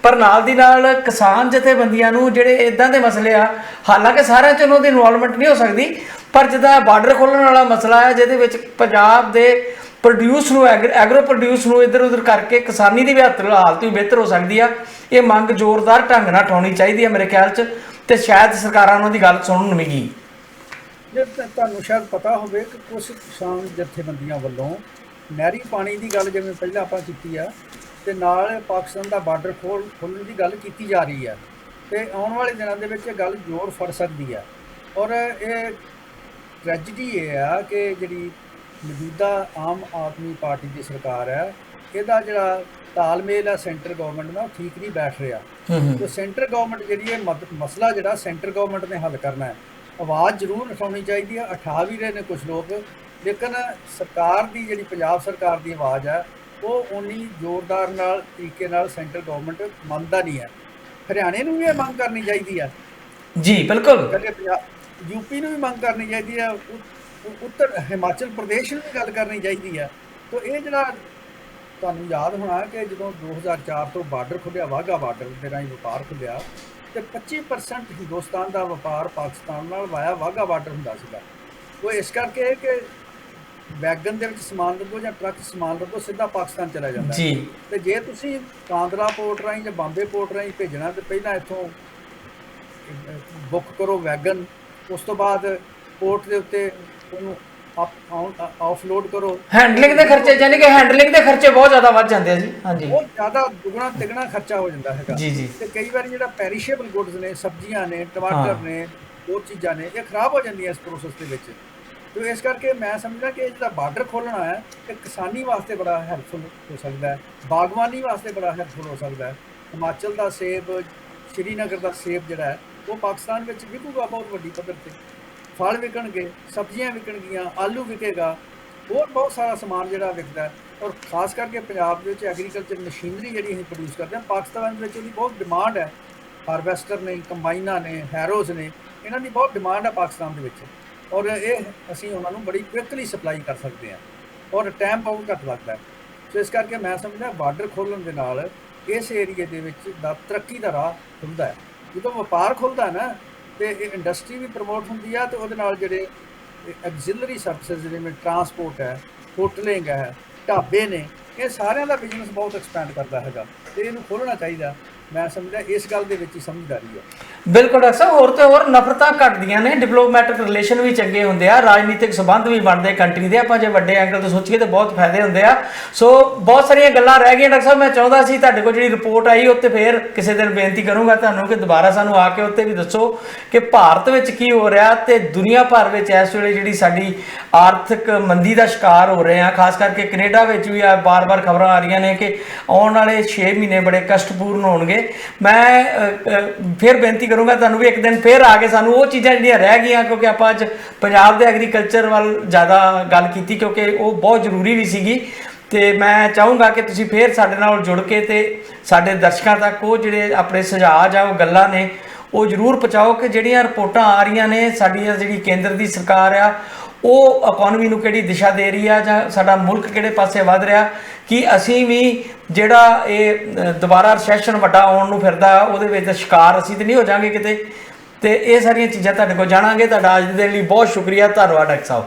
Speaker 2: ਪਰ ਨਾਲ ਦੀ ਨਾਲ ਕਿਸਾਨ ਜਥੇਬੰਦੀਆਂ ਨੂੰ ਜਿਹੜੇ ਇਦਾਂ ਦੇ ਮਸਲੇ ਆ, ਹਾਲਾਂਕਿ ਸਾਰਿਆਂ 'ਚ ਉਹਨਾਂ ਦੀ ਇਨਵੋਲਵਮੈਂਟ ਨਹੀਂ ਹੋ ਸਕਦੀ, ਪਰ ਜਿੱਦਾਂ ਬਾਰਡਰ ਖੋਲ੍ਹਣ ਵਾਲਾ ਮਸਲਾ ਹੈ ਜਿਹਦੇ ਵਿੱਚ ਪੰਜਾਬ ਦੇ ਪ੍ਰੋਡਿਊਸ ਨੂੰ ਐਗਰੋ ਪ੍ਰੋਡਿਊਸ ਨੂੰ ਇੱਧਰ ਉੱਧਰ ਕਰਕੇ ਕਿਸਾਨੀ ਦੀ ਵੀ ਹਾਲਤ ਵੀ ਬਿਹਤਰ ਹੋ ਸਕਦੀ ਆ। ਇਹ ਮੰਗ ਜ਼ੋਰਦਾਰ ਢੰਗ ਨਾਲ ਉਠਾਉਣੀ ਚਾਹੀਦੀ ਹੈ ਮੇਰੇ ਖਿਆਲ 'ਚ, ਤੇ ਸ਼ਾਇਦ ਸਰਕਾਰਾਂ ਉਹਨਾਂ ਦੀ ਗੱਲ ਸੁਣਨ ਨਵੇਂਗੀ।
Speaker 3: ਜੇ ਤੁਹਾਨੂੰ ਸ਼ਾਇਦ ਪਤਾ ਹੋਵੇ ਕਿ ਕੁਝ ਕਿਸਾਨ ਜਥੇਬੰਦੀਆਂ ਵੱਲੋਂ ਨਹਿਰੀ ਪਾਣੀ ਦੀ ਗੱਲ ਜਿਵੇਂ ਪਹਿਲਾਂ ਆਪਾਂ ਕੀਤੀ ਆ, ਤੇ ਨਾਲ ਪਾਕਿਸਤਾਨ ਦਾ ਬਾਰਡਰ ਖੋਲ੍ਹਣ ਦੀ ਗੱਲ ਕੀਤੀ ਜਾ ਰਹੀ ਹੈ, ਤੇ ਆਉਣ ਵਾਲੇ ਦਿਨਾਂ ਦੇ ਵਿੱਚ ਇਹ ਗੱਲ ਜ਼ੋਰ ਫੜ ਸਕਦੀ ਹੈ। ਔਰ ਇਹ ਟ੍ਰੈਜਡੀ ਇਹ ਆ ਕਿ ਜਿਹੜੀ ਮੌਜੂਦਾ ਆਮ ਆਦਮੀ ਪਾਰਟੀ ਦੀ ਸਰਕਾਰ ਹੈ, ਇਹਦਾ ਜਿਹੜਾ ਤਾਲਮੇਲ ਹੈ ਸੈਂਟਰ ਗਵਰਨਮੈਂਟ ਨਾਲ, ਠੀਕ ਨਹੀਂ ਬੈਠ ਰਿਹਾ। ਤੇ ਸੈਂਟਰ ਗਵਰਨਮੈਂਟ ਜਿਹੜੀ ਇਹ ਮਸਲਾ ਜਿਹੜਾ ਸੈਂਟਰ ਗਵਰਨਮੈਂਟ ਨੇ ਹੱਲ ਕਰਨਾ ਹੈ, ਆਵਾਜ਼ ਜ਼ਰੂਰ ਉਠਾਉਣੀ ਚਾਹੀਦੀ ਹੈ। ਉਠਾ ਵੀ ਰਹੇ ਨੇ ਕੁਝ ਲੋਕ, ਲੇਕਿਨ ਸਰਕਾਰ ਦੀ ਜਿਹੜੀ ਪੰਜਾਬ ਸਰਕਾਰ ਦੀ ਆਵਾਜ਼ ਹੈ ਉਹ ਉਨੀ ਜ਼ੋਰਦਾਰ ਨਾਲ ਤਰੀਕੇ ਨਾਲ ਸੈਂਟਰ ਗਵਰਨਮੈਂਟ ਮੰਨਦਾ ਨਹੀਂ ਹੈ। ਹਰਿਆਣੇ ਨੂੰ ਵੀ ਇਹ ਮੰਗ ਕਰਨੀ ਚਾਹੀਦੀ ਹੈ
Speaker 2: ਜੀ, ਬਿਲਕੁਲ।
Speaker 3: ਯੂਪੀ ਨੂੰ ਵੀ ਮੰਗ ਕਰਨੀ ਚਾਹੀਦੀ ਹੈ, ਉੱਤਰ ਹਿਮਾਚਲ ਪ੍ਰਦੇਸ਼ ਨੂੰ ਵੀ ਗੱਲ ਕਰਨੀ ਚਾਹੀਦੀ ਹੈ। ਤਾਂ ਇਹ ਜਿਹੜਾ ਤੁਹਾਨੂੰ ਯਾਦ ਹੋਣਾ ਕਿ ਜਦੋਂ 2004 ਤੋਂ ਬਾਰਡਰ ਖੁੱਲ੍ਹਿਆ, ਵਾਹਗਾ ਬਾਰਡਰ ਦੇ ਰਾਹੀਂ ਵਪਾਰ ਖੁੱਲ੍ਹਿਆ, ਤੇ 25% ਹਿੰਦੁਸਤਾਨ ਦਾ ਵਪਾਰ ਪਾਕਿਸਤਾਨ ਨਾਲ ਵਾਇਆ ਵਾਹਗਾ ਬਾਰਡਰ ਹੁੰਦਾ ਸੀਗਾ। ਉਹ ਇਸ ਕਰਕੇ ਕਿ ਵੈਗਨ ਦੇ ਵਿੱਚ ਸਮਾਨ ਰੱਖੋ ਜਾਂ ਟਰੱਕ ਸਮਾਨ ਰੱਖੋ, ਸਿੱਧਾ ਪਾਕਿਸਤਾਨ ਚਲਾ ਜਾਂਦਾ
Speaker 2: ਜੀ।
Speaker 3: ਤੇ ਜੇ ਤੁਸੀਂ ਕਾਂਦਰਾ ਪੋਰਟ ਰਾਹੀਂ ਜਾਂ ਬੰਬੇ ਪੋਰਟ ਰਾਹੀਂ ਭੇਜਣਾ, ਤੇ ਪਹਿਲਾਂ ਇੱਥੋਂ ਬੁੱਕ ਕਰੋ ਵੈਗਨ, ਉਸ ਤੋਂ ਬਾਅਦ ਪੋਰਟ ਦੇ ਉੱਤੇ ਉਹਨੂੰ ਆਫਲੋਡ ਕਰੋ।
Speaker 2: ਹੈਂਡਲਿੰਗ ਦੇ ਖਰਚੇ, ਯਾਨੀ ਕਿ ਹੈਂਡਲਿੰਗ ਦੇ ਖਰਚੇ ਬਹੁਤ ਜ਼ਿਆਦਾ ਵੱਧ ਜਾਂਦੇ ਆ ਜੀ। ਹਾਂਜੀ,
Speaker 3: ਬਹੁਤ ਜ਼ਿਆਦਾ ਦੁਗਣਾ ਤਿਗਣਾ ਖਰਚਾ ਹੋ ਜਾਂਦਾ ਹੈਗਾ
Speaker 2: ਜੀ ਜੀ।
Speaker 3: ਤੇ ਕਈ ਵਾਰੀ ਜਿਹੜਾ ਪੈਰੀਸ਼ੇਬਲ ਗੁੱਡਸ ਨੇ, ਸਬਜ਼ੀਆਂ ਨੇ, ਟਮਾਟਰ ਨੇ, ਹੋਰ ਚੀਜ਼ਾਂ ਨੇ, ਇਹ ਖਰਾਬ ਹੋ ਜਾਂਦੀਆਂ ਇਸ ਪ੍ਰੋਸੈਸ ਦੇ ਵਿੱਚ। ਤੇ ਇਸ ਕਰਕੇ ਮੈਂ ਸਮਝਦਾ ਕਿ ਇਹ ਜਿਹੜਾ ਬਾਰਡਰ ਖੋਲ੍ਹਣਾ ਹੈ ਇਹ ਕਿਸਾਨੀ ਵਾਸਤੇ ਬੜਾ ਹੈਲਪਫੁਲ ਹੋ ਸਕਦਾ ਹੈ, ਬਾਗਬਾਨੀ ਵਾਸਤੇ ਬੜਾ ਹੈਲਪਫੁਲ ਹੋ ਸਕਦਾ ਹੈ। ਹਿਮਾਚਲ ਦਾ ਸੇਬ, ਸ਼੍ਰੀਨਗਰ ਦਾ ਸੇਬ ਜਿਹੜਾ ਹੈ ਉਹ ਪਾਕਿਸਤਾਨ ਵਿੱਚ ਵਿਕੂਗਾ ਬਹੁਤ ਵੱਡੀ ਪੱਧਰ 'ਤੇ, ਫਲ ਵਿਕਣਗੇ, ਸਬਜ਼ੀਆਂ ਵਿਕਣਗੀਆਂ, ਆਲੂ ਵਿਕੇਗਾ, ਹੋਰ ਬਹੁਤ ਸਾਰਾ ਸਮਾਨ ਜਿਹੜਾ ਵਿਕਦਾ। ਔਰ ਖਾਸ ਕਰਕੇ ਪੰਜਾਬ ਦੇ ਵਿੱਚ ਐਗਰੀਕਲਚਰ ਮਸ਼ੀਨਰੀ ਜਿਹੜੀ ਅਸੀਂ ਪ੍ਰੋਡਿਊਸ ਕਰਦੇ ਹਾਂ, ਪਾਕਿਸਤਾਨ ਵਿੱਚ ਉਹਦੀ ਬਹੁਤ ਡਿਮਾਂਡ ਹੈ। ਹਾਰਵੈਸਟਰ ਨੇ, ਕੰਬਾਈਨਾਂ ਨੇ, ਹੈਰੋਜ਼ ਨੇ, ਇਹਨਾਂ ਦੀ ਬਹੁਤ ਡਿਮਾਂਡ ਹੈ ਪਾਕਿਸਤਾਨ ਦੇ ਵਿੱਚ, ਔਰ ਇਹ ਅਸੀਂ ਉਹਨਾਂ ਨੂੰ ਬੜੀ ਕੁਇਕਲੀ ਸਪਲਾਈ ਕਰ ਸਕਦੇ ਹਾਂ, ਔਰ ਟਾਈਮ ਬਹੁਤ ਘੱਟ ਲੱਗਦਾ ਹੈ। ਸੋ ਇਸ ਕਰਕੇ ਮੈਂ ਸਮਝਦਾ ਬਾਰਡਰ ਖੋਲ੍ਹਣ ਦੇ ਨਾਲ ਇਸ ਏਰੀਏ ਦੇ ਵਿੱਚ ਦਾ ਤਰੱਕੀ ਦਾ ਰਾਹ ਖੁੱਲ੍ਹਦਾ ਹੈ। ਜਦੋਂ ਵਪਾਰ ਖੁੱਲ੍ਹਦਾ ਨਾ, ਤੇ ਇਹ ਇੰਡਸਟਰੀ ਵੀ ਪ੍ਰਮੋਟ ਹੁੰਦੀ ਆ, ਤੇ ਉਹਦੇ ਨਾਲ ਜਿਹੜੇ ਐਗਜ਼ਿਲਰੀ ਸਰਵਿਸਿਜ਼ ਜਿਵੇਂ ਟਰਾਂਸਪੋਰਟ ਹੈ, ਹੋਟਲਿੰਗ ਹੈ, ਢਾਬੇ ਨੇ, ਇਹ ਸਾਰਿਆਂ ਦਾ ਬਿਜ਼ਨਸ ਬਹੁਤ ਐਕਸਪੈਂਡ ਕਰਦਾ ਹੈਗਾ, ਤੇ ਇਹਨੂੰ ਖੋਲ੍ਹਣਾ ਚਾਹੀਦਾ। ਮੈਂ ਸਮਝਦਾ ਇਸ ਗੱਲ ਦੇ ਵਿੱਚ ਹੀ ਸਮਝਦਾਰੀ ਹੈ।
Speaker 2: ਬਿਲਕੁਲ ਡਾਕਟਰ ਸਾਹਿਬ, ਹੋਰ ਤੇ ਹੋਰ ਨਫ਼ਰਤਾਂ ਘਟਦੀਆਂ ਨੇ, ਡਿਪਲੋਮੈਟਿਕ ਰਿਲੇਸ਼ਨ ਵੀ ਚੰਗੇ ਹੁੰਦੇ ਆ, ਰਾਜਨੀਤਿਕ ਸੰਬੰਧ ਵੀ ਬਣਦੇ ਕੰਟਰੀ ਦੇ, ਆਪਾਂ ਜੇ ਵੱਡੇ ਐਂਗਲ ਤੋਂ ਸੋਚੀਏ ਤਾਂ ਬਹੁਤ ਫਾਇਦੇ ਹੁੰਦੇ ਆ। ਸੋ ਬਹੁਤ ਸਾਰੀਆਂ ਗੱਲਾਂ ਰਹਿ ਗਈਆਂ ਡਾਕਟਰ ਸਾਹਿਬ, ਮੈਂ ਚਾਹੁੰਦਾ ਸੀ ਤੁਹਾਡੇ ਕੋਲ ਜਿਹੜੀ ਰਿਪੋਰਟ ਆਈ ਉੱਤੇ ਫੇਰ ਕਿਸੇ ਦਿਨ ਬੇਨਤੀ ਕਰੂੰਗਾ ਤੁਹਾਨੂੰ ਕਿ ਦੁਬਾਰਾ ਸਾਨੂੰ ਆ ਕੇ ਉੱਤੇ ਵੀ ਦੱਸੋ ਕਿ ਭਾਰਤ ਵਿੱਚ ਕੀ ਹੋ ਰਿਹਾ, ਤੇ ਦੁਨੀਆ ਭਰ ਵਿੱਚ ਇਸ ਵੇਲੇ ਜਿਹੜੀ ਸਾਡੀ ਆਰਥਿਕ ਮੰਦੀ ਦਾ ਸ਼ਿਕਾਰ ਹੋ ਰਹੇ ਆ, ਖਾਸ ਕਰਕੇ ਕੈਨੇਡਾ ਵਿੱਚ ਵੀ ਆ ਬਾਰ-ਬਾਰ ਖਬਰਾਂ ਆ ਰਹੀਆਂ ਨੇ ਕਿ ਆਉਣ ਵਾਲੇ 6 ਮਹੀਨੇ ਬੜੇ ਕਸ਼ਟਪੂਰਨ ਹੋਣਗੇ। ਮੈਂ ਫਿਰ ਬੇਨਤੀ ਕਰੂੰਗਾ ਤੁਹਾਨੂੰ ਵੀ ਇੱਕ ਦਿਨ ਫਿਰ ਆ ਕੇ ਸਾਨੂੰ ਉਹ ਚੀਜ਼ਾਂ ਜਿਹੜੀਆਂ ਰਹਿ ਗਈਆਂ, ਕਿਉਂਕਿ ਆਪਾਂ ਅੱਜ ਪੰਜਾਬ ਦੇ ਐਗਰੀਕਲਚਰ ਵੱਲ ਜ਼ਿਆਦਾ ਗੱਲ ਕੀਤੀ ਕਿਉਂਕਿ ਉਹ ਬਹੁਤ ਜ਼ਰੂਰੀ ਵੀ ਸੀਗੀ, ਤੇ ਮੈਂ ਚਾਹੂੰਗਾ ਕਿ ਤੁਸੀਂ ਫਿਰ ਸਾਡੇ ਨਾਲ ਜੁੜ ਕੇ ਤੇ ਸਾਡੇ ਦਰਸ਼ਕਾਂ ਤੱਕ ਉਹ ਜਿਹੜੇ ਆਪਣੇ ਸੁਝਾਅ ਜਾਂ ਉਹ ਗੱਲਾਂ ਨੇ ਉਹ ਜ਼ਰੂਰ ਪਹੁੰਚਾਓ ਕਿ ਜਿਹੜੀਆਂ ਰਿਪੋਰਟਾਂ ਆ ਰਹੀਆਂ ਨੇ, ਸਾਡੀਆਂ ਜਿਹੜੀ ਕੇਂਦਰ ਦੀ ਸਰਕਾਰ ਆ ਉਹ ਇਕੋਨਮੀ ਨੂੰ ਕਿਹੜੀ ਦਿਸ਼ਾ ਦੇ ਰਹੀ ਆ, ਜਾਂ ਸਾਡਾ ਮੁਲਕ ਕਿਹੜੇ ਪਾਸੇ ਵੱਧ ਰਿਹਾ, ਕਿ ਅਸੀਂ ਵੀ ਜਿਹੜਾ ਇਹ ਦੁਬਾਰਾ ਰਿਸੈਸ਼ਨ ਵੱਡਾ ਆਉਣ ਨੂੰ ਫਿਰਦਾ ਉਹਦੇ ਵਿੱਚ ਸ਼ਿਕਾਰ ਅਸੀਂ ਤਾਂ ਨਹੀਂ ਹੋ ਜਾਵਾਂਗੇ ਕਿਤੇ। ਤੇ ਇਹ ਸਾਰੀਆਂ ਚੀਜ਼ਾਂ ਤੁਹਾਡੇ ਕੋਲ ਜਾਣਾਂਗੇ। ਤੁਹਾਡਾ ਅੱਜ ਦੇ ਲਈ ਬਹੁਤ ਸ਼ੁਕਰੀਆ, ਧੰਨਵਾਦ ਡਾਕਟਰ ਸਾਹਿਬ।